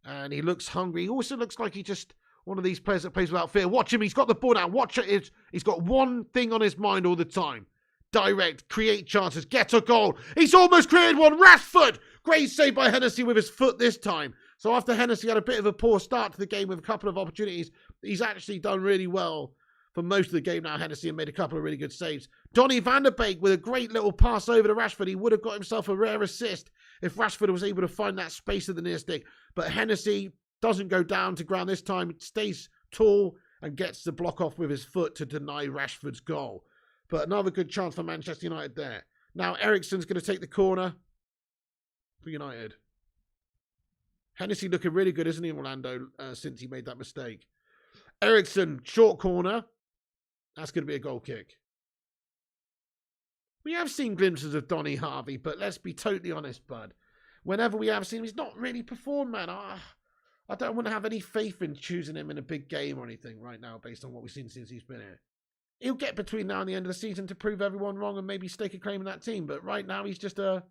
and he looks hungry. He also looks like he just one of these players that plays without fear. Watch him. He's got the ball now. Watch it. He's got one thing on his mind all the time. Direct, create chances, get a goal. He's almost created one. Rashford. Great save by Hennessy with his foot this time. So after Hennessy had a bit of a poor start to the game with a couple of opportunities, he's actually done really well for most of the game now. Hennessy made a couple of really good saves. Donny van der Beek with a great little pass over to Rashford. He would have got himself a rare assist if Rashford was able to find that space at the near stick. But Hennessy doesn't go down to ground this time. It stays tall and gets the block off with his foot to deny Rashford's goal. But another good chance for Manchester United there. Now Eriksen's going to take the corner for United. Hennessy looking really good, isn't he, Orlando, since he made that mistake. Eriksen, short corner. That's going to be a goal kick. We have seen glimpses of Donny Harvey, but let's be totally honest, bud. Whenever we have seen him, he's not really performed, man. I don't want to have any faith in choosing him in a big game or anything right now based on what we've seen since he's been here. He'll get between now and the end of the season to prove everyone wrong and maybe stake a claim in that team. But right now, he's just a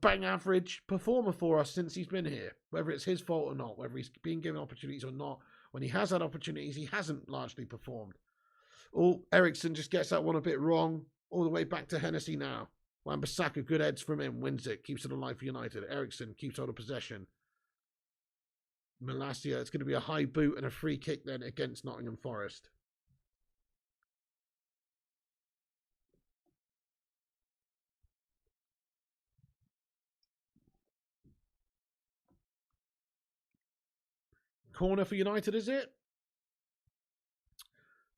bang average performer for us since he's been here. Whether it's his fault or not, whether he's been given opportunities or not. When he has had opportunities, he hasn't largely performed. Oh, Eriksen just gets that one a bit wrong. All the way back to Hennessy now. Wan-Bissaka, good heads from him, wins it, keeps it alive for United. Eriksen keeps hold of possession. Malacia, it's going to be a high boot and a free kick then against Nottingham Forest. Corner for United, is it?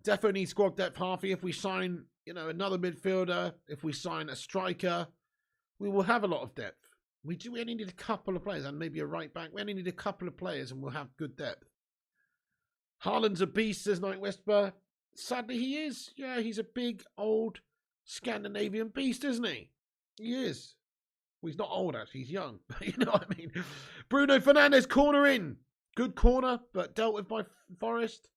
Definitely need squad depth, Harvey. If we sign, another midfielder, if we sign a striker, we will have a lot of depth. We only need a couple of players and maybe a right back. We only need a couple of players and we'll have good depth. Haaland's a beast, says Night Whisper. Sadly, he is. Yeah, he's a big, old Scandinavian beast, isn't he? He is. Well, he's not old, actually. He's young. You know what I mean? Bruno Fernandes, corner in. Good corner, but dealt with by Forest.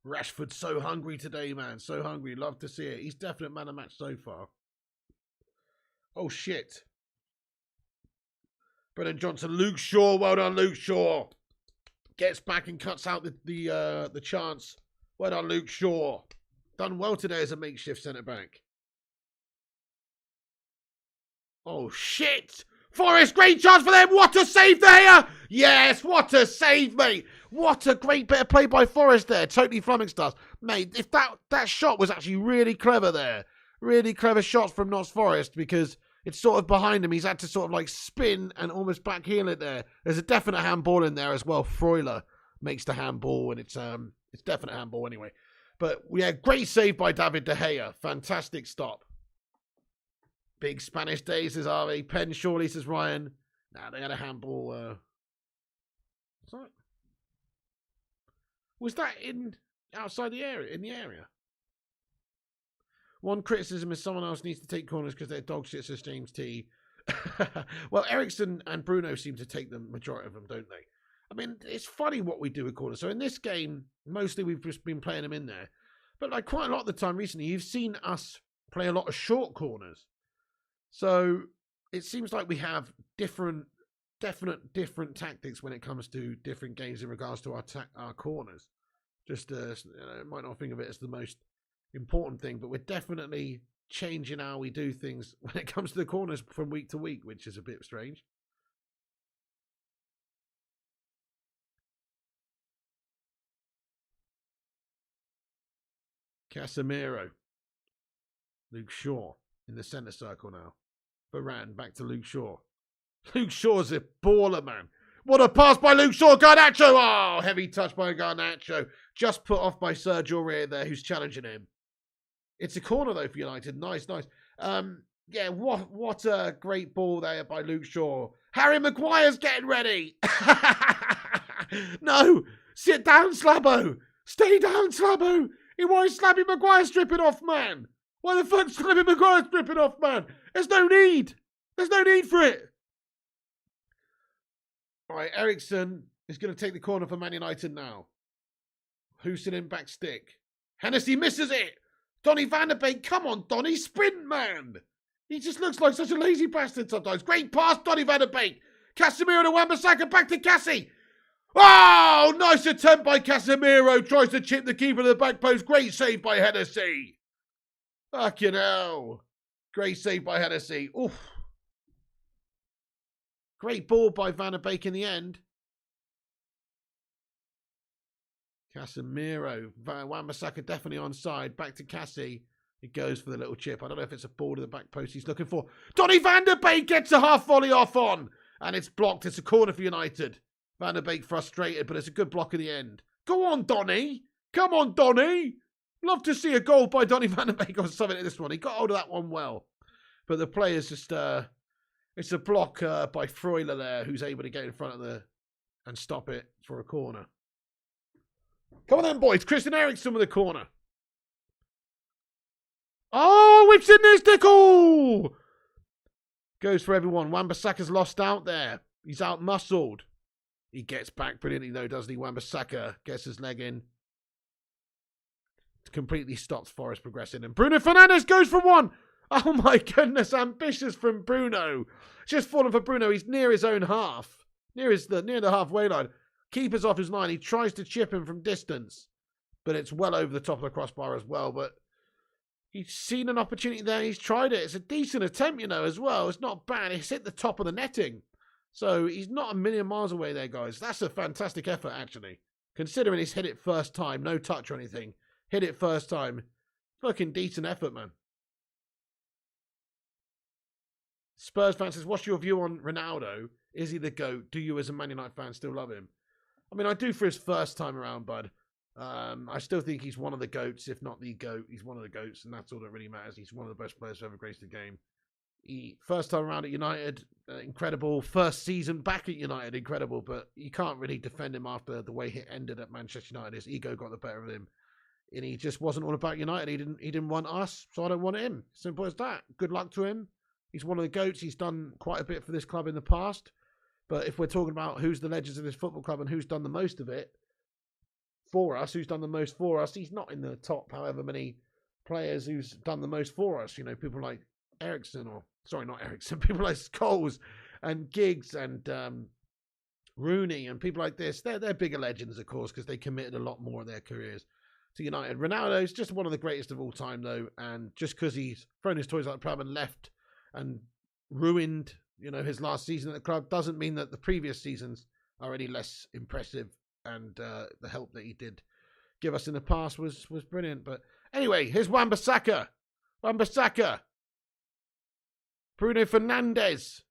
Rashford's so hungry today, man. So hungry. Love to see it. He's definite man of match so far. Oh, shit. Brennan Johnson. Luke Shaw. Well done, Luke Shaw. Gets back and cuts out the chance. Well done, Luke Shaw. Done well today as a makeshift centre-back. Oh, shit. Forest, great chance for them. What a save there. Yes, what a save, mate. What a great bit of play by Forest there. Totally flummoxed us. Mate, if that shot was actually really clever there. Really clever shots from Notts Forest because it's sort of behind him. He's had to sort of like spin and almost backheel it there. There's a definite handball in there as well. Freuler makes the handball and it's definite handball anyway. But yeah, great save by David De Gea. Fantastic stop. Big Spanish day, says Harvey. Penn surely, says Ryan. Nah, they had a handball. Sorry. Was that outside the area? In the area? One criticism is someone else needs to take corners because they're dog shit, says James T. Well, Eriksen and Bruno seem to take the majority of them, don't they? I mean, it's funny what we do with corners. So in this game, mostly we've just been playing them in there. But like quite a lot of the time recently, you've seen us play a lot of short corners. So it seems like we have different tactics when it comes to different games in regards to our corners. Just might not think of it as the most important thing, but we're definitely changing how we do things when it comes to the corners from week to week, which is a bit strange. Casemiro. Luke Shaw in the centre circle now. Varane back to Luke Shaw. Luke Shaw's a baller, man. What a pass by Luke Shaw. Garnacho. Oh, heavy touch by Garnacho. Just put off by Sergio Aurier there, who's challenging him. It's a corner, though, for United. Nice. Yeah, what a great ball there by Luke Shaw. Harry Maguire's getting ready. No. Sit down, Slabbo. Stay down, Slabbo. He wants Slabby Maguire stripping off, man. Why the fuck's Slabby Maguire stripping off, man? There's no need. There's no need for it. All right, Ericsson is going to take the corner for Man United now. Houston in back stick. Hennessy misses it. Donny van der Beek, come on, Donny, sprint, man. He just looks like such a lazy bastard sometimes. Great pass, Donny van der Beek. Casemiro to Wan-Bissaka, back to Cassie. Oh, nice attempt by Casemiro. Tries to chip the keeper to the back post. Great save by Hennessy. Fucking hell. Great save by Hennessy. Oof. Great ball by Van der Beek in the end. Casemiro. Wan-Bissaka definitely onside. Back to Cassie. He goes for the little chip. I don't know if it's a ball to the back post he's looking for. Donny van der Beek gets a half volley off on. And it's blocked. It's a corner for United. Van der Beek frustrated, but it's a good block in the end. Go on, Donny. Come on, Donny. Love to see a goal by Donny van der Beek or something in this one. He got hold of that one well. But the player's just... it's a block by Freuler there, who's able to get in front of and stop it for a corner. Come on then, boys. Christian Eriksen with a corner. Oh, whips in this tickle. Goes for everyone. Wan-Bissaka's lost out there. He's out-muscled. He gets back brilliantly, though, doesn't he? Wan-Bissaka gets his leg in. Completely stops Forest progressing. And Bruno Fernandes goes for one. Oh, my goodness. Ambitious from Bruno. Just fallen for Bruno. He's near his own half. Near the halfway line. Keeper's off his line. He tries to chip him from distance. But it's well over the top of the crossbar as well. But he's seen an opportunity there. He's tried it. It's a decent attempt, as well. It's not bad. It's hit the top of the netting. So he's not a million miles away there, guys. That's a fantastic effort, actually. Considering he's hit it first time. No touch or anything. Hit it first time. Fucking decent effort, man. Spurs fan says, what's your view on Ronaldo? Is he the GOAT? Do you as a Man United fan still love him? I mean, I do for his first time around, bud. I still think he's one of the GOATs, if not the GOAT. He's one of the GOATs, and that's all that really matters. He's one of the best players to ever grace the game. First time around at United, incredible. First season back at United, incredible. But you can't really defend him after the way he ended at Manchester United. His ego got the better of him. And he just wasn't all about United. He didn't want us, so I don't want him. Simple as that. Good luck to him. He's one of the GOATs. He's done quite a bit for this club in the past. But if we're talking about who's the legends of this football club and who's done the most of it for us, who's done the most for us, he's not in the top however many players who's done the most for us. People like Ericsson, people like Scholes and Giggs and Rooney and people like this. They're bigger legends, of course, because they committed a lot more of their careers to United. Ronaldo's just one of the greatest of all time, though, and just because he's thrown his toys out the pram and left and ruined, his last season at the club doesn't mean that the previous seasons are any less impressive, and the help that he did give us in the past was brilliant. But anyway, here's Wan-Bissaka. Bruno Fernandes.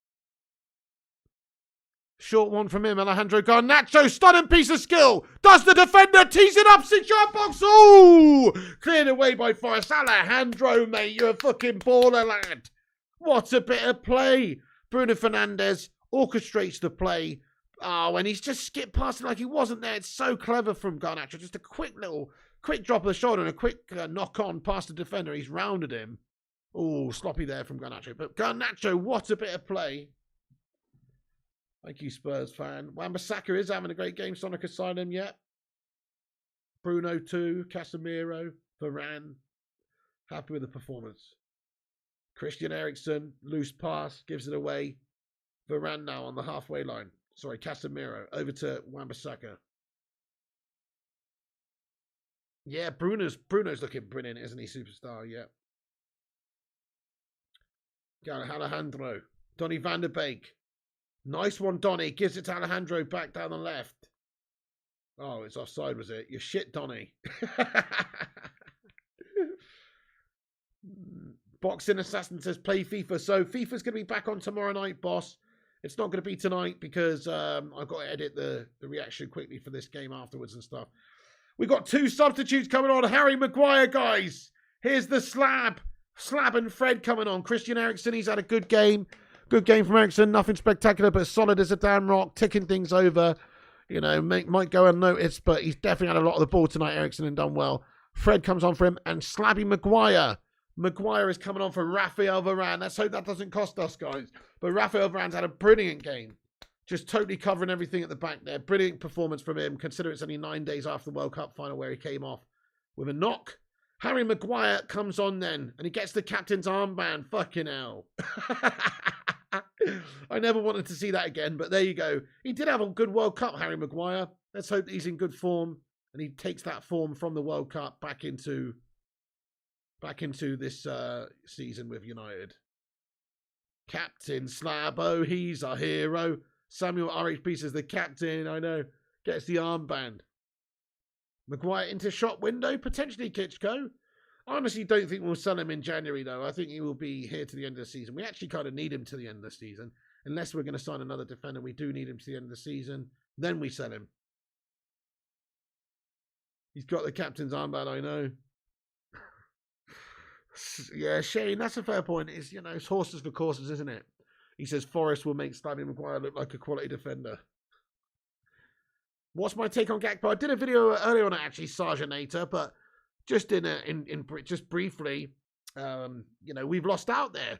Short one from him, Alejandro Garnacho, stunning piece of skill. Does the defender, tease it up, 6-yard box. Ooh! Cleared away by Forest. Alejandro, mate, you're a fucking baller, lad. What a bit of play. Bruno Fernandes orchestrates the play. Oh, and he's just skipped past it like he wasn't there. It's so clever from Garnacho. Just a quick drop of the shoulder and a quick knock on past the defender. He's rounded him. Oh, sloppy there from Garnacho. But Garnacho, what a bit of play. Thank you, Spurs fan. Wan-Bissaka is having a great game. Sonic has signed him yet. Bruno too. Casemiro. Varane. Happy with the performance. Christian Eriksen. Loose pass. Gives it away. Varane now on the halfway line. Sorry, Casemiro. Over to Wan-Bissaka. Yeah, Bruno's looking brilliant, isn't he? Superstar, yeah. Alejandro. Donny van der Beek. Nice one, Donny. Gives it to Alejandro back down the left. Oh, it's offside, was it? You shit, Donny. Boxing Assassin says play FIFA. So FIFA's going to be back on tomorrow night, boss. It's not going to be tonight because I've got to edit the reaction quickly for this game afterwards and stuff. We've got 2 substitutes coming on. Harry Maguire, guys. Here's the slab. Slab and Fred coming on. Christian Eriksen, he's had a good game. Good game from Eriksen. Nothing spectacular, but solid as a damn rock. Ticking things over. You know, might go unnoticed, but he's definitely had a lot of the ball tonight, Eriksen, and done well. Fred comes on for him, and Slabby Maguire. Maguire is coming on for Raphael Varane. Let's hope that doesn't cost us, guys. But Raphael Varane's had a brilliant game. Just totally covering everything at the back there. Brilliant performance from him, considering it's only 9 days after the World Cup final where he came off with a knock. Harry Maguire comes on then, and he gets the captain's armband. Fucking hell. I never wanted to see that again, but there you go. He did have a good World Cup, Harry Maguire. Let's hope that he's in good form, and he takes that form from the World Cup back into this season with United. Captain Slabo, he's a hero. Samuel RHP says the captain, I know, gets the armband. Maguire into shop window, potentially Kitschko. I honestly don't think we'll sell him in January, though. I think he will be here to the end of the season. We actually kind of need him to the end of the season. Unless we're going to sign another defender, we do need him to the end of the season. Then we sell him. He's got the captain's armband, I know. Yeah, Shane, that's a fair point. It's, you know, it's horses for courses, isn't it? He says Forest will make Slabby Maguire look like a quality defender. What's my take on Gakpo? I did a video earlier on it, actually, Sergeanator, but just just briefly, you know, we've lost out there.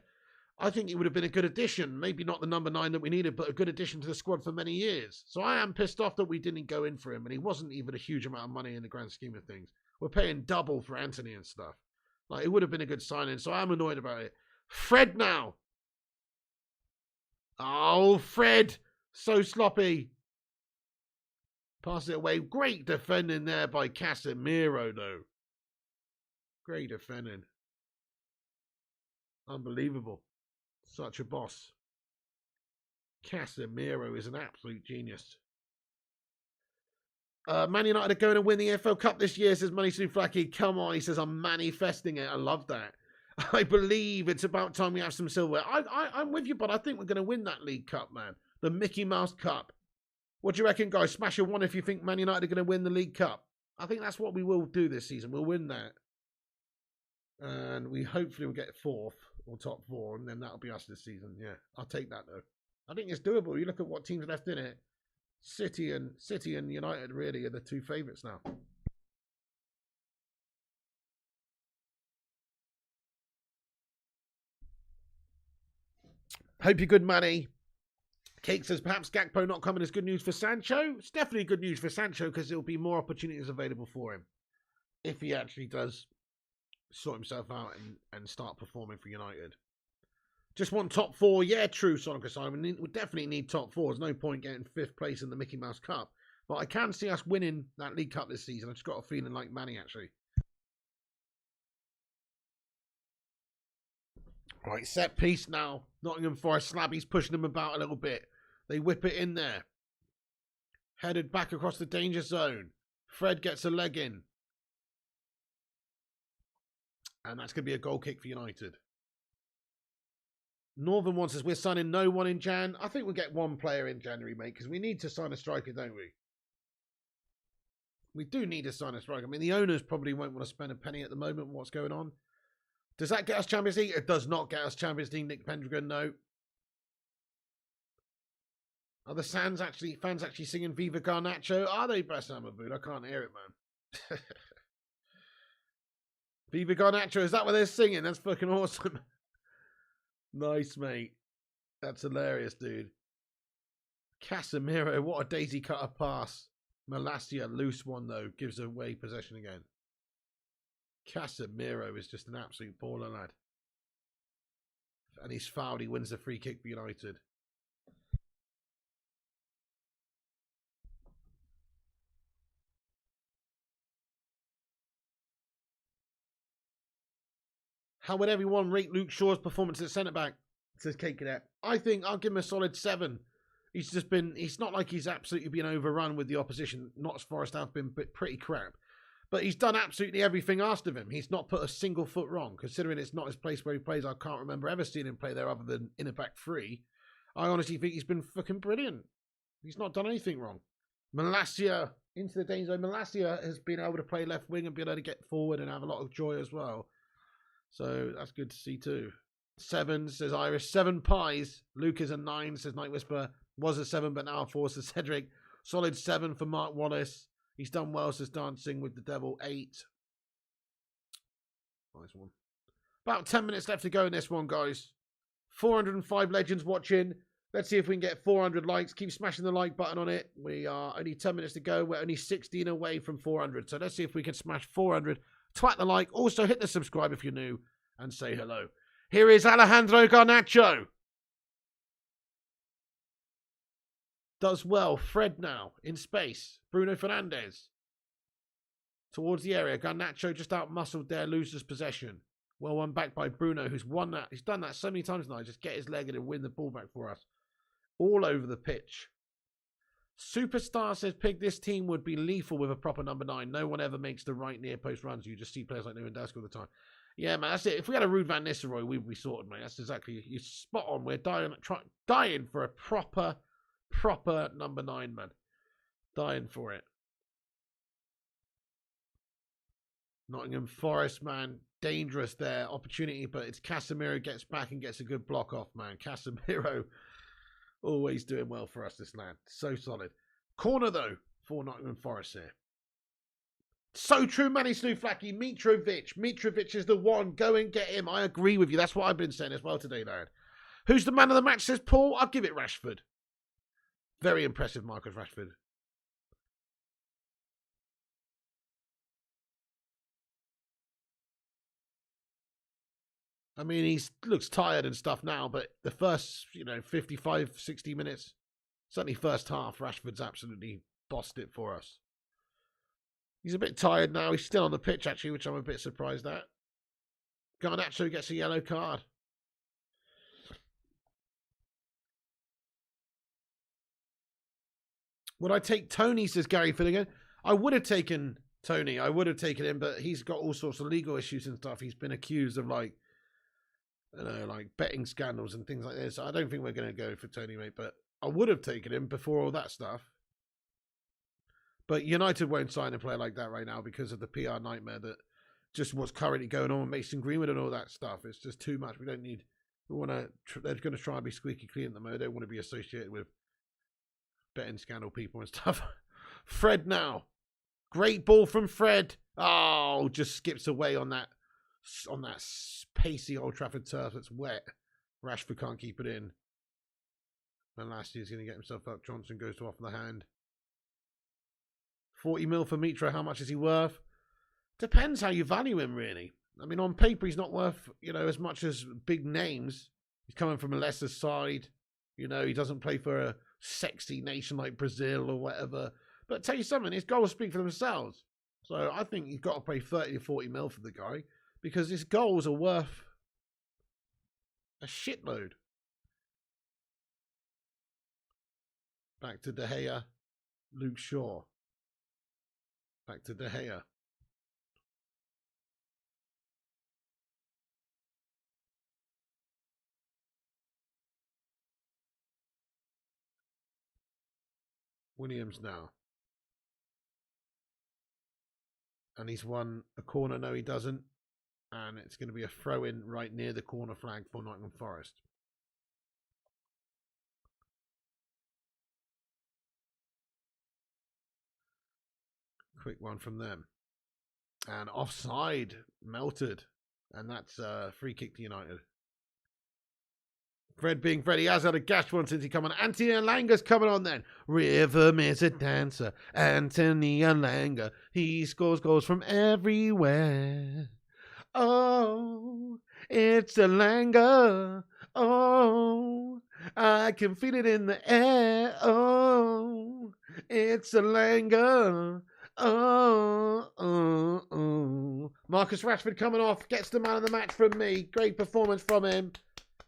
I think he would have been a good addition. Maybe not the number 9 that we needed, but a good addition to the squad for many years. So I am pissed off that we didn't go in for him, and he wasn't even a huge amount of money in the grand scheme of things. We're paying double for Anthony and stuff. Like, it would have been a good signing, so I'm annoyed about it. Fred now. Oh, Fred. So sloppy. Pass it away. Great defending there by Casemiro, though. Great defending. Unbelievable. Such a boss. Casemiro is an absolute genius. Man United are going to win the FL Cup this year, says Money Souflaki. Come on, he says, I'm manifesting it. I love that. I believe it's about time we have some silverware. I'm with you, but I think we're going to win that League Cup, man. The Mickey Mouse Cup. What do you reckon, guys? Smash a 1 if you think Man United are going to win the League Cup. I think that's what we will do this season. We'll win that. And we hopefully will get 4th or top 4, and then that'll be us this season. Yeah, I'll take that, though. I think it's doable. You look at what teams left in it. City and United really are the 2 favourites now. Hope you're good, Manny. Cake says perhaps Gakpo not coming is good news for Sancho. It's definitely good news for Sancho because there will be more opportunities available for him if he actually does sort himself out and start performing for United. Just want top 4. Yeah, true, Sonic Simon. We definitely need top 4. There's no point getting 5th place in the Mickey Mouse Cup. But I can see us winning that League Cup this season. I've just got a feeling like Manny, actually. Right, set piece now. Nottingham Forest. Slabby's pushing them about a little bit. They whip it in there. Headed back across the danger zone. Fred gets a leg in. And that's going to be a goal kick for United. Northern wants us. We're signing no one in Jan. I think we'll get 1 player in January, mate, because we need to sign a striker, don't we? We do need to sign a striker. I mean, the owners probably won't want to spend a penny at the moment. What's going on? Does that get us Champions League? It does not get us Champions League, Nick Pendragon, no. Are the fans actually singing Viva Garnacho? Are they, Bassam Abood? I can't hear it, man. Viva Garnacho, is that what they're singing? That's fucking awesome. Nice, mate. That's hilarious, dude. Casemiro, what a daisy cutter pass. Malacia, loose one though, gives away possession again. Casemiro is just an absolute baller, lad. And he's fouled, he wins the free kick for United. How would everyone rate Luke Shaw's performance at centre-back? Says Kate Cadet. I think I'll give him a solid 7. He's not like he's absolutely been overrun with the opposition. Nottingham Forest have been pretty crap. But he's done absolutely everything asked of him. He's not put a single foot wrong. Considering it's not his place where he plays, I can't remember ever seeing him play there other than in a back three. I honestly think he's been fucking brilliant. He's not done anything wrong. Malacia into the danger zone. Malacia has been able to play left wing and been able to get forward and have a lot of joy as well. So that's good to see too. 7, says Irish. 7 pies. Luke is a 9, says Night Whisperer. Was a 7, but now a 4, says Cedric. Solid 7 for Mark Wallace. He's done well, says Dancing with the Devil. 8. Nice one. About 10 minutes left to go in this one, guys. 405 legends watching. Let's see if we can get 400 likes. Keep smashing the like button on it. We are only 10 minutes to go. We're only 16 away from 400. So let's see if we can smash 400. Twat the like. Also hit the subscribe if you're new. And say hello. Here is Alejandro Garnacho. Does well. Fred now. In space. Bruno Fernandes. Towards the area. Garnacho just out-muscled there. Loses possession. Well won back by Bruno, who's won that. He's done that so many times now. Just get his leg in and win the ball back for us. All over the pitch. Superstar says, Pig, this team would be lethal with a proper number 9. No one ever makes the right near post runs. You just see players like Lewandowski all the time. Yeah, man, that's it. If we had a Ruud van Nistelrooy, we'd be sorted, mate. That's exactly, you're spot on. We're dying for a proper number 9, man. Dying for it. Nottingham Forest, man. Dangerous there. Opportunity, but it's Casemiro gets back and gets a good block off, man. Casemiro always doing well for us, this lad. So solid. Corner, though, for Nottingham Forest here. So true, Manny Slouflaki. Mitrovic. Mitrovic is the one. Go and get him. I agree with you. That's what I've been saying as well today, lad. Who's the man of the match, says Paul? I'll give it Rashford. Very impressive, Marcus Rashford. I mean, he looks tired and stuff now, but the first, 55, 60 minutes, certainly first half, Rashford's absolutely bossed it for us. He's a bit tired now. He's still on the pitch, actually, which I'm a bit surprised at. Garnacho gets a yellow card. Would I take Tony, says Gary Finnegan. I would have taken Tony. I would have taken him, but he's got all sorts of legal issues and stuff. He's been accused of, like betting scandals and things like this. I don't think we're going to go for Tony, mate, but I would have taken him before all that stuff. But United won't sign a player like that right now because of the PR nightmare that just what's currently going on with Mason Greenwood and all that stuff. It's just too much. We don't need. We want to. They're going to try and be squeaky clean at the moment. They don't want to be associated with betting scandal people and stuff. Fred now, great ball from Fred. Oh, just skips away on that pacey Old Trafford turf that's wet. Rashford can't keep it in. And last year's going to get himself up. Johnson goes to off the hand. 40 mil for Mitra. How much is he worth? Depends how you value him, really. I mean, on paper, he's not worth, as much as big names. He's coming from a lesser side. He doesn't play for a sexy nation like Brazil or whatever. But tell you something, his goals speak for themselves. So I think you've got to pay 30 or 40 mil for the guy because his goals are worth a shitload. Back to De Gea. Luke Shaw. Back to De Gea. Williams now. And he's won a corner. No, he doesn't. And it's going to be a throw-in right near the corner flag for Nottingham Forest. Quick one from them. And offside, melted. And that's a free kick to United. Fred being Fred, he has had a gash one since he come on. Anthony Elanga's coming on then. Rhythm is a dancer. Anthony Elanga. He scores goals from everywhere. Oh, it's Elanga. Oh, I can feel it in the air. Oh, it's Elanga. Oh. Marcus Rashford coming off. Gets the man of the match from me. Great performance from him.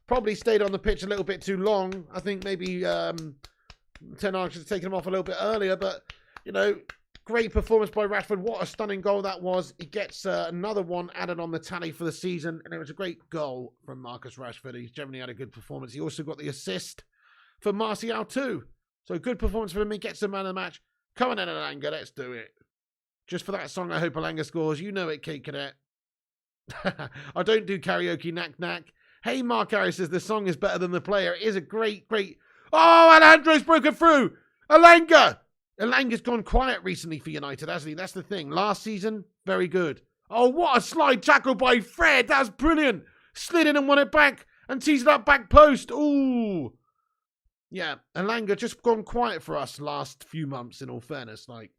Probably stayed on the pitch a little bit too long. I think maybe Ten Hag should have taken him off a little bit earlier. But, you know, great performance by Rashford. What a stunning goal that was. He gets another one added on the tally for the season. And it was a great goal from Marcus Rashford. He's generally had a good performance. He also got the assist for Martial too. So good performance for him. He gets the man of the match. Come on in, Elanga. Let's do it. Just for that song, I hope Elanga scores. You know it, Kate Cadet. I don't do karaoke knack. Hey, Mark Harris says the song is better than the player. It is a great... Oh, Alejandro's broken through. Elanga. Elanga's gone quiet recently for United, hasn't he? That's the thing. Last season, very good. Oh, what a slide tackle by Fred. That's brilliant. Slid in and won it back and teased that back post. Ooh. Yeah, Elanga just gone quiet for us last few months, in all fairness. Like,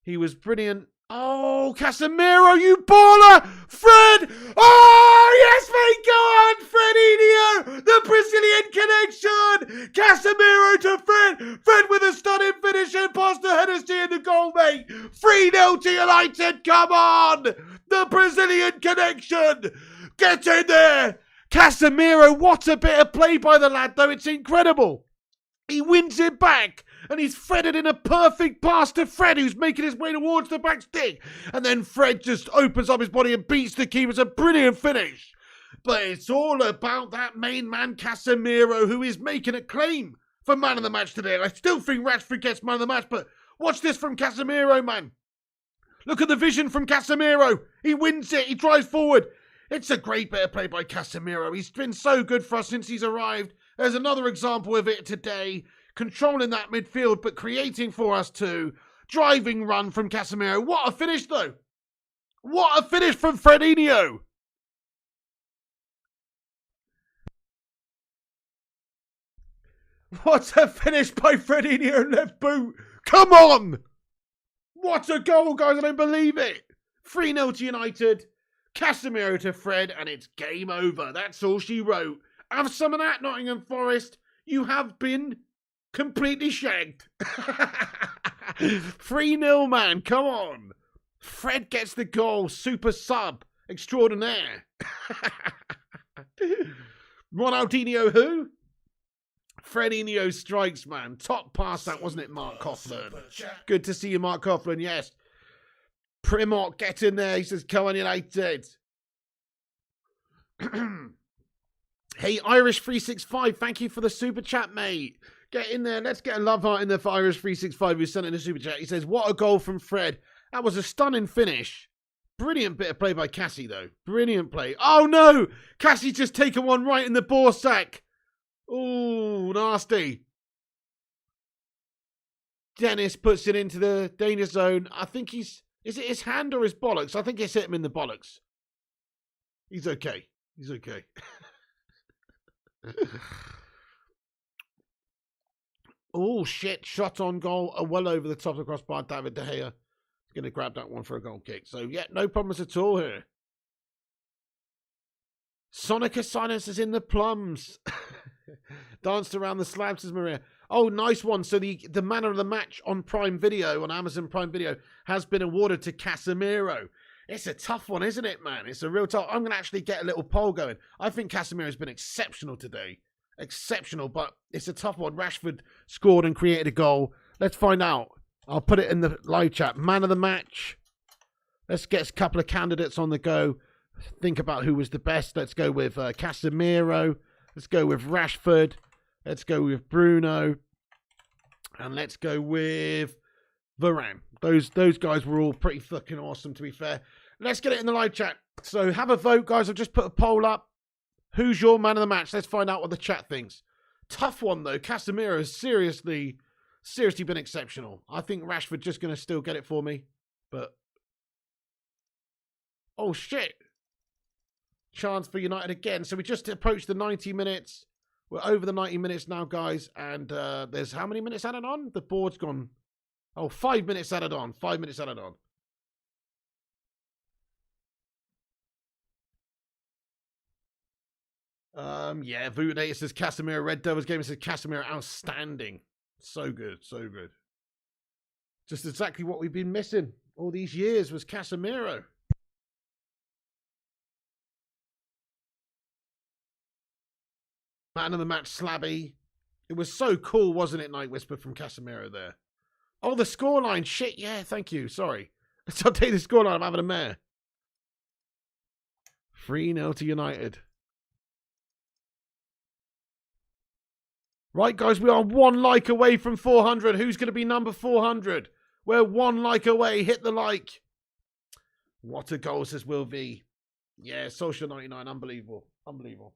he was brilliant. Oh, Casemiro, you baller! Fred! Oh, yes, mate, go on! Fredinho! The Brazilian connection! Casemiro to Fred! Fred with a stunning finish and past the Hennessy in the goal, mate! 3-0 to United, come on! The Brazilian connection! Get in there! Casemiro, what a bit of play by the lad, though. It's incredible. He wins it back. And he's threaded in a perfect pass to Fred, who's making his way towards the back stick. And then Fred just opens up his body and beats the keeper. It's a brilliant finish. But it's all about that main man, Casemiro, who is making a claim for man of the match today. And I still think Rashford gets man of the match, but watch this from Casemiro, man. Look at the vision from Casemiro. He wins it. He drives forward. It's a great bit of play by Casemiro. He's been so good for us since he's arrived. There's another example of it today. Controlling that midfield, but creating for us too. Driving run from Casemiro. What a finish, though. What a finish from Fredinho. What a finish by Fredinho left boot. Come on. What a goal, guys. I don't believe it. 3-0 to United. Casemiro to Fred, and it's game over. That's all she wrote. Have some of that, Nottingham Forest. You have been completely shagged. 3-0, man. Come on. Fred gets the goal. Super sub. Extraordinaire. Ronaldinho who? Fredinho strikes, man. Top pass that, wasn't it, Mark Coughlin? Good to see you, Mark Coughlin. Yes. Primot, get in there. He says, come on, United. Hey, Irish365. Thank you for the super chat, mate. Get in there. Let's get a love heart in there for Irish365 who sent in a super chat. He says, what a goal from Fred. That was a stunning finish. Brilliant bit of play by Cassie, though. Brilliant play. Oh, no. Cassie's just taken one right in the ball sack. Ooh, nasty. Dennis puts it into the danger zone. I think he's... Is it his hand or his bollocks? I think it's hit him in the bollocks. He's okay. He's okay. Oh, shit. Shot on goal. Well over the top of the crossbar. David De Gea. He's going to grab that one for a goal kick. So, yeah, no problems at all here. Sonica Silence is in the plums. Danced around the slabs, says Maria. Oh, nice one. So the man of the match on Prime Video, on Amazon Prime Video, has been awarded to Casemiro. It's a tough one, isn't it, man? It's a real tough. I'm going to actually get a little poll going. I think Casemiro's been exceptional today. Exceptional, but it's a tough one. Rashford scored and created a goal. Let's find out. I'll put it in the live chat. Man of the match. Let's get a couple of candidates on the go. Think about who was the best. Let's go with Casemiro. Let's go with Rashford. Let's go with Bruno. And let's go with Varane. Those guys were all pretty fucking awesome, to be fair. Let's get it in the live chat. So have a vote, guys. I've just put a poll up. Who's your man of the match? Let's find out what the chat thinks. Tough one, though. Casemiro has seriously been exceptional. I think Rashford just going to still get it for me. But... oh, shit. Chance for United again. So we just approached the 90 minutes. We're over the 90 minutes now, guys. And there's how many minutes added on? The board's gone. Oh, 5 minutes added on. 5 minutes added on. Yeah, Vudator says Casemiro. Red Devils Gamer says Casemiro outstanding. So good, so good. Just exactly what we've been missing all these years was Casemiro. Man of the match, Slabby. It was so cool, wasn't it, Night Whisper from Casemiro there? Oh, the scoreline. Shit, yeah, thank you. Sorry. Let's update the scoreline. I'm having a mare. 3-0 to United. Right, guys, we are 1 like away from 400. Who's going to be number 400? We're 1 like away. Hit the like. What a goal, says Will V. Yeah, Social 99. Unbelievable. Unbelievable.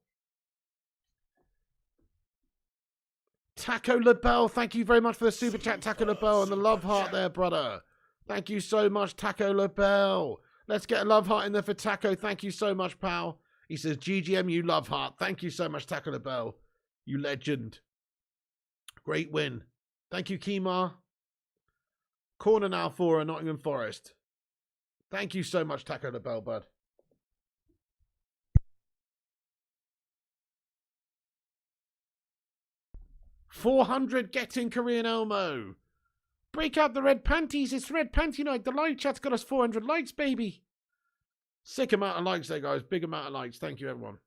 Taco LaBelle, thank you very much for the super chat, Taco LaBelle, and the love heart there, brother. Thank you so much, Taco LaBelle. Let's get a love heart in there for Taco. Thank you so much, pal. He says, GGM, you love heart. Thank you so much, Taco LaBelle. You legend. Great win. Thank you, Kemar. Corner now for a Nottingham Forest. Thank you so much, Taco LaBelle, bud. $400 getting Korean Elmo. Break out the red panties. It's red panty night. The live chat's got us 400 likes, baby. Sick amount of likes there, guys. Big amount of likes. Thank you, everyone.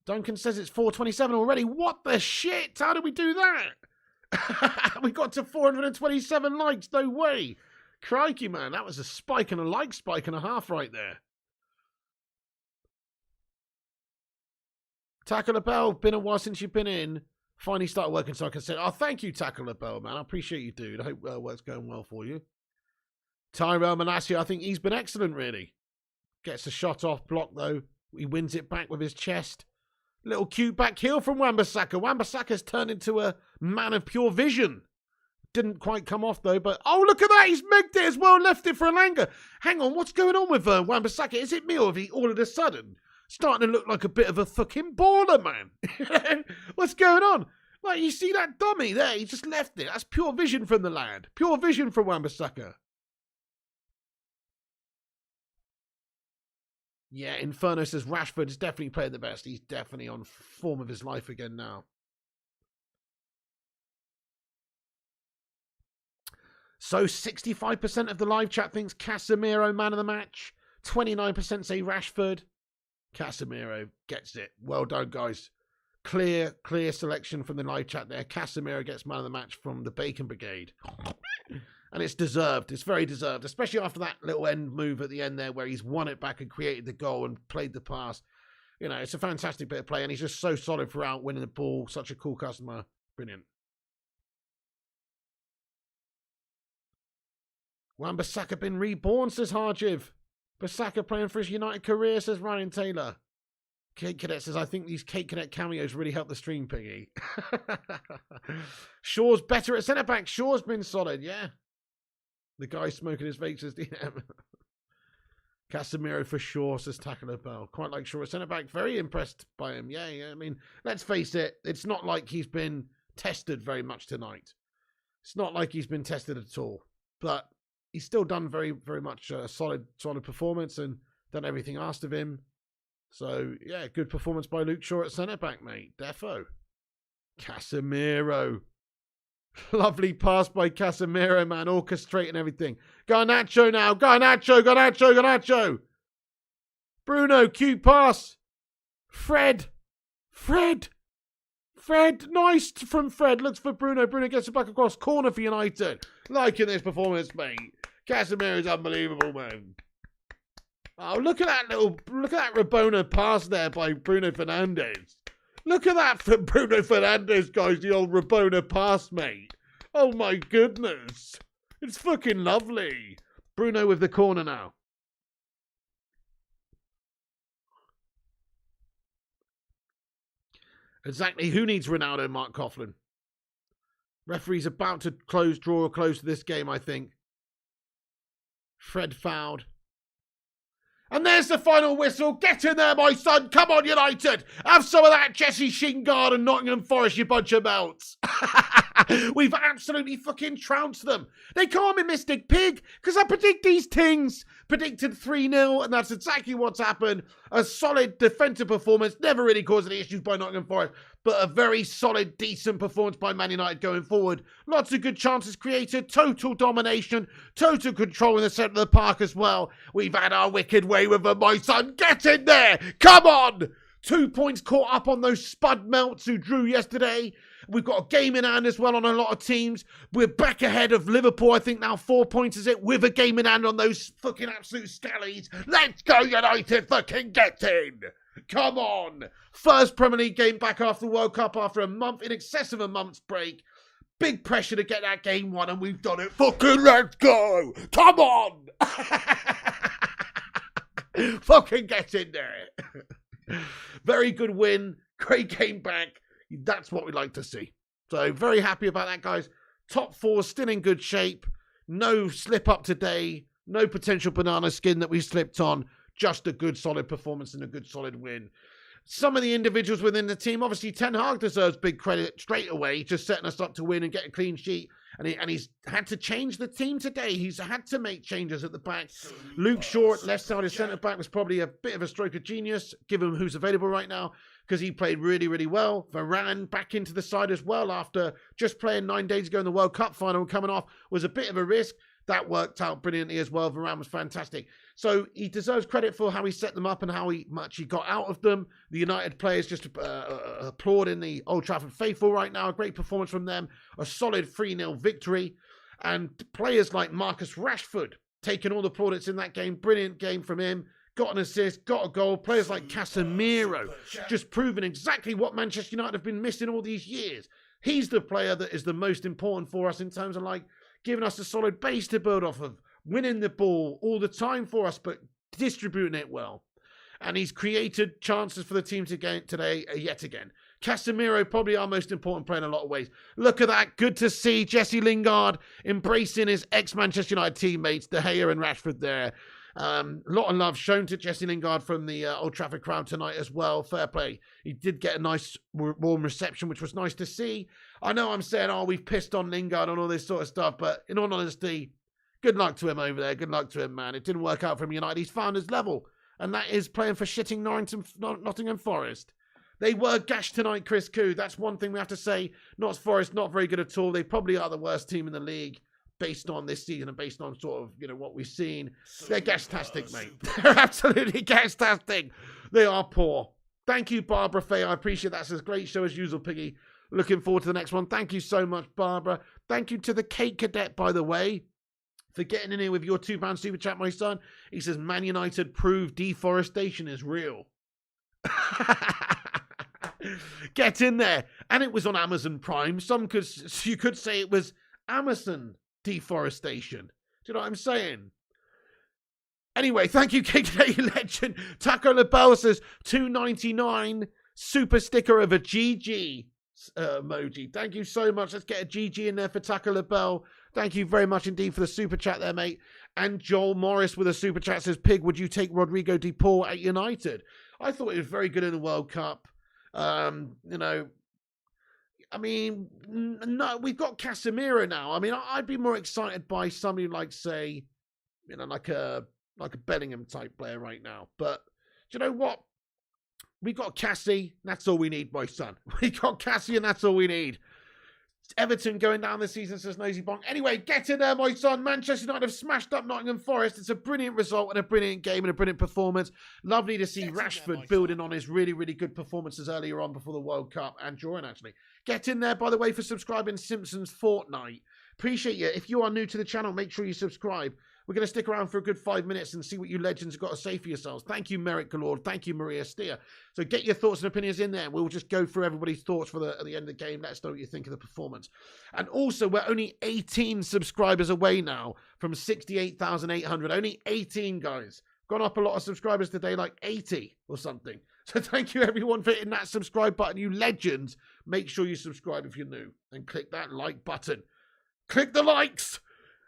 Duncan says it's 427 already. What the shit? How did we do that? We got to 427 likes. No way. Crikey, man. That was a spike and a like spike and a half right there. Tackle LaBelle, been a while since you've been in. Finally started working so I can say, oh, thank you, Tackle LaBelle, man. I appreciate you, dude. I hope work's going well for you. Tyrell Malacia, I think he's been excellent, really. Gets a shot off block, though. He wins it back with his chest. Little cute back heel from Wan-Bissaka. Wan-Bissaka's turned into a man of pure vision. Didn't quite come off, though, but... Oh, look at that! He's megged it as well, left it for Elanga. Hang on, what's going on with Wan-Bissaka? Is it me, or have he all of a sudden... starting to look like a bit of a fucking baller, man. What's going on? Like, you see that dummy there? He just left it. That's pure vision from the lad. Pure vision from Wan-Bissaka. Yeah, Inferno says Rashford is definitely playing the best. He's definitely on form of his life again now. So 65% of the live chat thinks Casemiro man of the match. 29% say Rashford. Casemiro gets it. Well done, guys. Clear selection from the live chat there. Casemiro gets man of the match from the Bacon Brigade. And it's deserved. It's very deserved, especially after that little end move at the end there where he's won it back and created the goal and played the pass. You know, it's a fantastic bit of play, and he's just so solid throughout, winning the ball. Such a cool customer. Brilliant. Wan-Bissaka been reborn, says Harjiv. Bissaka playing for his United career, says Ryan Taylor. Kate Cadet says, I think these Kate Cadet cameos really help the stream, Piggy. Shaw's better at centre-back. Shaw's been solid, yeah. The guy smoking his vape says DM. Casemiro for Shaw, says Tackle LaBelle. Quite like Shaw at centre-back. Very impressed by him. Yeah. I mean, let's face it. It's not like he's been tested very much tonight. It's not like he's been tested at all. But he's still done very, very much a solid performance and done everything asked of him. So, yeah, good performance by Luke Shaw at centre-back, mate. Defo. Casemiro. Lovely pass by Casemiro, man. Orchestrating everything. Garnacho now. Garnacho. Bruno, cute pass. Fred. Nice from Fred. Looks for Bruno. Bruno gets it back across. Corner for United. Liking this performance, mate. Casemiro's unbelievable, man. Oh, look at that Rabona pass there by Bruno Fernandes. Look at that from Bruno Fernandes, guys. The old Rabona pass, mate. Oh, my goodness. It's fucking lovely. Bruno with the corner now. Exactly. Who needs Ronaldo, Mark Coughlin? Referee's about to draw a close to this game, I think. Fred fouled. And there's the final whistle. Get in there, my son. Come on, United. Have some of that Jesse Lingard and Nottingham Forest, you bunch of melts. We've absolutely fucking trounced them. They call me Mystic Pig because I predict these things. Predicted 3-0, and that's exactly what's happened. A solid defensive performance. Never really caused any issues by Nottingham Forest, but a very solid, decent performance by Man United going forward. Lots of good chances created. Total domination. Total control in the centre of the park as well. We've had our wicked way with them, my son. Get in there. Come on. 2 points caught up on those spud melts who drew yesterday. We've got a game in hand as well on a lot of teams. We're back ahead of Liverpool, I think now 4 points is it, with a game in hand on those fucking absolute scallies. Let's go, United, fucking get in. Come on. First Premier League game back after the World Cup after a month, in excess of a month's break. Big pressure to get that game won, and we've done it. Fucking let's go. Come on. Fucking get in there. Very good win. Great game back. That's what we like to see. So very happy about that, guys. Top four still in good shape. No slip up today. No potential banana skin that we slipped on. Just a good solid performance and a good solid win. Some of the individuals within the team, obviously Ten Hag deserves big credit straight away, just setting us up to win and get a clean sheet. And he's had to change the team today. He's had to make changes at the back. Luke Shaw, left-sided centre-back, was probably a bit of a stroke of genius, given who's available right now, because he played really, really well. Varane back into the side as well after just playing 9 days ago in the World Cup final and coming off was a bit of a risk. That worked out brilliantly as well. Varane was fantastic. So he deserves credit for how he set them up and how much he got out of them. The United players just applaud in the Old Trafford faithful right now. A great performance from them. A solid 3-0 victory. And players like Marcus Rashford taking all the plaudits in that game. Brilliant game from him. Got an assist, got a goal. Players like Casemiro just proving exactly what Manchester United have been missing all these years. He's the player that is the most important for us in terms of like giving us a solid base to build off of, winning the ball all the time for us, but distributing it well. And he's created chances for the team to get today yet again. Casemiro, probably our most important player in a lot of ways. Look at that. Good to see Jesse Lingard embracing his ex-Manchester United teammates, De Gea and Rashford there. A lot of love shown to Jesse Lingard from the Old Trafford crowd tonight as well. Fair play. He did get a nice warm reception, which was nice to see. I know I'm saying, oh, we've pissed on Lingard and all this sort of stuff, but in all honesty, good luck to him over there. Good luck to him, man. It didn't work out for him United. He's found his level, and that is playing for shitting Nottingham Forest. They were gashed tonight, Chris Koo. That's one thing we have to say. Notts Forest, not very good at all. They probably are the worst team in the league based on this season and based on sort of, what we've seen. They're gastastic, mate. They're absolutely gastastic. They are poor. Thank you, Barbara Fay. I appreciate that. It's a great show as usual, Piggy. Looking forward to the next one. Thank you so much, Barbara. Thank you to the Cake Cadet, by the way, for getting in here with your £2 super chat, my son. He says, Man United prove deforestation is real. Get in there. And it was on Amazon Prime. You could say it was Amazon deforestation. Do you know what I'm saying? Anyway, thank you, KK Legend. Taco LaBelle says $2.99 super sticker of a GG emoji. Thank you so much. Let's get a GG in there for Taco LaBelle. Thank you very much indeed for the super chat there, mate. And Joel Morris with a super chat says, Pig, would you take Rodrigo de Paul at United? I thought he was very good in the World Cup. I mean, no, we've got Casemiro now. I mean, I'd be more excited by somebody like, say, like a Bellingham type player right now. But do you know what? We got Cassie. That's all we need, my son. We got Cassie, and that's all we need. Everton going down this season, says Nosy Bonk. Anyway, get in there, my son. Manchester United have smashed up Nottingham Forest. It's a brilliant result and a brilliant game and a brilliant performance. Lovely to see Rashford building on his really, really good performances earlier on before the World Cup and during, actually. Get in there, by the way, for subscribing Simpsons Fortnite. Appreciate you. If you are new to the channel, make sure you subscribe. We're going to stick around for a good 5 minutes and see what you legends have got to say for yourselves. Thank you, Merrick Galore. Thank you, Maria Steer. So get your thoughts and opinions in there. We'll just go through everybody's thoughts at the end of the game. Let us know what you think of the performance. And also, we're only 18 subscribers away now from 68,800. Only 18, guys. Gone up a lot of subscribers today, like 80 or something. So thank you, everyone, for hitting that subscribe button. You legends, make sure you subscribe if you're new. And click that like button. Click the likes.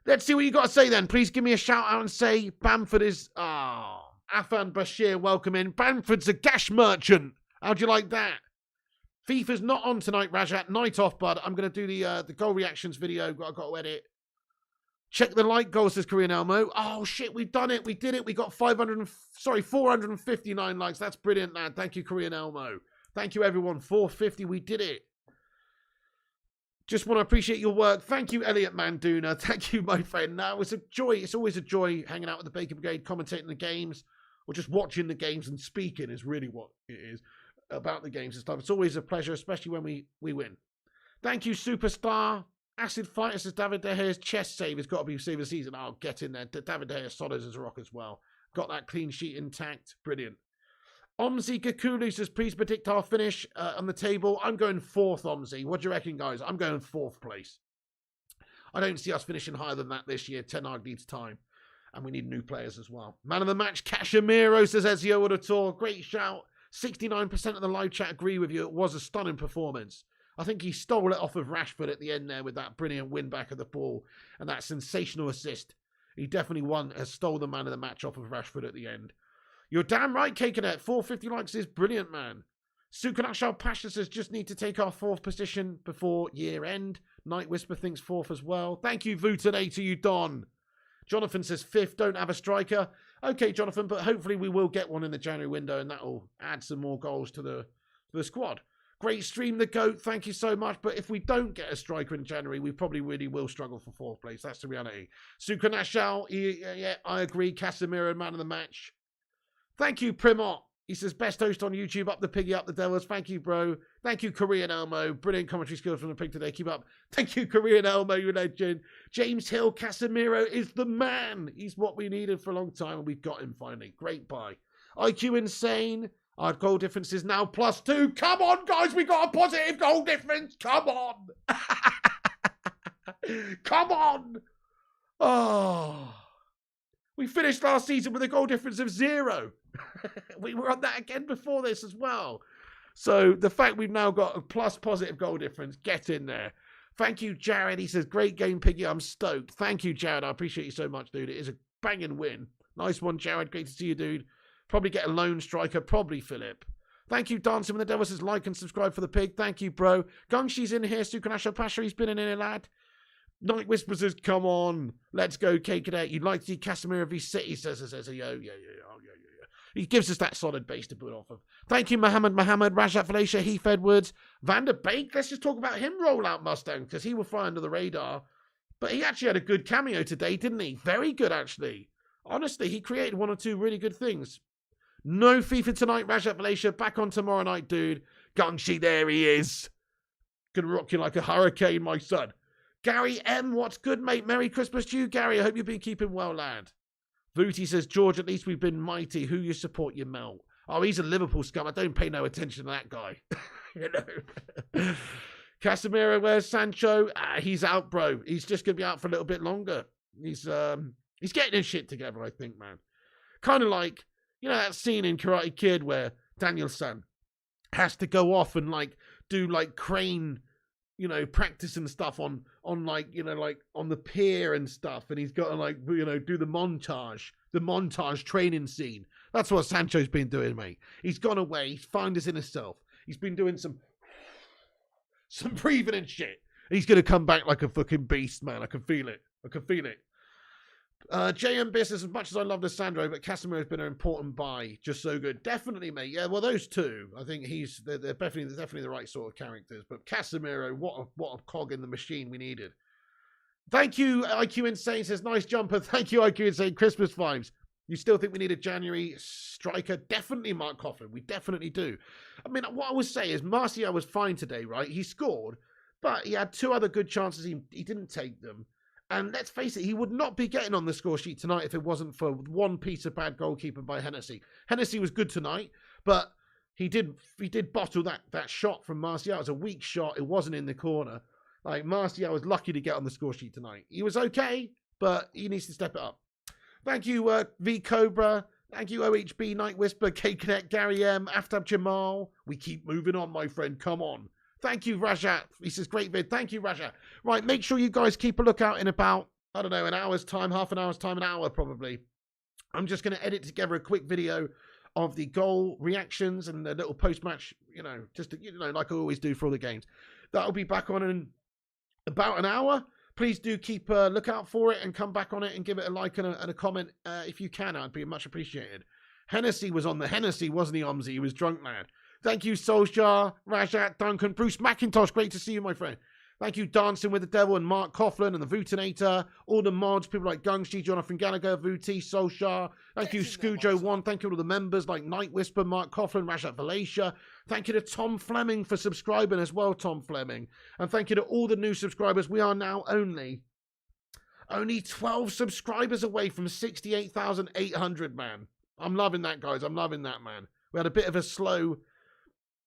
Let's see what you got to say then. Please give me a shout out and say Bamford is... Afan Bashir, welcome in. Bamford's a gash merchant. How'd you like that? FIFA's not on tonight, Rajat. Night off, bud. I'm going to do the goal reactions video. I've got to edit. Check the like goal, says Korean Elmo. Oh, shit, we've done it. We did it. We got 459 likes. That's brilliant, lad. Thank you, Korean Elmo. Thank you, everyone. 450. We did it. Just want to appreciate your work. Thank you, Elliot Manduna. Thank you, my friend. Now, it's a joy. It's always a joy hanging out with the Baker Brigade, commentating the games, or just watching the games and speaking is really what it is about the games and stuff. It's always a pleasure, especially when we win. Thank you, Superstar. Acid Fighter says David De Gea's chest save has got to be save of the season. I'll get in there. David De Gea solid as a rock as well. Got that clean sheet intact. Brilliant. Omzi Kakulu says, please predict our finish on the table. I'm going 4th, Omzi. What do you reckon, guys? I'm going 4th place. I don't see us finishing higher than that this year. Ten Hag needs time. And we need new players as well. Man of the match, Casemiro, says Ezio Auditor. Great shout. 69% of the live chat agree with you. It was a stunning performance. I think he stole it off of Rashford at the end there with that brilliant win back of the ball and that sensational assist. He definitely stole the man of the match off of Rashford at the end. You're damn right, Kakenet. 450 likes is brilliant, man. Sukanashal Pasha says, just need to take our 4th position before year end. Night Whisper thinks 4th as well. Thank you, Vutan to you, Don. Jonathan says 5th, don't have a striker. Okay, Jonathan, but hopefully we will get one in the January window and that will add some more goals to the squad. Great stream, the GOAT. Thank you so much. But if we don't get a striker in January, we probably really will struggle for 4th place. That's the reality. Sukanashal, yeah, I agree. Casemiro, man of the match. Thank you, Primot. He says, best host on YouTube. Up the piggy, up the devils. Thank you, bro. Thank you, Korean Elmo. Brilliant commentary skills from the pig today. Keep up. Thank you, Korean Elmo, you legend. James Hill, Casemiro is the man. He's what we needed for a long time, and we got him finally. Great buy. IQ Insane. Our goal difference is now +2. Come on, guys. We got a positive goal difference. Come on. Come on. Oh. We finished last season with a goal difference of 0. We were on that again before this as well. So the fact we've now got a positive goal difference, get in there. Thank you, Jared. He says, great game, Piggy. I'm stoked. Thank you, Jared. I appreciate you so much, dude. It is a banging win. Nice one, Jared. Great to see you, dude. Probably get a lone striker. Probably Philip. Thank you, Dancing with the Devil says, like and subscribe for the pig. Thank you, bro. Gungshi's in here. Sukanasha Pasha, he's been in here, lad. Night Whisper says, come on. Let's go, K-Cadet. You'd like to see Casemiro v City, says, yeah. He gives us that solid base to build off of. Thank you, Mohammed, Rajat Felicia, Heath Edwards, Van der Beek. Let's just talk about him, Rollout Mustang, because he will fly under the radar. But he actually had a good cameo today, didn't he? Very good, actually. Honestly, he created 1 or 2 really good things. No FIFA tonight, Rajat Felicia. Back on tomorrow night, dude. Gungshi, there he is. Gonna rock you like a hurricane, my son. Gary M, what's good, mate? Merry Christmas to you, Gary. I hope you've been keeping well, lad. Vooty says, George, at least we've been mighty. Who you support, you melt. Oh, he's a Liverpool scum. I don't pay no attention to that guy. You know. Casemiro, where's Sancho? He's out, bro. He's just going to be out for a little bit longer. He's getting his shit together, I think, man. Kind of like, you know, that scene in Karate Kid where Daniel-san has to go off and, like, do, like, crane, you know, practice and stuff on like, you know, like on the pier and stuff. And he's got to, like, you know, do the montage training scene. That's what Sancho's been doing, mate. He's gone away. He's found his inner self. He's been doing some breathing and shit. And he's going to come back like a fucking beast, man. I can feel it. JM Business, as much as I love Lissandro, but Casemiro has been an important buy. Just so good. Definitely, mate. Yeah, well, those two, I think they're definitely the right sort of characters. But Casemiro, what a cog in the machine we needed. Thank you, IQ Insane says, nice jumper. Thank you, IQ Insane. Christmas vibes. You still think we need a January striker? Definitely, Mark Coffin. We definitely do. I mean, what I would say is Martial was fine today, right? He scored, but he had 2 other good chances. He didn't take them. And let's face it, he would not be getting on the score sheet tonight if it wasn't for 1 piece of bad goalkeeping by Hennessy. Hennessy was good tonight, but he did bottle that shot from Martial. It was a weak shot. It wasn't in the corner. Like, Martial was lucky to get on the score sheet tonight. He was okay, but he needs to step it up. Thank you, V Cobra. Thank you, OHB, Night Whisper, K-Connect, Gary M, Aftab Jamal. We keep moving on, my friend. Come on. Thank you, Rajat. He says, great vid. Thank you, Rajat. Right, make sure you guys keep a lookout in about, I don't know, an hour's time, half an hour's time, an hour probably. I'm just going to edit together a quick video of the goal reactions and a little post-match, like I always do for all the games. That'll be back on in about an hour. Please do keep a lookout for it and come back on it and give it a like and a comment if you can. I'd be much appreciated. Hennessy was on the Hennessy, wasn't he, Omzi? He was drunk, lad. Thank you, Solskjaer, Rajat, Duncan, Bruce McIntosh. Great to see you, my friend. Thank you, Dancing with the Devil and Mark Coughlin and the Vootinator, all the mods, people like Gungshi, Jonathan Gallagher, Vooty, Solskjaer. Thank you, Scoojo1. Thank you to all the members like Night Whisper, Mark Coughlin, Rajat Valacia. Thank you to Tom Fleming for subscribing as well, Tom Fleming. And thank you to all the new subscribers. We are now only 12 subscribers away from 68,800, man. I'm loving that, guys. I'm loving that, man. We had a bit of a slow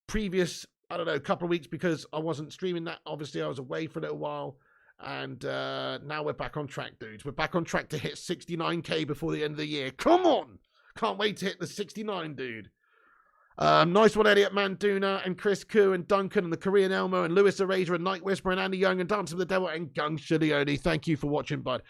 previous, couple of weeks because I wasn't streaming that. Obviously, I was away for a little while. And now we're back on track, dudes. We're back on track to hit 69k before the end of the year. Come on! Can't wait to hit the 69, dude. Nice one, Elliot Manduna and Chris Koo and Duncan and the Korean Elmo and Lewis Eraser and Night Whisper and Andy Young and Dancing with the Devil and Gung Shilioni. Thank you for watching, bud.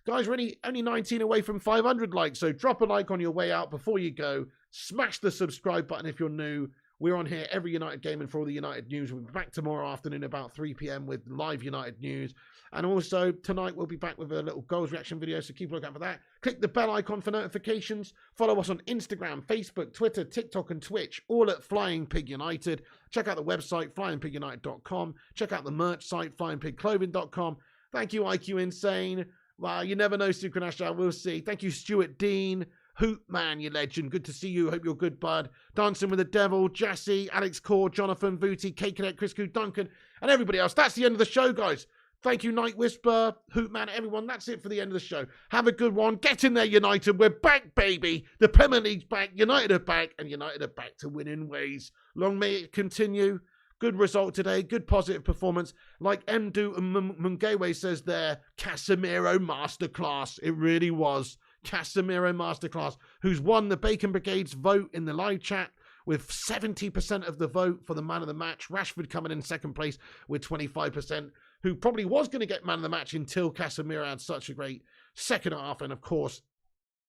Guys, we're only 19 away from 500 likes, so drop a like on your way out before you go. Smash the subscribe button if you're new. We're on here every United game and for all the United news. We'll be back tomorrow afternoon about 3 p.m. with live United news. And also tonight we'll be back with a little goals reaction video, so keep a lookout for that. Click the bell icon for notifications. Follow us on Instagram, Facebook, Twitter, TikTok and Twitch, all at Flying Pig United. Check out the website, flyingpigunited.com. Check out the merch site, flyingpigclothing.com. Thank you, IQ Insane. Wow, you never know, Sukranash. We'll see. Thank you, Stuart Dean. Hoot man, you legend. Good to see you. Hope you're good, bud. Dancing with the Devil, Jassy, Alex Core, Jonathan, Vooty, Kate Cadet, Chris Koo, Duncan, and everybody else. That's the end of the show, guys. Thank you, Night Whisper, Hoot man, everyone. That's it for the end of the show. Have a good one. Get in there, United. We're back, baby. The Premier League's back. United are back, and United are back to winning ways. Long may it continue. Good result today. Good positive performance. Like Mdu and Mungewe says there, Casemiro masterclass. It really was. Casemiro masterclass, who's won the Bacon Brigade's vote in the live chat with 70% of the vote for the man of the match. Rashford coming in second place with 25%, who probably was going to get man of the match until Casemiro had such a great second half. And of course,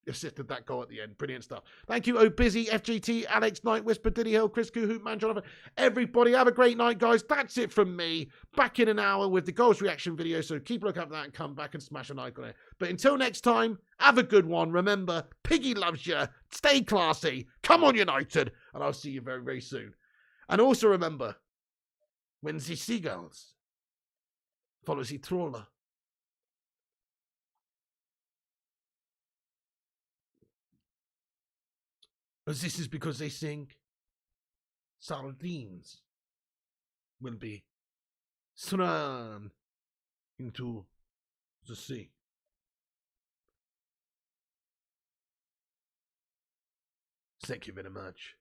assisted that goal at the end. Brilliant stuff. Thank you, Oh Busy, FGT, Alex, Night Whisper, Diddy Hill, Chris Koo, Hoopman, Jonathan. Everybody, have a great night, guys. That's it from me. Back in an hour with the goals reaction video, so keep a look up for that and come back and smash a like on it. But until next time, have a good one. Remember, Piggy loves you. Stay classy. Come on, United. And I'll see you very, very soon. And also remember, when the seagulls follow the trawler, as this is because they think sardines will be thrown into the sea. Thank you very much.